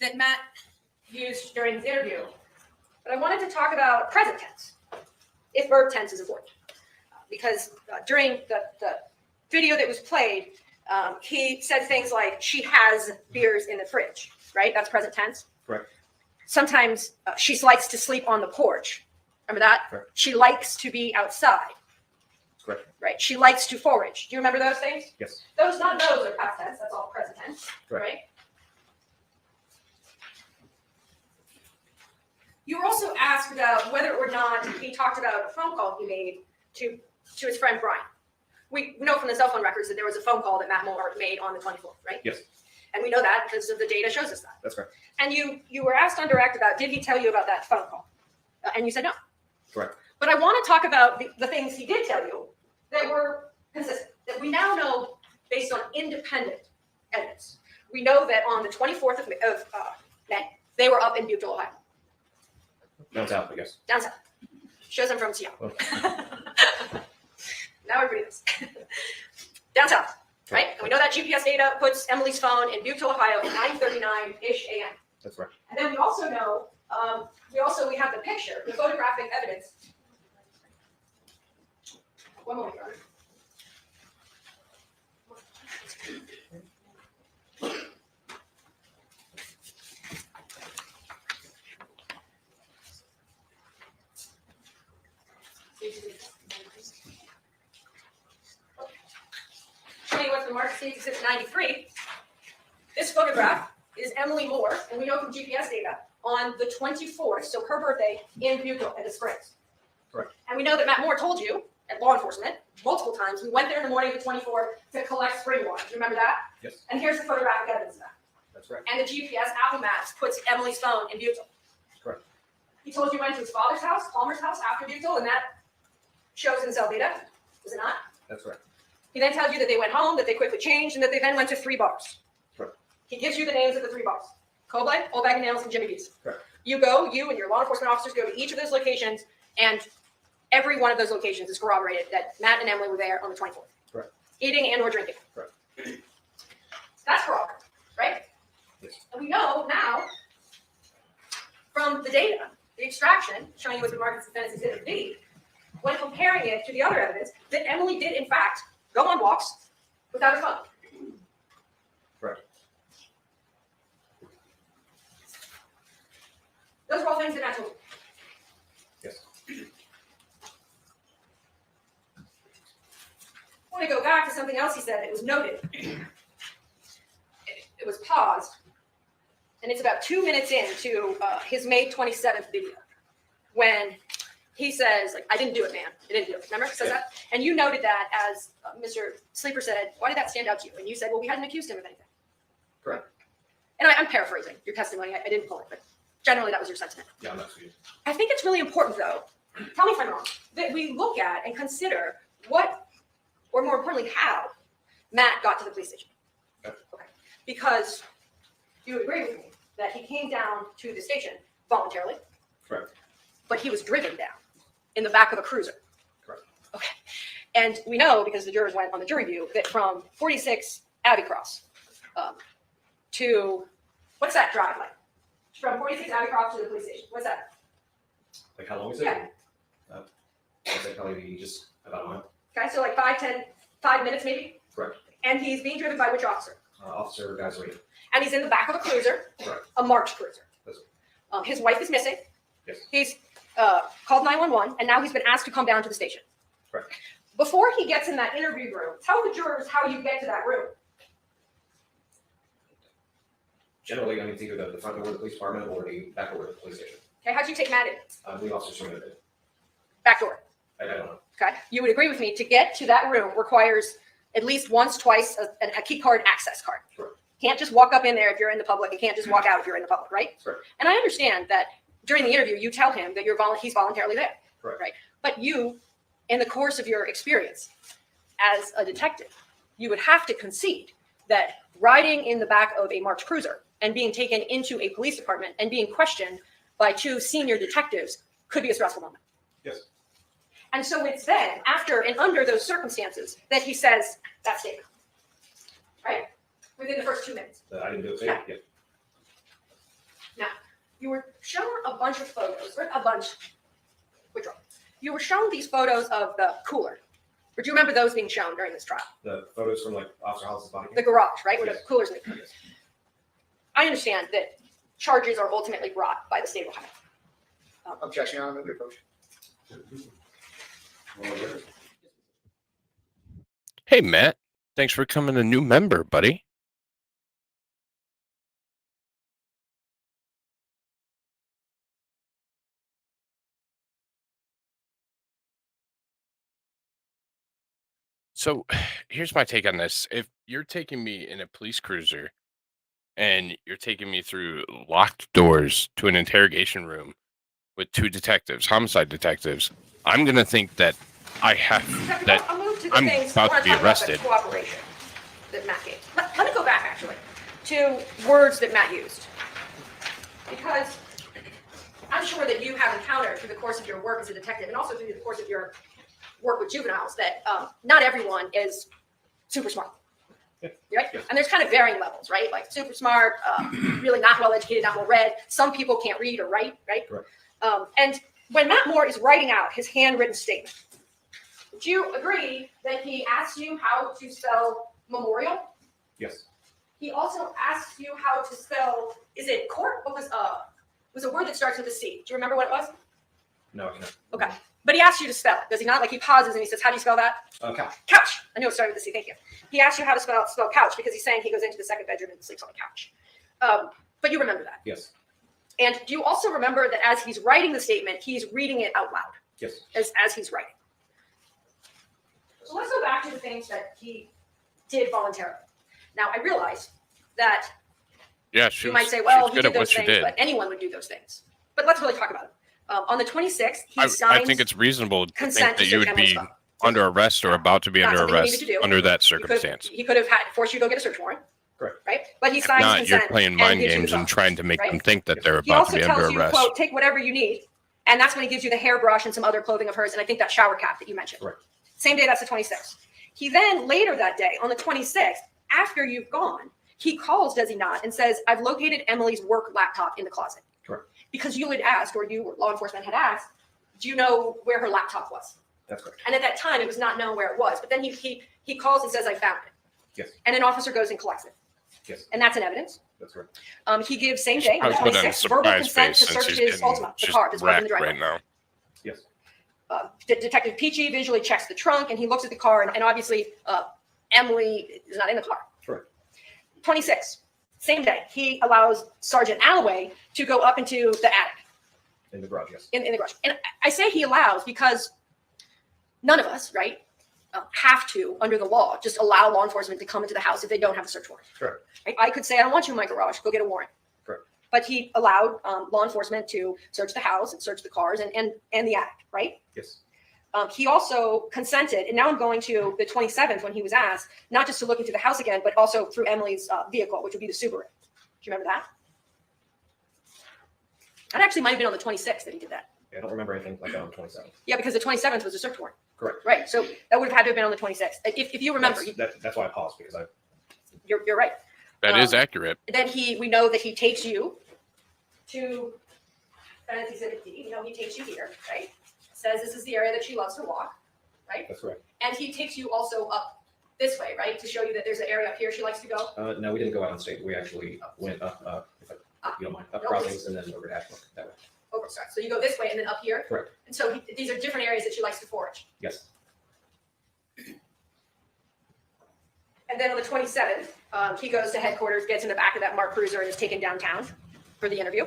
that Matt used during his interview. But I wanted to talk about present tense, if verb tense is important. Because during the video that was played, he said things like, she has beers in the fridge, right? That's present tense. Correct. Sometimes she likes to sleep on the porch. Remember that? Correct. She likes to be outside. Correct. Right. She likes to forage. Do you remember those things? Yes. None of those are past tense. That's all present tense. Correct. Right. You were also asked about whether or not he talked about a phone call he made to his friend Brian. We know from the cell phone records that there was a phone call that Matt Moore made on the 24th, right? Yes. And we know that because of the data shows us that. That's correct. And you were asked on direct about, did he tell you about that phone call? And you said no. Correct. But I want to talk about the things he did tell you that were consistent, that we now know based on independent evidence. We know that on the 24th of May, they were up in Butte, Ohio. Down south, I guess. Down south. Shows I'm from Seattle. Okay. Now everybody knows. Down south, right? And we know that GPS data puts Emily's phone in Butte, Ohio at 9:39-ish a.m. That's right. And then we also know, we have the picture, the photographic evidence. One moment, Your Honor. Show you what the Mark States Exhibit 93. This photograph is Emily Moore, and we know from GPS data, on the 24th, so her birthday, in Butte at the Springs. Correct. And we know that Matt Moore told you, at law enforcement, multiple times, we went there in the morning of the 24th to collect spring water. Do you remember that? Yes. And here's the photographic evidence of that. That's right. And the GPS Apple Maps puts Emily's phone in Butte. Correct. He told you went to his father's house, Palmer's house, after being told, and that shows in cell data, is it not? That's right. He then tells you that they went home, that they quickly changed, and that they then went to 3 bars. Correct. He gives you the names of the 3 bars. Cobley, Old Bag and Nails, and Jimmy B's. Correct. You and your law enforcement officers go to each of those locations, and every one of those locations is corroborated that Matt and Emily were there on the 24th. Correct. Eating and or drinking. Correct. That's corroborated, right? Yes. And we know now from the data, the extraction, showing you what the Marcus Defense Exhibit B, when comparing it to the other evidence, that Emily did in fact go on walks without a phone. Correct. Those are all things that Matt told you. Yes. I want to go back to something else he said that was noted. It was paused, and it's about 2 minutes into his May 27th video when he says, like, I didn't do it, man. I didn't do it. Remember? He says that? And you noted that as Mr. Sleeper said, why did that stand out to you? And you said, well, we hadn't accused him of anything. Correct. And I'm paraphrasing your testimony. I didn't pull it, but generally that was your sentiment. Yeah, I'm not sure. I think it's really important, though, tell me if I'm wrong, that we look at and consider what, or more importantly, how Matt got to the police station. Okay. Okay. Because you would agree with me that he came down to the station voluntarily, Correct. but he was driven down in the back of a cruiser. Correct. Okay. And we know, because the jurors went on the jury view, that from 46 Abbey Cross to, what's that drive like? From 46 Abbey Cross to the police station. What's that? Like how long is it? Yeah. I'd say probably just about a mile. Okay, so like 5 minutes maybe? Correct. And he's being driven by which officer? Officer Grisly. And he's in the back of a cruiser, Correct. a marked cruiser. That's His wife is missing. Yes. He's called 911, and now he's been asked to come down to the station. Correct. Before he gets in that interview room, tell the jurors how you get to that room. Generally, I mean, it's either the front door of the police department or the back door of the police station. Okay, how'd you take Matt in? The officer submitted it. Back door. I don't know. Okay, you would agree with me, to get to that room requires at least once, twice, a key card access card. Sure. Can't just walk up in there if you're in the public. You can't just walk out if you're in the public, right? Correct. And I understand that during the interview, you tell him that he's voluntarily there. Correct. Right. But you, in the course of your experience as a detective, you would have to concede that riding in the back of a marked cruiser and being taken into a police department and being questioned by 2 senior detectives could be a stressful moment. Yes. And so it's then, after and under those circumstances, that he says that statement. Right? Within the first 2 minutes. I didn't do it. Yeah. Yeah. Now, you were shown a bunch of photos, or a bunch, withdraw. You were shown these photos of the cooler. Or do you remember those being shown during this trial? The photos from like Officer Hollis's body. The garage, right? Where the Yes. cooler's in the cooler. I understand that charges are ultimately brought by the state of Ohio. Objection, Your Honor, move to approach. Hey, Matt. Thanks for becoming a new member, buddy. So here's my take on this. If you're taking me in a police cruiser and you're taking me through locked doors to an interrogation room with 2 detectives, homicide detectives, I'm going to think that I have that. I'll move to the I'm things about I to want be talk about arrested. the cooperation that Matt gave. Let me go back, actually, to words that Matt used. Because I'm sure that you have encountered through the course of your work as a detective and also through the course of your work with juveniles that not everyone is super smart. Right? Yes. And there's kind of varying levels, right? Like super smart, really not well educated, not well read. Some people can't read or write, right? Correct. And when Matt Moore is writing out his handwritten statement, would you agree that he asks you how to spell memorial? Yes. He also asks you how to spell, is it court? What was a word that starts with a C? Do you remember what it was? No, I cannot. Okay. But he asks you to spell it, does he not? Like he pauses and he says, how do you spell that? Couch. Couch. I knew it started with a C, thank you. He asks you how to spell couch because he's saying he goes into the second bedroom and sleeps on the couch. But you remember that. Yes. And do you also remember that as he's writing the statement, he's reading it out loud Yes. as he's writing? So let's go back to the things that he did voluntarily. Now, I realize that Yeah, she you was, might say, she well, was he good did at what those she things, did. but anyone would do those things. But let's really talk about it. On the 26th, he I signs think it's reasonable to think consent that to you search would Emily's be phone. under arrest or about to be Not under something you need arrest to do. under that He could- circumstance. He could have forced you to go get a search warrant. Correct. Right? But he If signs not, consent. you're playing and mind gives you the games phone. and trying to make right? them think that they're He about to also be under tells you, arrest. quote, take whatever you need. And that's when he gives you the hairbrush and some other clothing of hers. And I think that shower cap that you mentioned. Correct. Same day, that's the 26th. He then later that day, on the 26th, after you've gone, he calls, does he not, and says, I've located Emily's work laptop in the closet. Correct. Because you had asked, or you, law enforcement had asked, do you know where her laptop was? That's correct. And at that time, it was not known where it was. But then he calls and says, I found it. Yes. And an officer goes and collects it. Yes. And that's an evidence. That's correct. He gives same day, I on the was put on a 26th, verbal surprise consent face to since search she's his getting Ultima, the just car that's parked in the wrecked driveway. right now. Yes. Detective Peachy visually checks the trunk and he looks at the car and obviously Emily is not in the car. Correct. 26, same day, he allows Sergeant Alloway to go up into the attic In the garage, yes. in the garage. And I say he allows because none of us, right, have to, under the law, just allow law enforcement to come into the house if they don't have a search warrant. Correct. Right? I could say, I don't want you in my garage, go get a warrant. Correct. But he allowed law enforcement to search the house and search the cars and the attic, right? Yes. He also consented, and now I'm going to the 27th when he was asked, not just to look into the house again, but also through Emily's vehicle, which would be the Subaru. Do you remember that? That actually might have been on the 26th that he did that. Yeah, I don't remember anything like that on the 27th. Yeah, because the 27th was a search warrant. Correct. Right, so that would have had to have been on the 26th. If you remember, That's why I paused, because you're right. That is accurate. Then we know that he takes you to Defendant's Exhibit D. You know, he takes you here, right? Says this is the area that she loves to walk, right? that's correct. And he takes you also up this way, right? To show you that there's an area up here she likes to go. No, we didn't go out on state. We actually went up, if you don't mind, up Crossings and then over to Ashbrook that way. Over, sorry. So you go this way and then up here. Correct. And so these are different areas that she likes to forage. Yes. And then on the 27th, he goes to headquarters, gets in the back of that Mark Cruiser, and is taken downtown for the interview.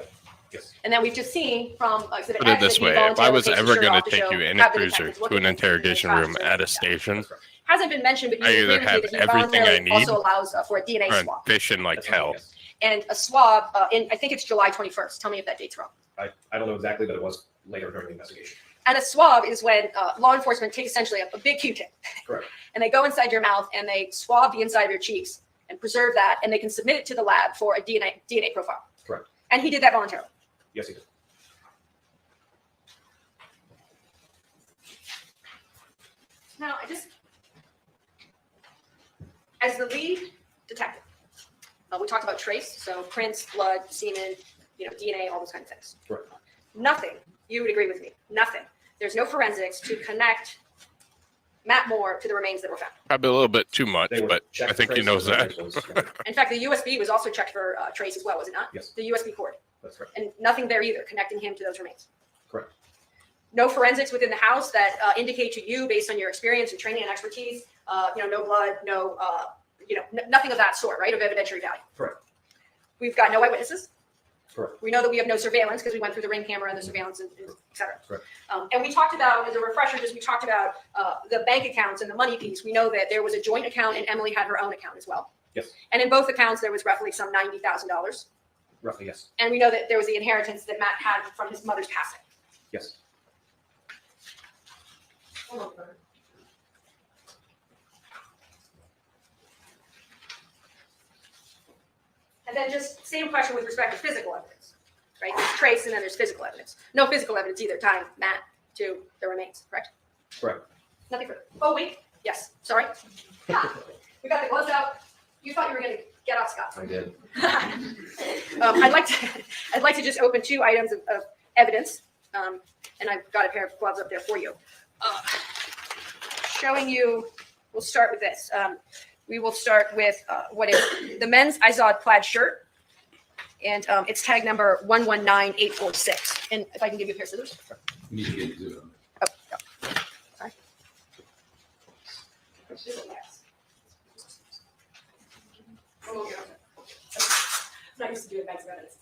Yes. And then we've just seen from Exhibit Put it X that this he way, if I voluntarily was takes his ever shirt going off to to take show- you in have a the cruiser detectives look to an at him, interrogation and room at a station, That's correct. Hasn't been mentioned, but I you either agree with me have that he everything I voluntarily need also allows for a DNA I'm swab. fishing like That's right, hell. yes. And a swab, I think it's July 21st. Tell me if that date's wrong. I don't know exactly, but it was later during the investigation. And a swab is when law enforcement takes essentially a big Q-tip. Correct. And they go inside your mouth and they swab the inside of your cheeks and preserve that, and they can submit it to the lab for a DNA profile. Correct. And he did that voluntarily. Yes, he did. Now, as the lead detective, we talked about trace, so prints, blood, semen, DNA, all those kinds of things. Correct. Nothing, you would agree with me, nothing. There's no forensics to connect Matt Moore to the remains that were found. Probably a little bit too much, They were but checked I think for he knows trace, that. so the trace was- In fact, the USB was also checked for trace as well, was it not? Yes. The USB cord, That's correct. and nothing there either connecting him to those remains. Correct. No forensics within the house that indicate to you, based on your experience and training and expertise, no blood, no, nothing of that sort, right, of evidentiary value. Correct. We've got no eyewitnesses. Correct. We know that we have no surveillance because we went through the Ring camera and the surveillance, and et cetera. Correct. And we talked about, as a refresher, we talked about the bank accounts and the money piece. We know that there was a joint account and Emily had her own account as well. Yes. And in both accounts, there was roughly some $90,000. Roughly, yes. And we know that there was the inheritance that Matt had from his mother's passing. Yes. And then just same question with respect to physical evidence, right? There's trace and then there's physical evidence. No physical evidence either tying Matt to the remains, correct? Correct. Nothing further. Oh, wait. Yes. Sorry. We got the gloves out. You thought you were going to get off scot. I did. I'd like to just open two items of evidence, and I've got a pair of gloves up there for you. Showing you, we'll start with this. We will start with what is the men's Izod plaid shirt, and it's tag number 119846. And if I can give you a pair of scissors. You need to get to it. Oh, yeah. Sorry. Oh, yeah. I'm not used to doing bags of evidence.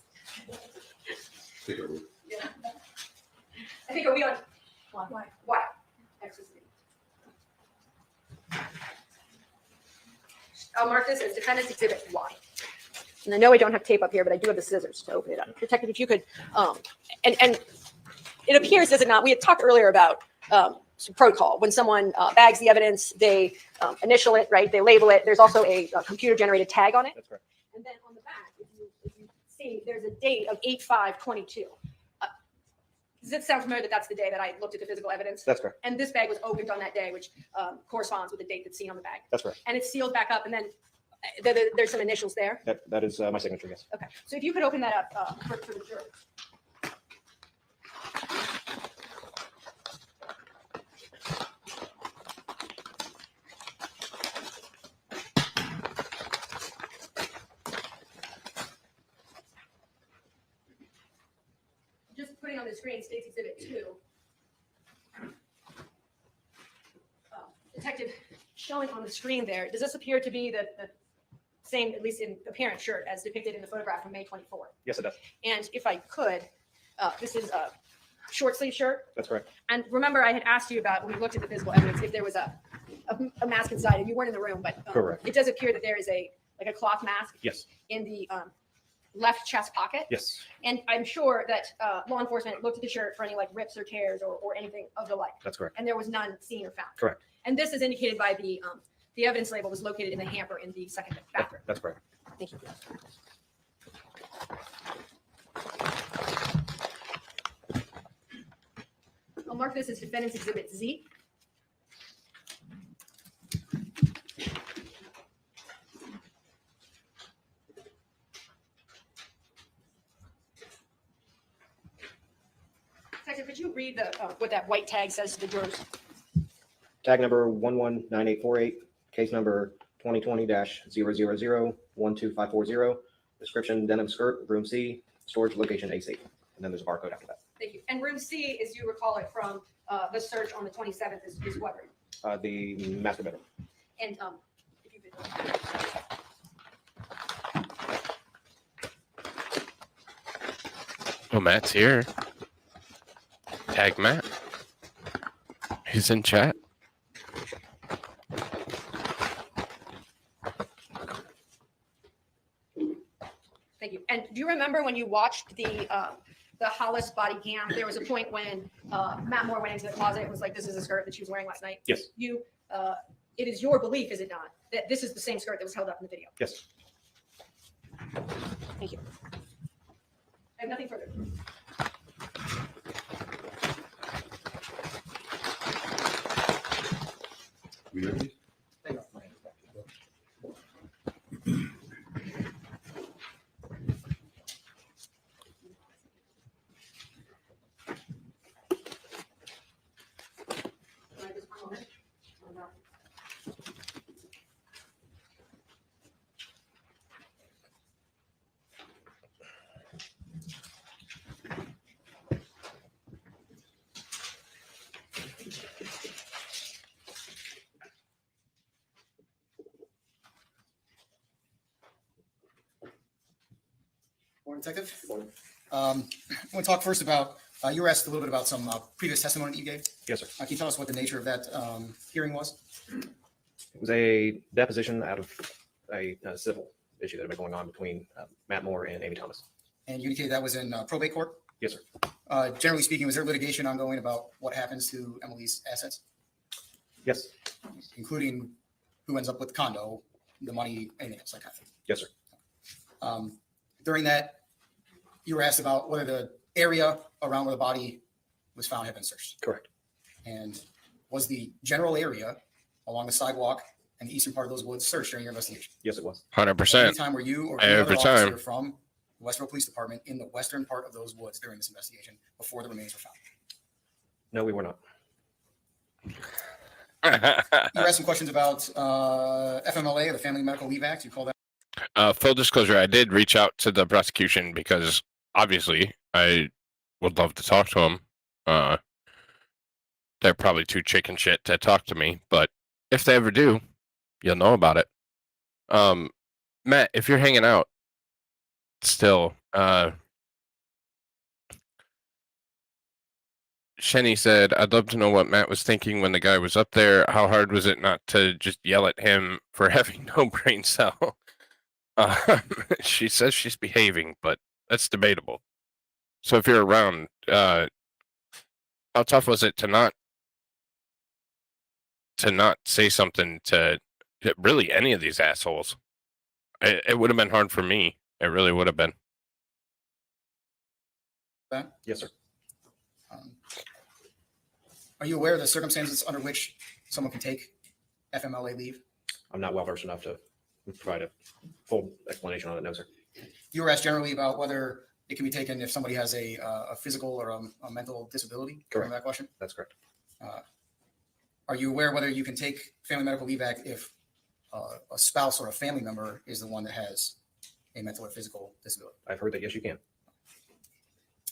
Take a look. Yeah. I think, are we on? Why? Why? Exclusivity. I'll mark this as defendant's exhibit Y. And I know I don't have tape up here, but I do have the scissors to open it up. Detective, if you could, and it appears, does it not? We had talked earlier about some protocol. When someone bags the evidence, they initial it, right? They label it. There's also a computer-generated tag on it. That's correct. And then on the back, if you see, there's a date of 8/5/22. Does it sound familiar that that's the day that I looked at the physical evidence? That's correct. And this bag was opened on that day, which corresponds with the date that's seen on the bag. That's correct. And it's sealed back up, and then there's some initials there. That is my signature, yes. Okay, so if you could open that up for the jury. Just putting on the screen, State's Exhibit 2. Detective, showing on the screen there, does this appear to be the same, at least in appearance, shirt as depicted in the photograph from May 24th? Yes, it does. And if I could, this is a short sleeve shirt. That's correct. And remember, I had asked you about, when we looked at the physical evidence, if there was a mask inside, and you weren't in the room, but Correct. it does appear that there is a cloth mask Yes. in the left chest pocket. Yes. And I'm sure that law enforcement looked at the shirt for any like rips or tears or anything of the like. That's correct. And there was none seen or found. Correct. And this is indicated by the evidence label was located in the hamper in the second bathroom. That's correct. Thank you. I'll mark this as Defendant's Exhibit Z. Detective, could you read what that white tag says to the jurors? Tag number 119848, case number 2020-000-12540. Description: denim skirt, room C, storage location AC. And then there's a barcode after that. Thank you. And room C, as you recall it from the search on the 27th, is what room? The master bedroom. And if you could. Oh, Matt's here. Tag Matt. He's in chat. Thank you. And do you remember when you watched the Hollis body cam? There was a point when Matt Moore went into the closet and was like, "This is a skirt that she was wearing last night." Yes. You, it is your belief, is it not, that this is the same skirt that was held up in the video? Yes. Thank you. I have nothing further. We ready? Morning, Detective. I want to talk first about, you were asked a little bit about some previous testimony that you gave. Yes, sir. Can you tell us what the nature of that hearing was? It was a deposition out of a civil issue that had been going on between Matt Moore and Amy Thomas. And you indicated that was in probate court? Yes, sir. Generally speaking, was there litigation ongoing about what happens to Emily's assets, Yes. including who ends up with the condo, the money, anything else, that kind of thing? Yes, sir. During that, you were asked about whether the area around where the body was found had been searched. Correct. And was the general area along the sidewalk and the eastern part of those woods searched during your investigation? Yes, it was. 100%. Any time were you or any other Every officer time. from the Westboro Police Department in the western part of those woods during this investigation before the remains were found? No, we were not. You were asked some questions about FMLA, the Family Medical Leave Act. You call that? Full disclosure, I did reach out to the prosecution because obviously I would love to talk to them. They're probably too chicken shit to talk to me, but if they ever do, you'll know about it. Matt, if you're hanging out still, Shenny said, I'd love to know what Matt was thinking when the guy was up there. How hard was it not to just yell at him for having no brain cell? She says she's behaving, but that's debatable. So if you're around, How tough was it to not say something to really any of these assholes? It would have been hard for me. It really would have been. That? Yes, sir. Are you aware of the circumstances under which someone can take FMLA leave? I'm not well versed enough to provide a full explanation on it. No, sir. You were asked generally about whether it can be taken if somebody has a physical or a mental disability. Correct. Remember that question? That's correct. Are you aware whether you can take Family Medical Leave Act if a spouse or a family member is the one that has a mental or physical disability? I've heard that. Yes, you can.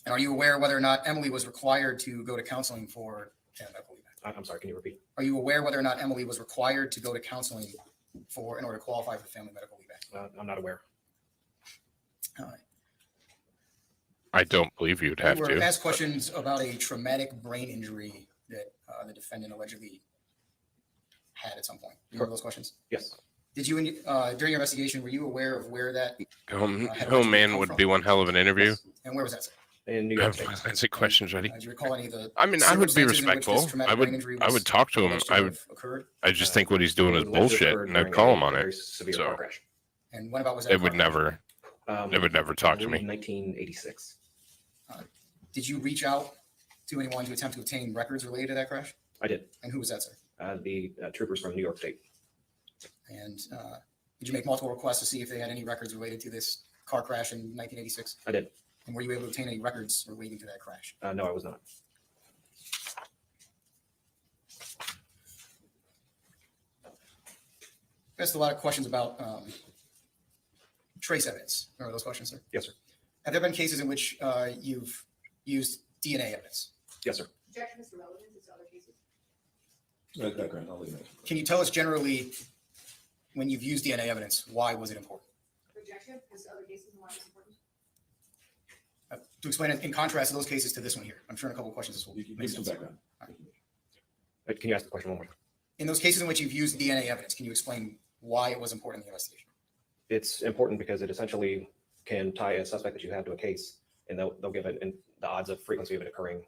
And are you aware whether or not Emily was required to go to counseling for Family Medical Leave Act? I'm sorry. Can you repeat? Are you aware whether or not Emily was required to go to counseling in order to qualify for Family Medical Leave Act? I'm not aware. All right. I don't believe you'd have We were to. asked questions about a traumatic brain injury that the defendant allegedly had at some point. You remember those questions? Yes. Did you, during your investigation, were you aware of where that Oh man, would be one hell of an interview. Yes. and where was that? Sir? In New York State. That's it. Questions ready. Do you recall any of the? I mean, I would be circumstances in which this respectful. traumatic I brain injury I was would talk to him. alleged to I would. have occurred? I just think what he's doing is It bullshit, occurred and I'd during call a him on very it. severe So- car crash. And when about was that? They car would crash? never. They would never talk to me. 1986. Did you reach out to anyone to attempt to obtain records related to that crash? I did. And who was that, sir? The troopers from New York State. And did you make multiple requests to see if they had any records related to this car crash in 1986? I did. And were you able to obtain any records relating to that crash? No, I was not. I asked a lot of questions about trace evidence. Remember those questions, sir? Yes, sir. Have there been cases in which you've used DNA evidence? Yes, sir. Objection is irrelevant to other cases. That's background. I'll leave that. Can you tell us generally, when you've used DNA evidence, why was it important? Objection is other cases and why it's important. To explain it in contrast to those cases to this one here. I'm sure in a couple of questions this will You make give some sense. background. Can you ask the question one more time? In those cases in which you've used DNA evidence, can you explain why it was important in the investigation? It's important because it essentially can tie a suspect that you have to a case, and they'll give it in the odds of frequency of it occurring,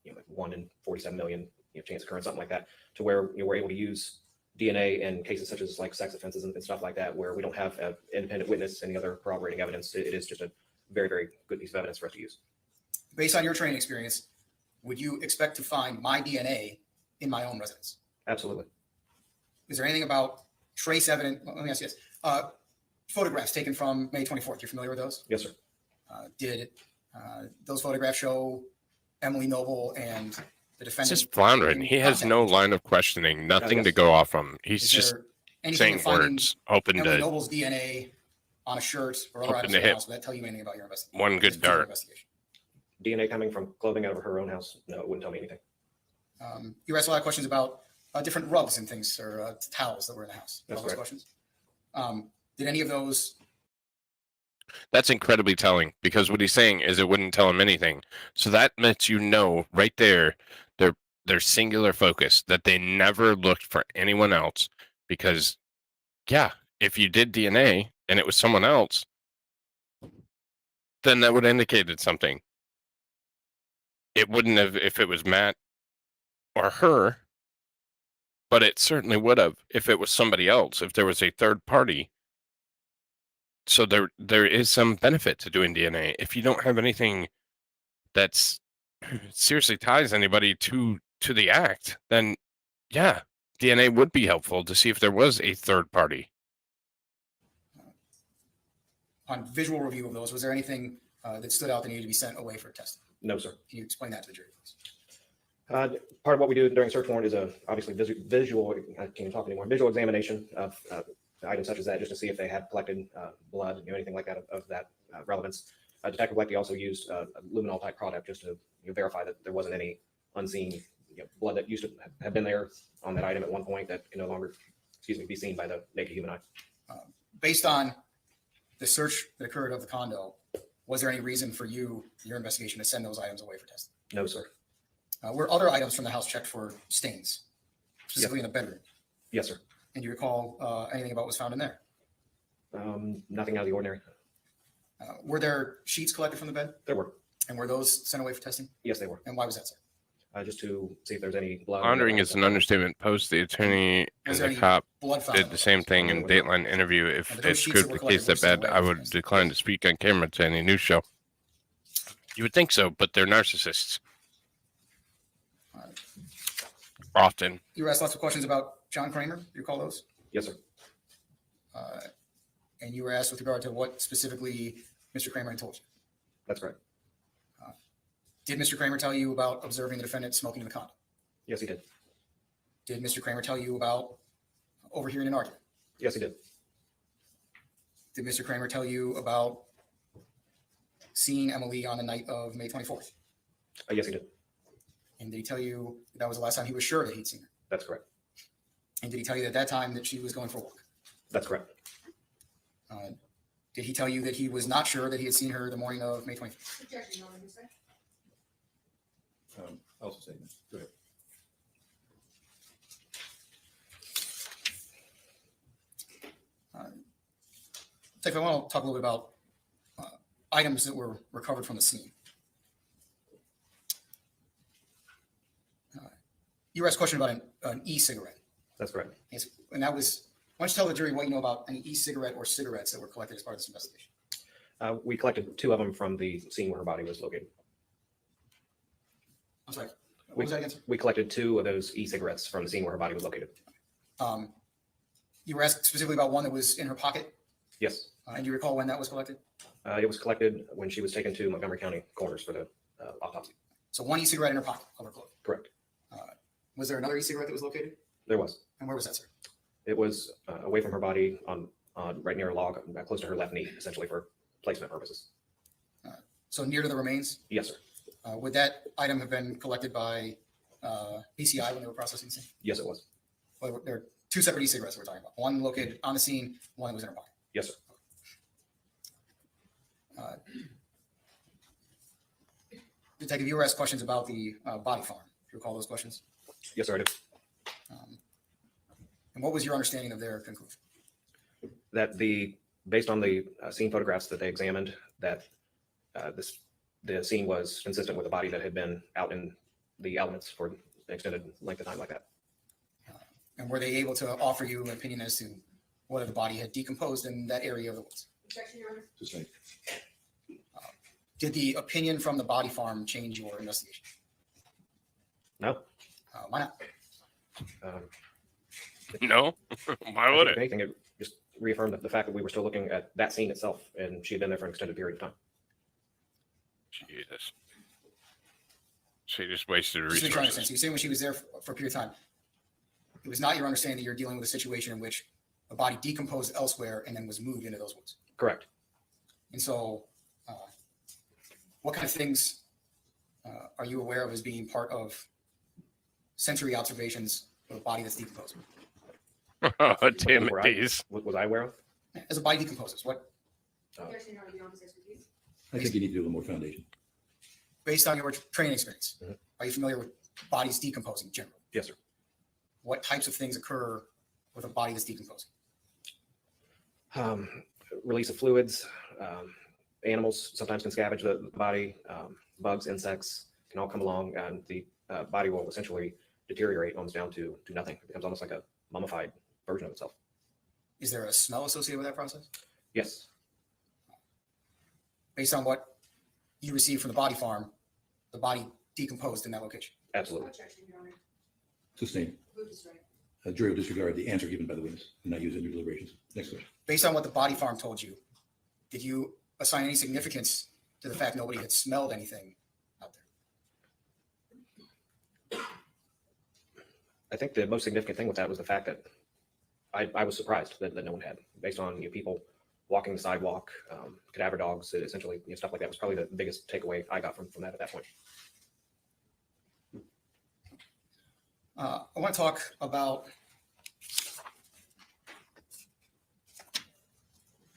like 1 in 47 million chance occurrence, something like that, to where we're able to use DNA in cases such as like sex offenses and stuff like that, where we don't have an independent witness, any other corroborating evidence. It is just a very, very good piece of evidence for us to use. Based on your training experience, would you expect to find my DNA in my own residence? Absolutely. Is there anything about trace evidence? Let me ask you this. Photographs taken from May 24th. You're familiar with those? Yes, sir. Did those photographs show Emily Noble and the He's defendant? just floundering. He has contact no with each other? line of questioning, nothing yes. to go off from. He's Is just there anything saying in finding words, hoping Emily to Noble's DNA on a shirt or other Hoping items to in the hit house? Would that tell you anything about your investigation? one good This particular dart. investigation? DNA coming from clothing out of her own house? No, it wouldn't tell me anything. You asked a lot of questions about different rugs and things or towels that were in the house. That's All those correct. questions. Did any of those? That's incredibly telling because what he's saying is it wouldn't tell him anything. So that lets you know right there their singular focus that they never looked for anyone else because yeah, if you did DNA and it was someone else, then that would have indicated something. It wouldn't have if it was Matt or her, but it certainly would have if it was somebody else, if there was a third party. So there is some benefit to doing DNA. If you don't have anything that's seriously ties anybody to the act, then yeah, DNA would be helpful to see if there was a third party. On visual review of those, was there anything that stood out that needed to be sent away for testing? No, sir. Can you explain that to the jury, please? Part of what we do during search warrant is obviously visual. I can't even talk anymore. Visual examination of items such as that, just to see if they had collected blood, anything like that of that relevance. Detective Leckie also used a luminol type product just to verify that there wasn't any unseen blood that used to have been there on that item at one point that can no longer, be seen by the naked human eye. Based on the search that occurred of the condo, was there any reason for your investigation to send those items away for testing? No, sir. Were other items from the house checked for stains, specifically in the bedroom? Yes, sir. And do you recall anything about what was found in there? Nothing out of the ordinary. Were there sheets collected from the bed? There were. And were those sent away for testing? Yes, they were. And why was that, sir? just to see if there's any blood. Laundering is an understatement. Post the attorney and Was there the any cop blood found? did the same thing in Dateline interview. If And those it sheets that screwed were the case that collected, bad, were I would witnessed. decline to speak on camera to any news show. You would think so, but they're narcissists. Often. You were asked lots of questions about John Kramer. Do you recall those? Yes, sir. And you were asked with regard to what specifically Mr. Kramer had told you. That's correct. Did Mr. Kramer tell you about observing the defendant smoking in the condo? Yes, he did. Did Mr. Kramer tell you about overhearing an argument? Yes, he did. Did Mr. Kramer tell you about seeing Emily on the night of May 24th? Yes, he did. And did he tell you that was the last time he was sure that he'd seen her? That's correct. And did he tell you at that time that she was going for a walk? That's correct. Did he tell you that he was not sure that he had seen her the morning of May 25th? I'll say that. Go ahead. I want to talk a little bit about items that were recovered from the scene. You were asked a question about an e-cigarette. That's correct. Yes, and that was, why don't you tell the jury what you know about any e-cigarette or cigarettes that were collected as part of this investigation? We collected 2 of them from the scene where her body was located. I'm sorry, what was that again, sir? We collected 2 of those e-cigarettes from the scene where her body was located. You were asked specifically about one that was in her pocket, Yes. and you recall when that was collected? It was collected when she was taken to Montgomery County coroners for the autopsy. So one e-cigarette in her pocket of her clothing. Correct. Was there another e-cigarette that was located? There was. And where was that, sir? It was away from her body on right near a log, close to her left knee, essentially for placement purposes. So near to the remains? Yes, sir. Would that item have been collected by PCI when they were processing the scene? Yes, it was. Well, there are 2 separate e-cigarettes that we're talking about. One located on the scene, one that was in her pocket. Yes, sir. Detective, you were asked questions about the body farm. Do you recall those questions? Yes, sir, I do. And what was your understanding of their conclusion? That based on the scene photographs that they examined, that the scene was consistent with a body that had been out in the elements for an extended length of time like that. And were they able to offer you an opinion as to whether the body had decomposed in that area of the woods? Just like, Did the opinion from the body farm change your investigation? No. Why not? No? Why would If it? anything, it just reaffirmed the fact that we were still looking at that scene itself, and she had been there for an extended period of time. Jesus. She just wasted Just to make sure I understand. resources. So you're saying when she was there for a period of time, it was not your understanding that you're dealing with a situation in which a body decomposed elsewhere and then was moved into those woods. Correct. And so what kind of things are you aware of as being part of sensory observations of a body that's decomposed? Oh, damn it, Were I- Deez. Was I aware of? As a body decomposes, what, I think you need to do a little more foundation. based on your training experience, Mhm. are you familiar with bodies decomposing generally? Yes, sir. What types of things occur with a body that's decomposing? Release of fluids. Animals sometimes can scavenge the body. Bugs, insects can all come along, and the body will essentially deteriorate almost down to nothing. It becomes almost like a mummified version of itself. Is there a smell associated with that process? Yes. Based on what you received from the body farm, the body decomposed in that location. Absolutely. Sustained. A jury will disregard the answer given by the witness and not use it in your deliberations. Next question. Based on what the body farm told you, did you assign any significance to the fact nobody had smelled anything out there? I think the most significant thing with that was the fact that I was surprised that no one had, based on people walking the sidewalk, cadaver dogs, essentially stuff like that was probably the biggest takeaway I got from that at that point. I want to talk about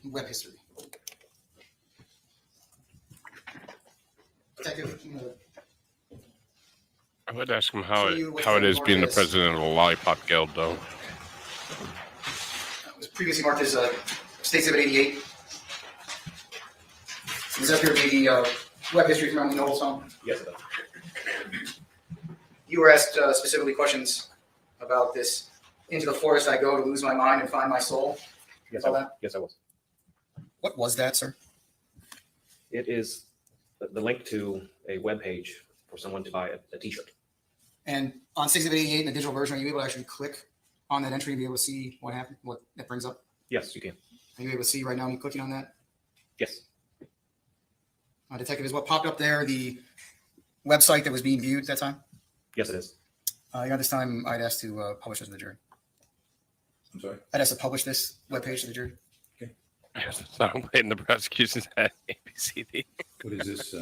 web history. Detective, I would ask him how So you it, how it is being the Marcus- president of the Lollipop Guild, though. was previously marked as State Exhibit 88. Does that appear to be the web history from Emily Noble's home? Yes, it does. you were asked specifically questions about this. Into the forest I go to lose my mind and find my soul. Yes, All I, that? yes, I was. What was that, sir? It is the link to a web page for someone to buy a T-shirt. And on 688 in the digital version, are you able to actually click on that entry and be able to see what happened, what that brings up? Yes, you can. Are you able to see right now me clicking on that? Yes. Detective, is what popped up there the website that was being viewed at that time? Yes, it is. This time I'd ask to publish this to the jury. I'm sorry. I'd ask to publish this webpage to the jury. So I'm waiting the prosecution's at ABCD. What is this?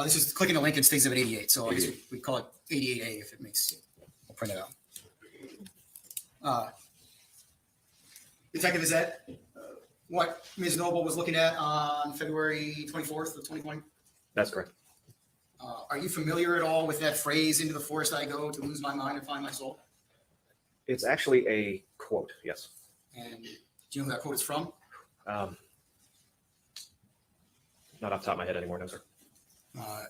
This is clicking the link in State Exhibit 88. So I guess we call it 88A if it makes it. We'll print it out. Detective, is that what Ms. Noble was looking at on February 24th of 2020? That's correct. Are you familiar at all with that phrase, into the forest I go to lose my mind and find my soul? It's actually a quote. Yes. And do you know who that quote is from? Not off the top of my head anymore, no, sir.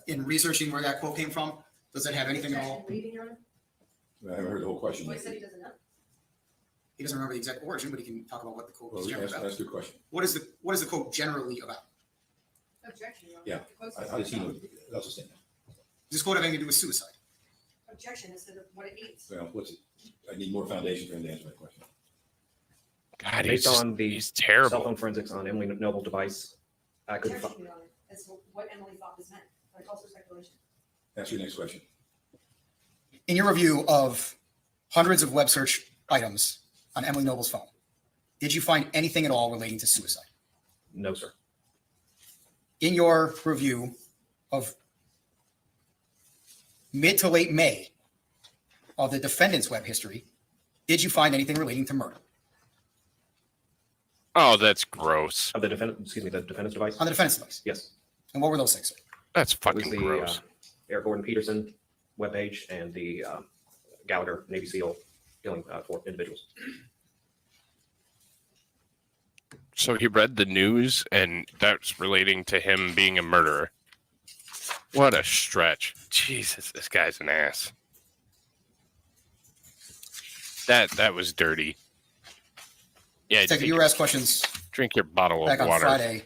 In researching where that quote came from, does it have anything at all? I haven't heard the whole question. Well, he said he doesn't know. He doesn't remember the exact origin, but he can talk about what the quote Well, was generally that's about. a good question. What is the quote generally about? Objection, Your Honor. Yeah. The quote says How does he know? something. That's the statement. Does this quote have anything to do with suicide? Objection is to what it means. Well, what's it? I need more foundation for him to answer that question. God, Based on the he's cell terrible. phone forensics on Emily Noble's device, I couldn't Objection, find. Your Honor, as to what Emily thought this meant. Like also speculation. Ask your next question. In your review of hundreds of web search items on Emily Noble's phone, did you find anything at all relating to suicide? No, sir. In your review of mid to late May of the defendant's web history, did you find anything relating to murder Oh, that's gross. Of the defendant's device? on the defendant's device? Yes. And what were those things, sir? That's It was fucking the gross. Eric Gordon Peterson webpage and the Gallagher Navy SEAL killing 4 individuals. So he read the news, and that's relating to him being a murderer. What a stretch. Jesus, this guy's an ass. That was dirty. Yeah, Detective, you were asked questions drink your bottle back of on water. Friday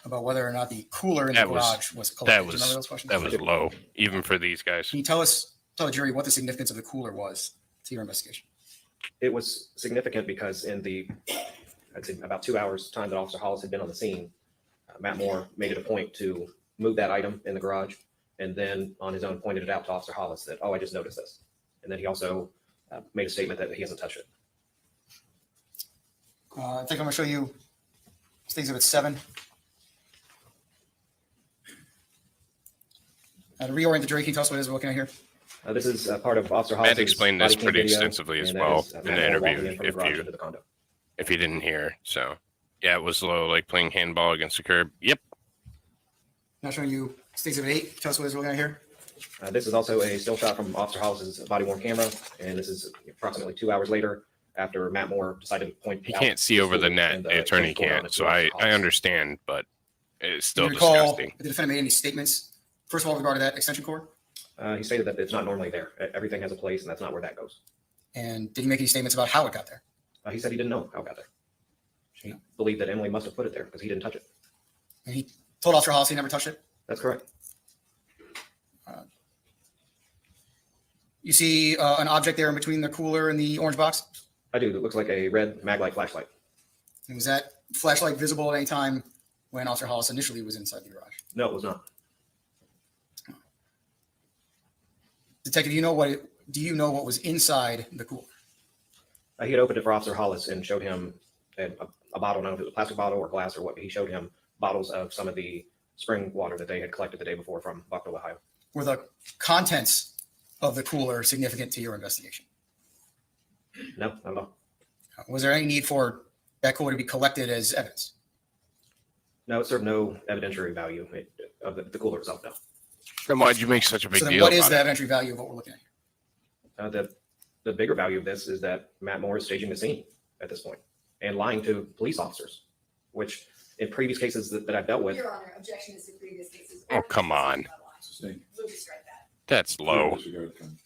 about whether or not the cooler in the That was- garage was collected. That Do you remember those was questions? that was low, even for these guys. Can you tell the jury what the significance of the cooler was to your investigation? It was significant because in the, I'd say about 2 hours time that Officer Hollis had been on the scene, Matt Moore made it a point to move that item in the garage and then on his own pointed it out to Officer Hollis that, oh, I just noticed this. And then he also made a statement that he hasn't touched it. I think I'm going to show you State Exhibit 7. To reorient the jury, can you tell us what it is we're looking at here? This is part of Officer Hollis. Matt explained this pretty extensively as well in the interview, if you didn't hear. So, yeah, it was low, like playing handball against the curb. Yep. Now showing you State Exhibit 8. Tell us what it is we're looking at here. This is also a still shot from Officer Hollis's body-worn camera, and this is approximately 2 hours later after Matt Moore decided to point. He out can't see over the net. and, The attorney what's going on can't. at So Officer I Hollis. understand, but it's Do still you recall disgusting. if the defendant made any statements, first of all, regarding that extension cord? He stated that it's not normally there. Everything has a place, and that's not where that goes. And did he make any statements about how it got there? He said he didn't know how it got there. He believed that Emily must have put it there because he didn't touch it. And he told Officer Hollis he never touched it? That's correct. You see an object there in between the cooler and the orange box? I do. It looks like a red Maglite flashlight. And was that flashlight visible at any time when Officer Hollis initially was inside the garage? No, it was not. Detective, do you know what was inside the cooler? He had opened it for Officer Hollis and showed him a bottle. I don't know if it was a plastic bottle or glass or what, but he showed him bottles of some of the spring water that they had collected the day before from Buckville, Ohio. Were the contents of the cooler significant to your investigation? No, not at all. Was there any need for that cooler to be collected as evidence? No, it served no evidentiary value of the cooler itself, no. Then why'd you make such a big So then deal what is about the it? evidentiary value of what we're looking at here? The bigger value of this is that Matt Moore is staging the scene at this point and lying to police officers, which in previous cases that I've dealt with, Your Honor, objection is to previous cases. Oh, come on. Sustained. Move to strike that. That's Zero low. disregard the comment.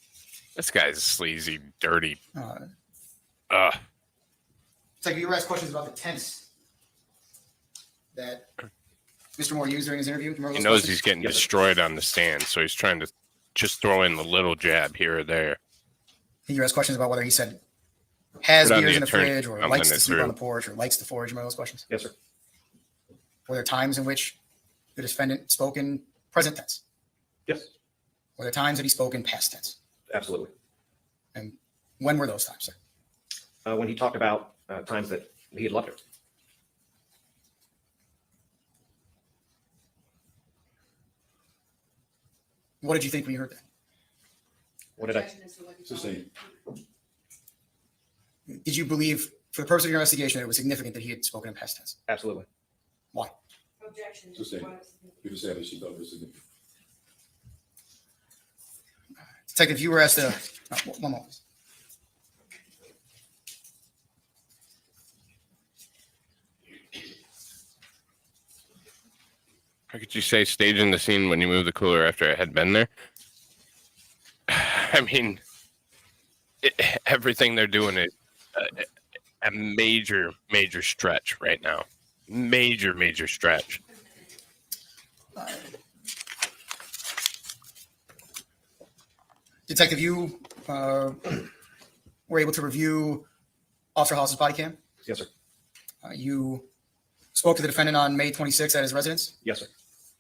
This guy's sleazy, dirty. It's like you were asked questions about the tense that Mr. Moore used during his interview. Remember He those knows questions? he's getting Yes, sir. destroyed on the stand, so he's trying to just throw in the little jab here or there. You were asked questions about whether he said has Put on beers the in the attorney. fridge or I'm likes letting to it sleep on through. the porch or likes to forage. Remember those questions? Yes, sir. Were there times in which the defendant spoke in present tense? Yes, Were there times that he spoke in past tense? absolutely. And when were those times, sir? When he talked about times that he had loved her. What did you think when you heard that? What did I? Sustained. Did you believe, for the purpose of your investigation, that it was significant that he had spoken in past tense? Absolutely. Why? Sustained. We've established he thought it was significant. Detective, you were asked one moment. How could you say staging the scene when you moved the cooler after it had been there? I mean, everything they're doing is a major, major stretch right now. Major, major stretch. Detective, you were able to review Officer Hollis's body cam. Yes, sir. You spoke to the defendant on May 26th at his residence, Yes, sir.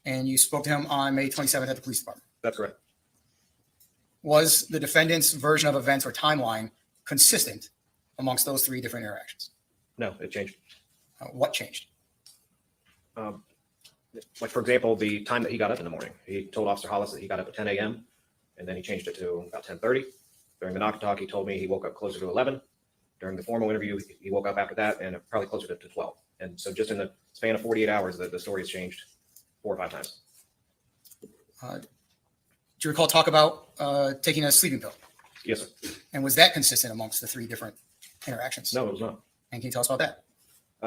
and you spoke to him on May 27th at the police department. That's correct. Was the defendant's version of events or timeline consistent amongst those three different interactions? No, it changed. What changed? Like, for example, the time that he got up in the morning. He told Officer Hollis that he got up at 10 a.m. and then he changed it to about 10:30. During the knock and talk, he told me he woke up closer to 11. During the formal interview, he woke up after that and probably closer to 12. And so just in the span of 48 hours, the story has changed 4 or 5 times. Do you recall talk about taking a sleeping pill? Yes, sir. And was that consistent amongst the three different interactions? No, it was not. And can you tell us about that?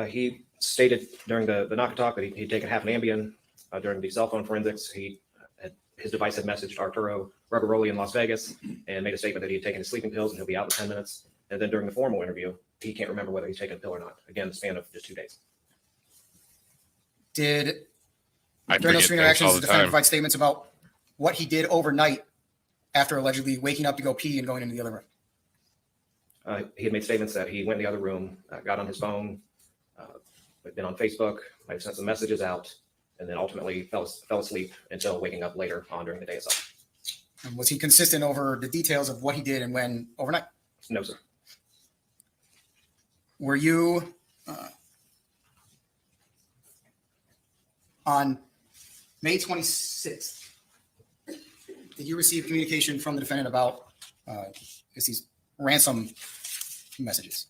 He stated during the knock and talk that he'd taken half an Ambien. During the cell phone forensics, his device had messaged Arturo Ruggeroli in Las Vegas and made a statement that he had taken his sleeping pills and he'll be out in 10 minutes. And then during the formal interview, he can't remember whether he's taken a pill or not. Again, the span of just 2 days. During I those forget three things interactions, all the the defendant time. provides statements about what he did overnight after allegedly waking up to go pee and going into the other room. He had made statements that he went in the other room, got on his phone, had been on Facebook, might have sent some messages out, and then ultimately fell asleep until waking up later on during the day itself. And was he consistent over the details of what he did and when overnight? No, sir. Were you on May 26th? Did you receive communication from the defendant about these ransom messages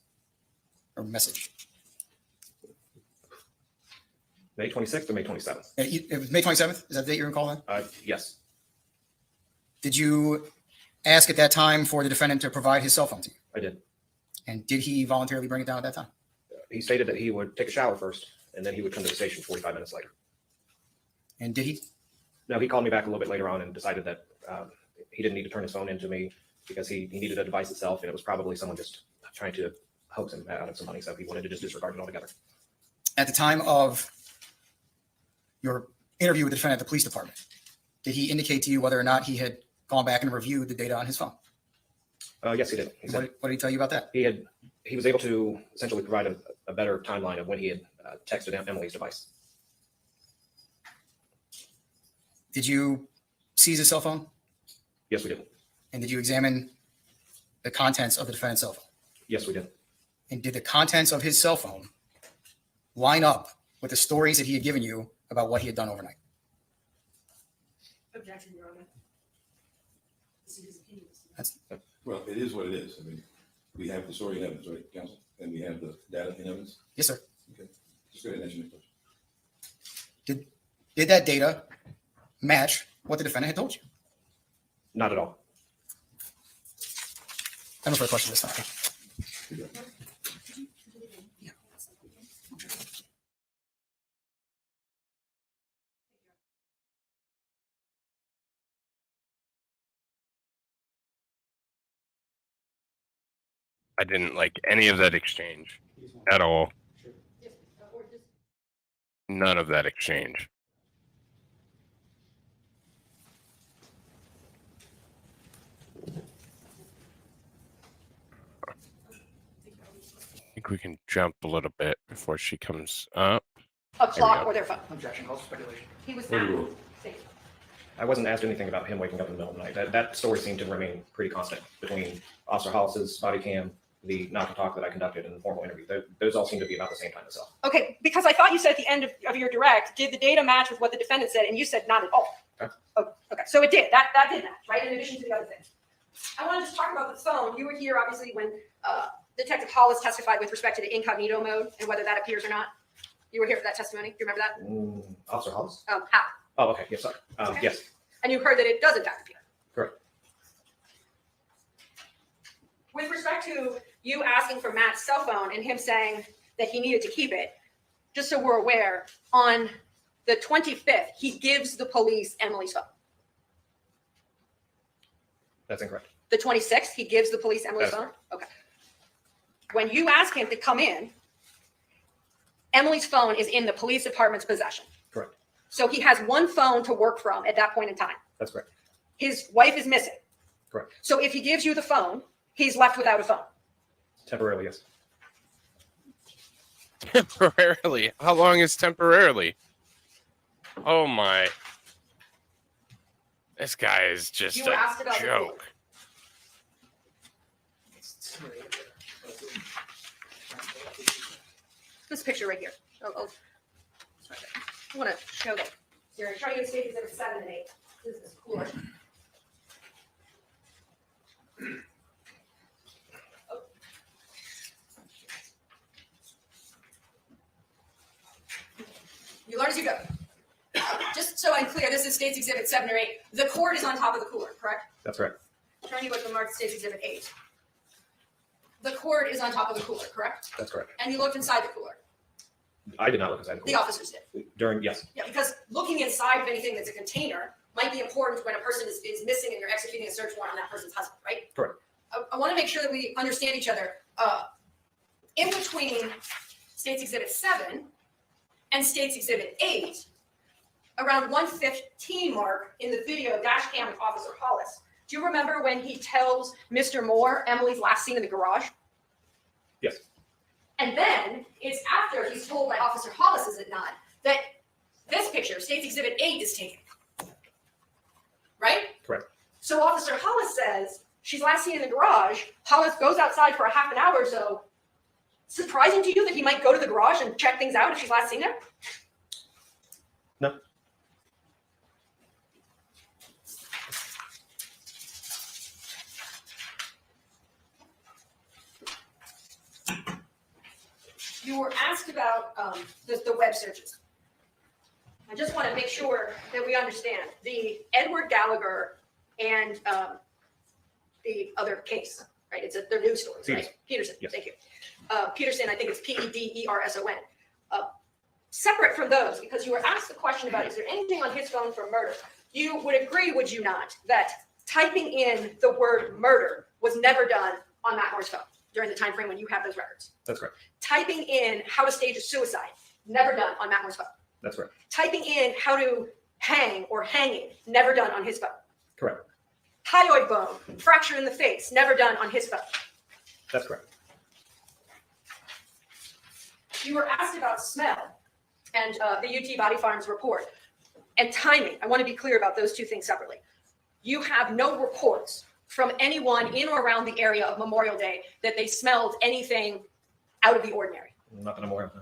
or message? May 26th or May 27th? It was May 27th. Is that the date you recall then? Yes. Did you ask at that time for the defendant to provide his cell phone to you? I did. And did he voluntarily bring it down at that time? He stated that he would take a shower first, and then he would come to the station 45 minutes later. And did he? No, he called me back a little bit later on and decided that he didn't need to turn his phone into me because he needed a device itself, and it was probably someone just trying to hoax him out of some money, so he wanted to just disregard it altogether. At the time of your interview with the defendant at the police department, did he indicate to you whether or not he had gone back and reviewed the data on his phone? Yes, he did. He said What did he tell you about that? he was able to essentially provide a better timeline of when he had texted Emily's device. Did you seize his cell phone? Yes, we did. And did you examine the contents of the defendant's cell phone? Yes, we did. And did the contents of his cell phone line up with the stories that he had given you about what he had done overnight? Objection, Your Honor. This is his opinion. Well, it is what it is. I mean, we have the story in evidence, right, counsel? And we have the data in evidence. Yes, sir. Okay. Just go ahead and answer my question. Did that data match what the defendant had told you? Not at all. I have no further questions this time. I didn't like any of that exchange at all. None of that exchange. I think we can jump a little bit before she comes up. A There we clock go. or their phone. Objection, calls for speculation. He was Point of at. order. I wasn't asked anything about him waking up in the middle of the night. That story seemed to remain pretty constant between Officer Hollis's body cam, the knock and talk that I conducted, and the formal interview. Those all seem to be about the same time itself. Okay, because I thought you said at the end of your direct, did the data match with what the defendant said? And you said not at all. Okay. Oh, okay, so it did. That did match, right? In addition to the other things. I want to just talk about the phone. You were here, obviously, when Detective Hollis testified with respect to the incognito mode and whether that appears or not. You were here for that testimony. Do you remember that? Officer Hollis? How? Oh, okay. Yes, sorry. Okay. Yes, And you heard that it does in fact appear. correct. With respect to you asking for Matt's cell phone and him saying that he needed to keep it, just so we're aware, on the 25th, he gives the police Emily's phone. That's incorrect. The 26th, he gives the police Emily's That's phone? Okay. When you ask him to come in, Emily's phone is in the police department's possession. Correct. So he has one phone to work from at that point in time. That's correct. His wife is missing. Correct. So if he gives you the phone, he's left without a phone. Temporarily, yes. Temporarily. How long is temporarily? Oh my. This guy is just You were asked a about the joke. This picture right here. Oh. Sorry. I want to show that. You're trying to get stages that are 7 and 8. This is cooler. Oh. You learn as you go. Just so I'm clear, this is State's Exhibit 7 or 8. The cord is on top of the cooler, correct? That's correct. Trying to go to the marked State's Exhibit 8. The cord is on top of the cooler, correct? That's correct. And you looked inside the cooler. I did not look inside the The cooler. officers did. Yes. Yeah, because looking inside of anything that's a container might be important when a person is missing and you're executing a search warrant on that person's husband, right? Correct. I want to make sure that we understand each other. In between State's Exhibit 7 and State's Exhibit 8, around 1:15 mark in the video dash cam of Officer Hollis, do you remember when he tells Mr. Moore Emily's last scene in the garage? Yes. And then it's after he's told by Officer Hollis, is it not, that this picture, State's Exhibit 8, is taken. Right? Correct. So Officer Hollis says she's last seen in the garage. Hollis goes outside for a half an hour or so. Surprising to you that he might go to the garage and check things out if she's last seen there? No. You were asked about the web searches. I just want to make sure that we understand the Edward Gallagher and the other case, right? They're news stories, right? Pedersen, Yes. thank you. Pedersen, I think it's Pederson. Separate from those, because you were asked the question about, is there anything on his phone for murder? You would agree, would you not, that typing in the word murder was never done on Matt Moore's phone during the time frame when you have those records? That's correct. Typing in how to stage a suicide, never done on Matt Moore's phone. That's correct. Typing in how to hang or hanging, never done on his phone. Correct. Hyoid bone, fracture in the face, never done on his phone. That's correct. You were asked about smell and the UT Body Farms report and timing. I want to be clear about those two things separately. You have no reports from anyone in or around the area of Memorial Day that they smelled anything out of the ordinary. Not that I'm aware of. No.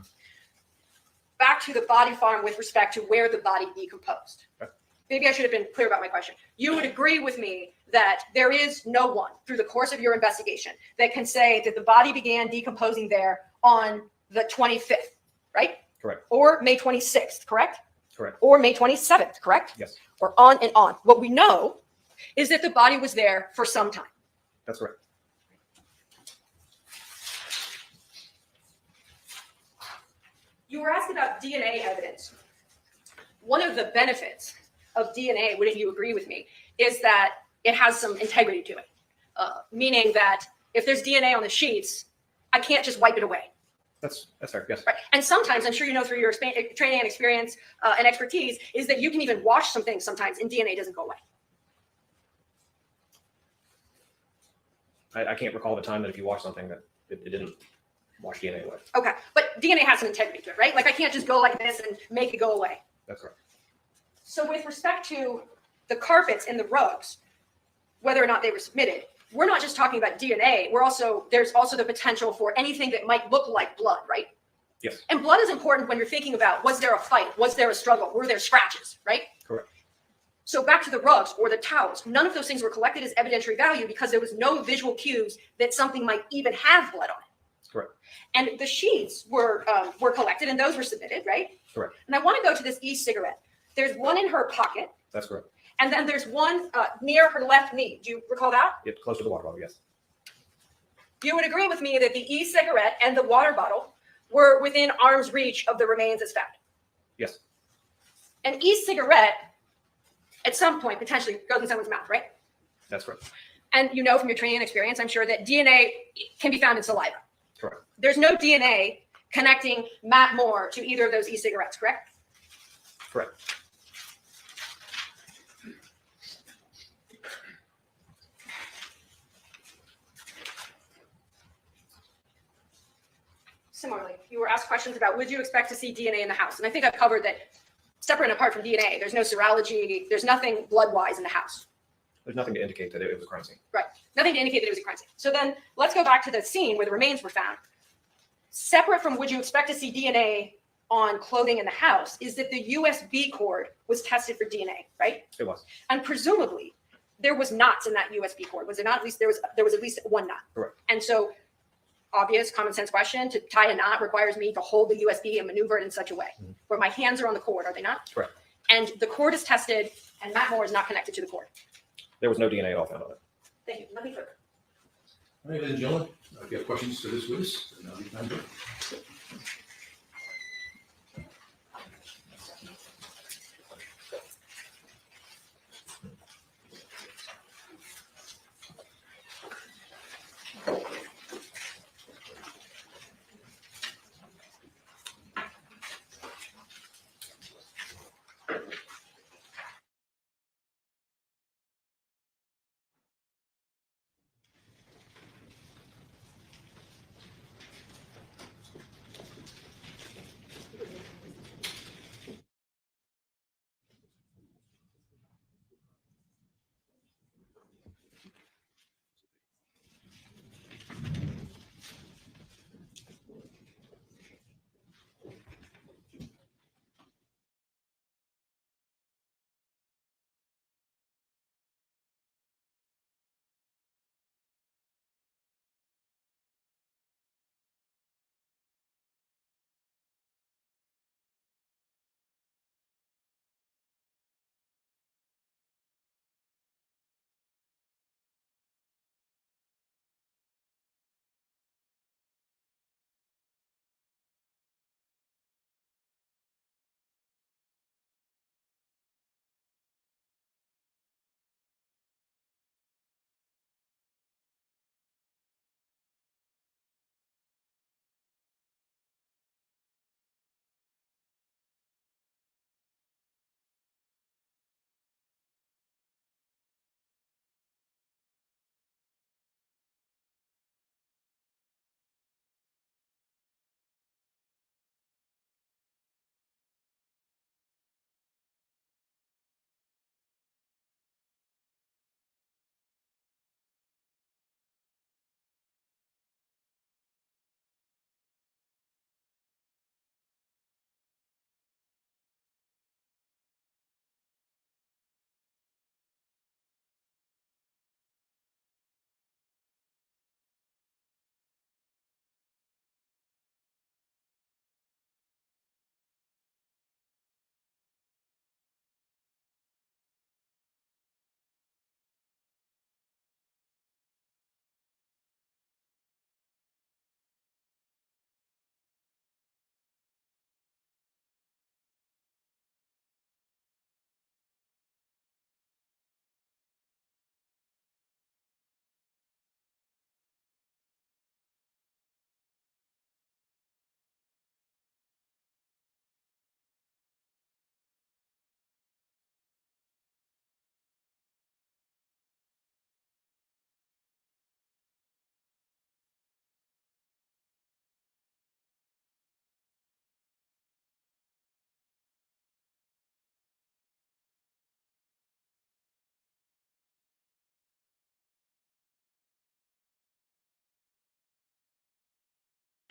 Back to the body farm with respect to where the body decomposed. Okay. Maybe I should have been clear about my question. You would agree with me that there is no one through the course of your investigation that can say that the body began decomposing there on the 25th, right? Correct. Or May 26th, correct? Correct. Or May 27th, correct? Yes. Or on and on. What we know is that the body was there for some time. That's correct. You were asked about DNA evidence. One of the benefits of DNA, wouldn't you agree with me, is that it has some integrity to it, meaning that if there's DNA on the sheets, I can't just wipe it away. That's fair. Yes. Right. And sometimes, I'm sure you know through your training and experience and expertise, is that you can even wash some things sometimes and DNA doesn't go away. I can't recall the time that if you wash something that it didn't wash DNA away. Okay. But DNA has some integrity to it, right? Like I can't just go like this and make it go away. That's correct. So with respect to the carpets and the rugs, whether or not they were submitted, we're not just talking about DNA. There's also the potential for anything that might look like blood, right? Yes. And blood is important when you're thinking about, was there a fight? Was there a struggle? Were there scratches, right? Correct. So back to the rugs or the towels, none of those things were collected as evidentiary value because there was no visual cues that something might even have blood on it. Correct. And the sheets were collected and those were submitted, right? Correct. And I want to go to this e-cigarette. There's one in her pocket. That's correct. And then there's one near her left knee. Do you recall that? It's close to the water bottle. Yes. You would agree with me that the e-cigarette and the water bottle were within arm's reach of the remains as found. Yes. An e-cigarette, at some point, potentially goes in someone's mouth, right? That's correct. And you know from your training and experience, I'm sure that DNA can be found in saliva. Correct. There's no DNA connecting Matt Moore to either of those e-cigarettes, correct? Correct. Similarly, you were asked questions about would you expect to see DNA in the house? And I think I've covered that separate and apart from DNA, there's no serology, there's nothing blood-wise in the house. There's nothing to indicate that it was a crime scene. Right. Nothing to indicate that it was a crime scene. So then let's go back to the scene where the remains were found. Separate from would you expect to see DNA on clothing in the house is that the USB cord was tested for DNA, right? It was. And presumably there was knots in that USB cord. Was there not? At least there was at least one knot. Correct. And so obvious common sense question, to tie a knot requires me to hold the USB and maneuver it in such a way where my hands are on the cord, are they not? Correct. And the cord is tested and Matt Moore is not connected to the cord. There was no DNA at all found on it. Thank you. Nothing further. All right, ladies and gentlemen, if you have questions for this witness, then I'll be time to.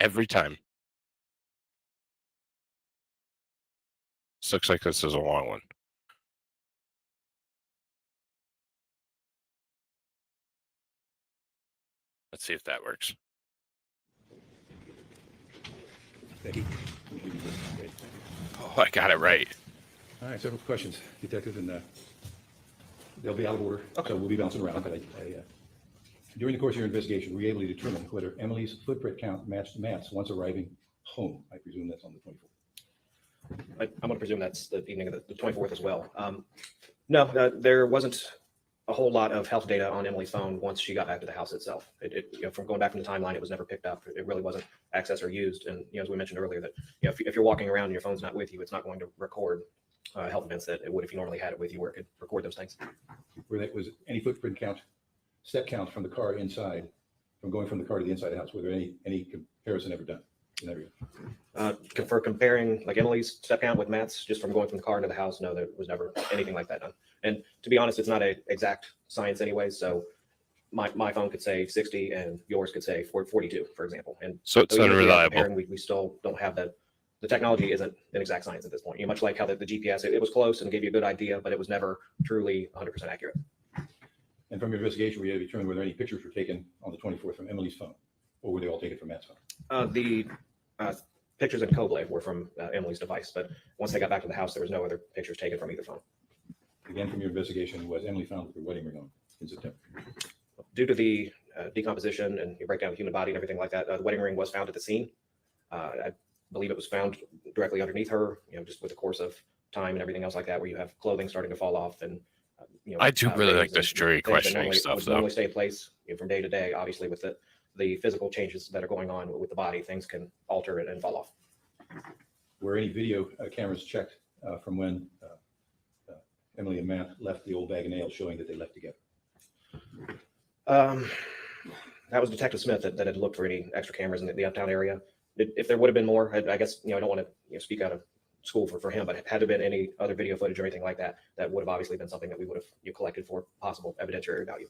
Every time. This looks like this is a long one. Let's see if that works. Thank you. Oh, I got it right. All right, several questions, Detective, and they'll be out of order, so we'll be bouncing around. But during the course of your investigation, were you able to determine whether Emily's footprint count matched Matt's once arriving home? I presume that's on the 24th. I'm going to presume that's the evening of the 24th as well. No, there wasn't a whole lot of health data on Emily's phone once she got back to the house itself. From going back from the timeline, it was never picked up. It really wasn't accessed or used. And as we mentioned earlier, that if you're walking around and your phone's not with you, it's not going to record health events that it would if you normally had it with you, where it could record those things. Was any footprint count, step count from the car inside, from going from the car to the inside of the house? Were there any comparison ever done in that regard? For comparing like Emily's step count with Matt's, just from going from the car into the house, no, there was never anything like that done. And to be honest, it's not an exact science anyway. So my phone could say 60 and yours could say 42, for example. And So it's even if we are unreliable. comparing, we still don't have that. The technology isn't an exact science at this point. Much like how the GPS, it was close and gave you a good idea, but it was never truly 100% accurate. And from your investigation, were you able to determine whether any pictures were taken on the 24th from Emily's phone, or were they all taken from Matt's phone? The pictures in Cobley were from Emily's device, but once they got back to the house, there was no other pictures taken from either phone. Again, from your investigation, was Emily found with her wedding ring on in September? Due to the decomposition and you break down the human body and everything like that, the wedding ring was found at the scene. I believe it was found directly underneath her, just with the course of time and everything else like that, where you have clothing starting to fall off. And I do really like rings this and jury things that questioning normally stuff, would though. normally stay in place from day to day. Obviously, with the physical changes that are going on with the body, things can alter it and fall off. Were any video cameras checked from when Emily and Matt left the old bag of nails, showing that they left together? That was Detective Smith that had looked for any extra cameras in the uptown area. If there would have been more, I guess, I don't want to speak out of school for him, but had there been any other video footage or anything like that, that would have obviously been something that we would have collected for possible evidentiary value.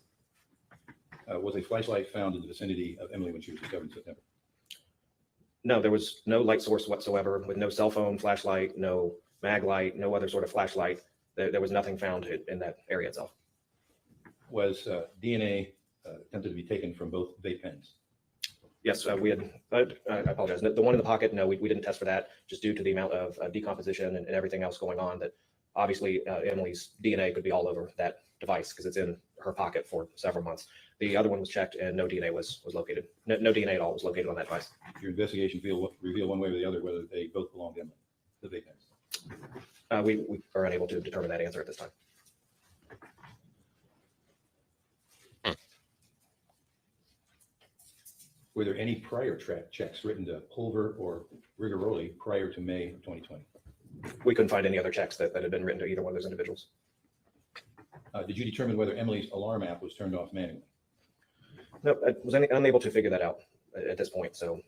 Was a flashlight found in the vicinity of Emily when she was discovered in September? No, there was no light source whatsoever, with no cell phone flashlight, no mag light, no other sort of flashlight. There was nothing found in that area itself. Was DNA attempted to be taken from both vape pens? Yes, we had, I apologize. The one in the pocket, no, we didn't test for that, just due to the amount of decomposition and everything else going on, that obviously Emily's DNA could be all over that device because it's in her pocket for several months. The other one was checked and no DNA was located. No DNA at all was located on that device. Your investigation reveal one way or the other whether they both belong to Emily, the vape pens? We are unable to determine that answer at this time. Were there any prior checks written to Pulver or Rigoroli prior to May of 2020? We couldn't find any other checks that had been written to either one of those individuals. Did you determine whether Emily's alarm app was turned off manually? No, I was unable to figure that out at this point. So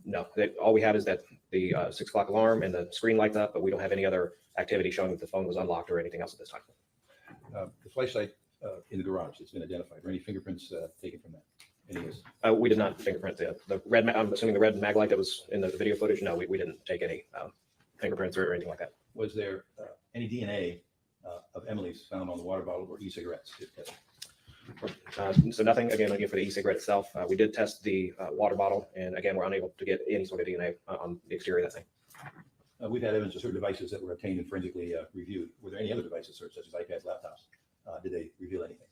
no, all we have is that the 6 o'clock alarm and the screen lights up, but we don't have any other activity showing that the phone was unlocked or anything else at this time. The flashlight in the garage that's been identified, were any fingerprints taken from that? Any is? We did not fingerprint the red. I'm assuming the red mag light that was in the video footage. No, we didn't take any fingerprints or anything like that. Was there any DNA of Emily's found on the water bottle or e-cigarettes? So nothing, again, for the e-cigarette itself. We did test the water bottle, and again, we're unable to get any sort of DNA on the exterior of that thing. We've had evidence of certain devices that were obtained and forensically reviewed. Were there any other devices searched, such as iPads, laptops? Did they reveal anything?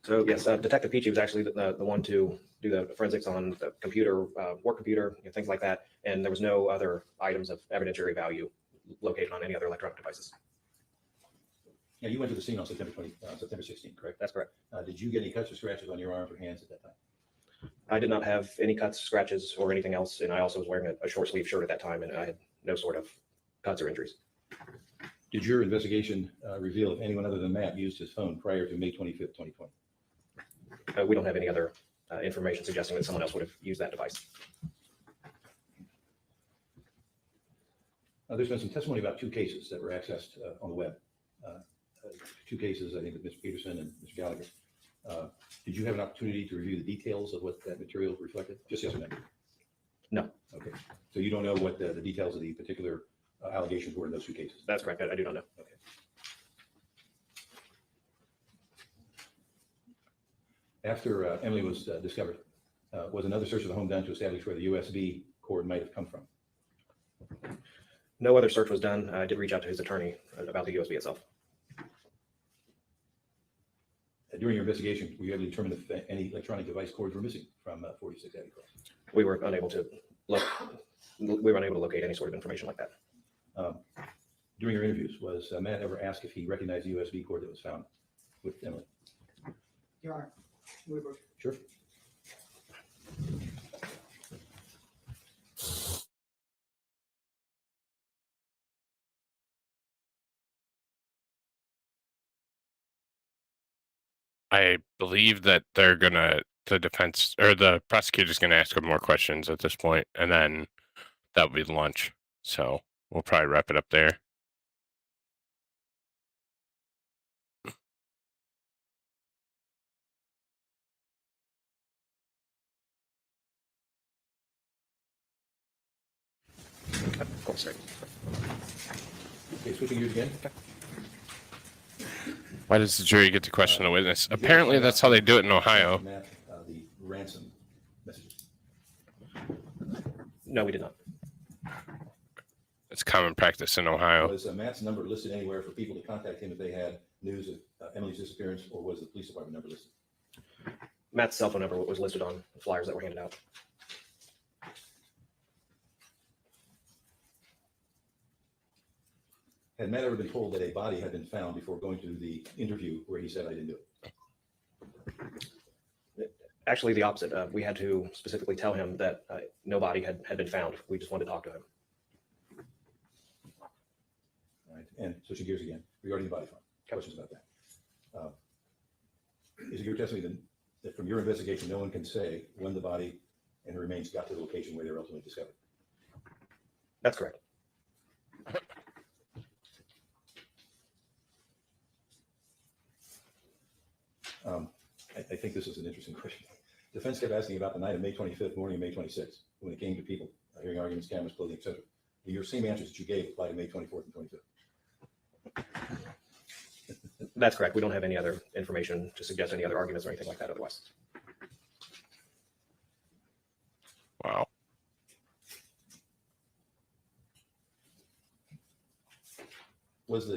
So yes, Detective Peachy was actually the one to do the forensics on the computer, work computer, things like that. And there was no other items of evidentiary value located on any other electronic devices. Yeah, you went to the scene on September 16th, correct? That's correct. Did you get any cuts or scratches on your arms or hands at that time? I did not have any cuts, scratches, or anything else. And I also was wearing a short sleeve shirt at that time, and I had no sort of cuts or injuries. Did your investigation reveal if anyone other than Matt used his phone prior to May 25th, 2020? We don't have any other information suggesting that someone else would have used that device. There's been some testimony about 2 cases that were accessed on the web. 2 cases, I think, with Mr. Pedersen and Mr. Gallagher. Did you have an opportunity to review the details of what that material reflected? Just yes or no? No, Okay. So you don't know what the details of the particular allegations were in those two cases? that's correct. I do not know. Okay. After Emily was discovered, was another search of the home done to establish where the USB cord might have come from? No other search was done. I did reach out to his attorney about the USB itself. During your investigation, were you able to determine if any electronic device cords were missing from 46 Abbey Cross? We were unable to locate any sort of information like that. During your interviews, was Matt ever asked if he recognized the USB cord that was found with Emily? Your Honor, Woodward. Sure. I believe that the defense or the prosecutor's gonna ask him more questions at this point, and then that'll be lunch. So we'll probably wrap it up there. Of course, sir. Okay, switching gears again. Why does the jury get to question the witness? Apparently, that's how they do it in Ohio. Matt, the ransom messages. No, we did not. It's common practice in Ohio. Was Matt's number listed anywhere for people to contact him if they had news of Emily's disappearance, or was the police department number listed? Matt's cell phone number was listed on the flyers that were handed out. Had Matt ever been told that a body had been found before going to the interview where he said, "I didn't do it"? Actually, the opposite. We had to specifically tell him that no body had been found. We just wanted to talk to him. All right, and switching gears again, regarding the body found, questions about that. Is it your testimony that from your investigation, no one can say when the body and the remains got to the location where they were ultimately discovered? That's correct. I think this is an interesting question. Defense kept asking about the night of May 25th, morning of May 26th, when it came to people, hearing arguments, cameras, clothing, etc. Your same answers that you gave apply to May 24th and 25th. That's correct. We don't have any other information to suggest any other arguments or anything like that otherwise. Wow. Was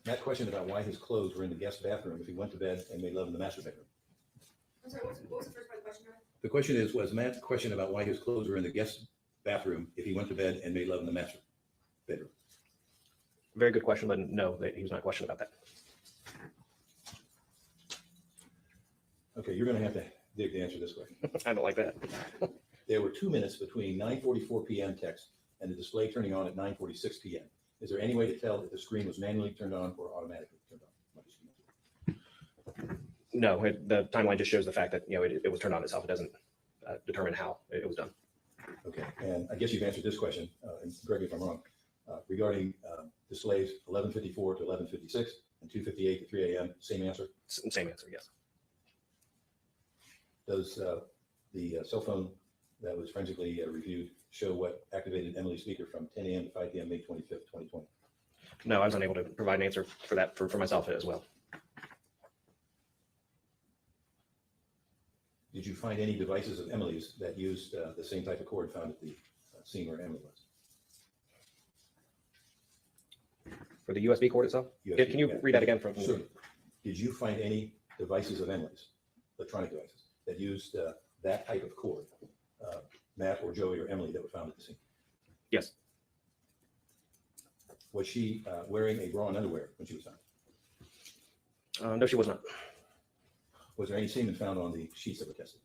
Matt questioned about why his clothes were in the guest bathroom if he went to bed and made love in the master bedroom? I'm sorry, what was the first part of the question? The question is, was Matt questioned about why his clothes were in the guest bathroom if he went to bed and made love in the master bedroom? Very good question, but no, he was not questioned about that. Okay, you're going to have to dig to answer this question. I don't like that. There were 2 minutes between 9:44 p.m. text and the display turning on at 9:46 p.m. Is there any way to tell if the screen was manually turned on or automatically turned on? No, the timeline just shows the fact that it was turned on itself. It doesn't determine how it was done. Okay, and I guess you've answered this question, and correct me if I'm wrong, regarding displays 11:54 to 11:56 and 2:58 to 3 a.m. Same answer. Same answer, yes. Does the cell phone that was forensically reviewed show what activated Emily's speaker from 10 a.m. to 5 p.m. May 25th, 2020? No, I was unable to provide an answer for that for myself as well. Did you find any devices of Emily's that used the same type of cord found at the scene where Emily was? For the USB cord itself? USB, Can you yeah. read that again from? Sure. Did you find any devices of Emily's, electronic devices, that used that type of cord, Matt or Joey or Emily, that were found at the scene? Yes. Was she wearing a bra and underwear when she was found? No, she was not. Was there any semen found on the sheets that were tested?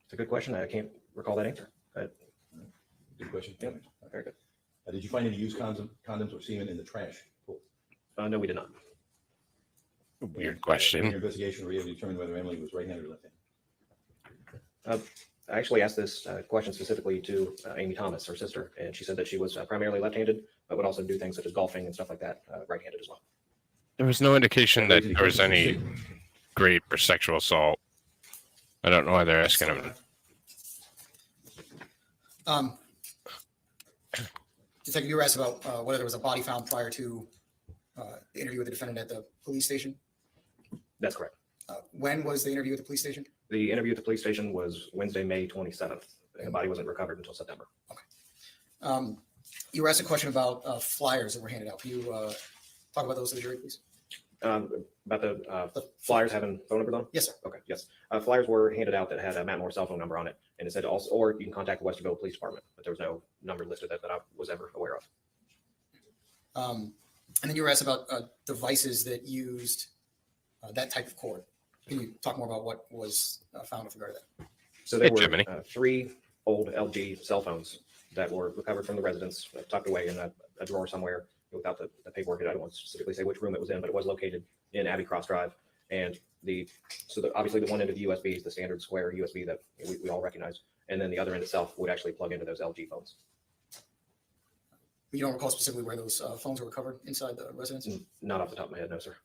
It's a good question. I can't recall that answer. Good question. Yep. Very good. Did you find any used condoms or semen in the trash pool? No, we did not. Weird In question. your investigation, were you able to determine whether Emily was right-handed or left-handed? I actually asked this question specifically to Amy Thomas, her sister, and she said that she was primarily left-handed, but would also do things such as golfing and stuff like that, right-handed as well. There was no indication that there was any rape or sexual assault. I don't know why they're asking him. Detective, you were asked about whether there was a body found prior to the interview with the defendant at the police station. That's correct. When was the interview at the police station? The interview at the police station was Wednesday, May 27th, and the body wasn't recovered until September. You were asked a question about flyers that were handed out. Can you talk about those to the jury, please? About the flyers having phone numbers on them? Yes, sir. Okay, yes. Flyers were handed out that had a Matt Moore cell phone number on it, and it said also, or you can contact the Westerville Police Department, but there was no number listed that I was ever aware of. And then you were asked about devices that used that type of cord. Can you talk more about what was found with regard to that? So there Hey, were Jiminy. 3 old LG cell phones that were recovered from the residence, tucked away in a drawer somewhere without the paperwork. I don't want to specifically say which room it was in, but it was located in Abbey Cross Drive. And obviously the one end of the USB is the standard square USB that we all recognize. And then the other end itself would actually plug into those LG phones. You don't recall specifically where those phones were recovered inside the residence? Not off the top of my head, no, sir.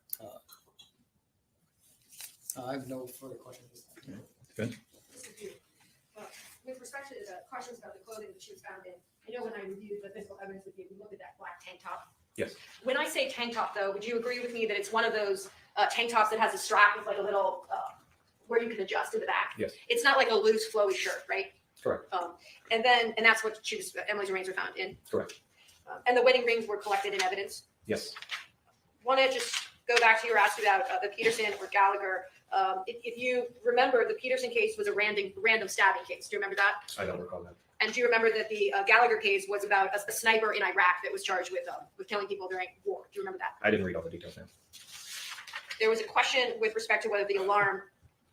I have no further questions. Good. With respect to the questions about the clothing that she was found in, I know when I reviewed the physical evidence with you, we looked at that black tank top. Yes. When I say tank top, though, would you agree with me that it's one of those tank tops that has a strap with like a little where you can adjust to the back? Yes. It's not like a loose, flowy shirt, right? Correct. And that's what Emily's remains were found in. Correct. And the wedding rings were collected in evidence. Yes. Want to just go back to your ask about the Pedersen or Gallagher. If you remember, the Pedersen case was a random stabbing case. Do you remember that? I don't recall that. And do you remember that the Gallagher case was about a sniper in Iraq that was charged with killing people during war? Do you remember that? I didn't read all the details now. There was a question with respect to whether the alarm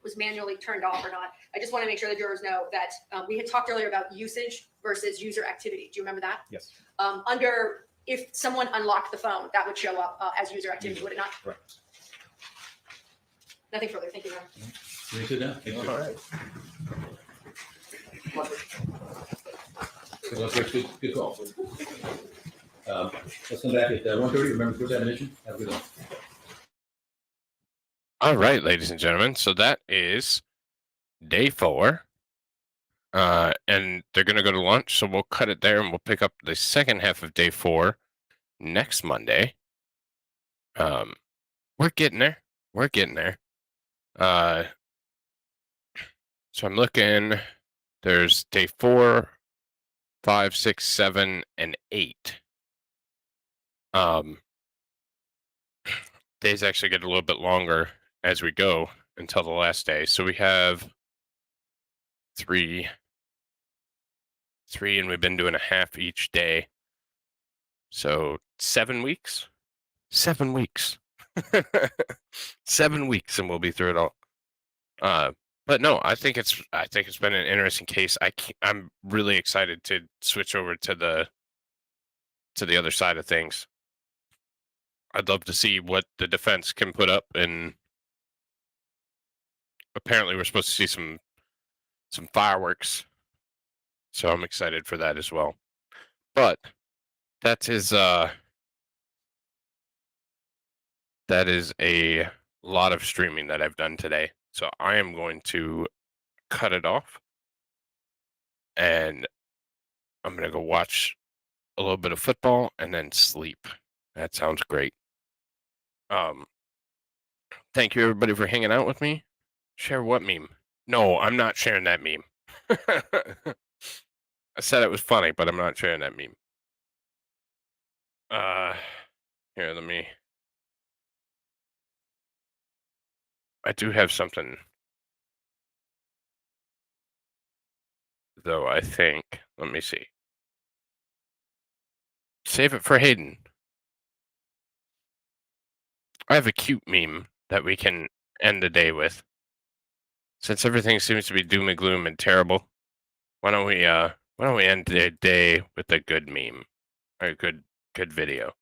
was manually turned off or not. I just want to make sure the jurors know that we had talked earlier about usage versus user activity. Do you remember that? Yes. If someone unlocked the phone, that would show up as user activity, would it not? Right. Nothing further. Thank you, Your Honor. You may sit down. Thank you. All right. Good call. Let's come back at 1:30. Remember, first admonition. Have a good one. All right, ladies and gentlemen. So that is day 4. And they're going to go to lunch. So we'll cut it there and we'll pick up the second half of day 4 next Monday. We're getting there. We're getting there. So I'm looking, there's day 4, 5, 6, 7, and 8. Days actually get a little bit longer as we go until the last day. So we have 3, and we've been doing a half each day. So 7 weeks? 7 weeks. 7 weeks and we'll be through it all. But no, I think it's been an interesting case. I'm really excited to switch over to the other side of things. I'd love to see what the defense can put up, and apparently we're supposed to see some fireworks. So I'm excited for that as well. But that is a lot of streaming that I've done today. So I am going to cut it off, and I'm going to go watch a little bit of football and then sleep. That sounds great. Thank you everybody for hanging out with me. Share what meme? No, I'm not sharing that meme. I said it was funny, but I'm not sharing that meme. Here, let me. I do have something, though, I think. Let me see. Save it for Hayden. I have a cute meme that we can end the day with. Since everything seems to be doom and gloom and terrible, why don't we end the day with a good meme or a good video?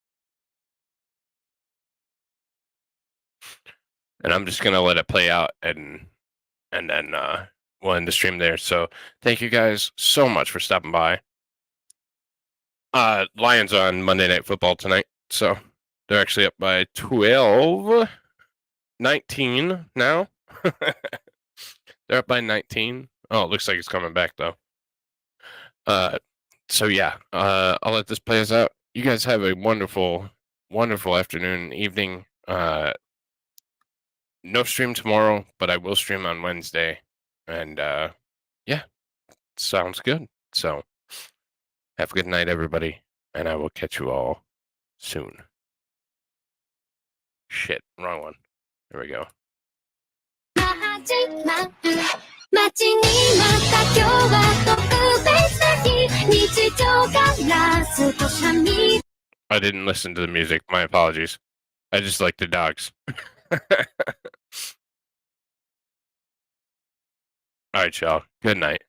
And I'm just gonna let it play out, and then we'll end the stream there. So thank you guys so much for stopping by. Lions on Monday Night Football tonight, so they're actually up by 12-19 now. They're up by 19. Oh, it looks like it's coming back though. So yeah, I'll let this play us out. You guys have a wonderful, wonderful afternoon, evening. No stream tomorrow, but I will stream on Wednesday. And yeah, sounds good. So have a good night, everybody, and I will catch you all soon. Shit, wrong one. There we go. 街にまた今日は特別な日日常から少しは見 I didn't listen to the music. My apologies. I just like the dogs. All right, y'all. Good night.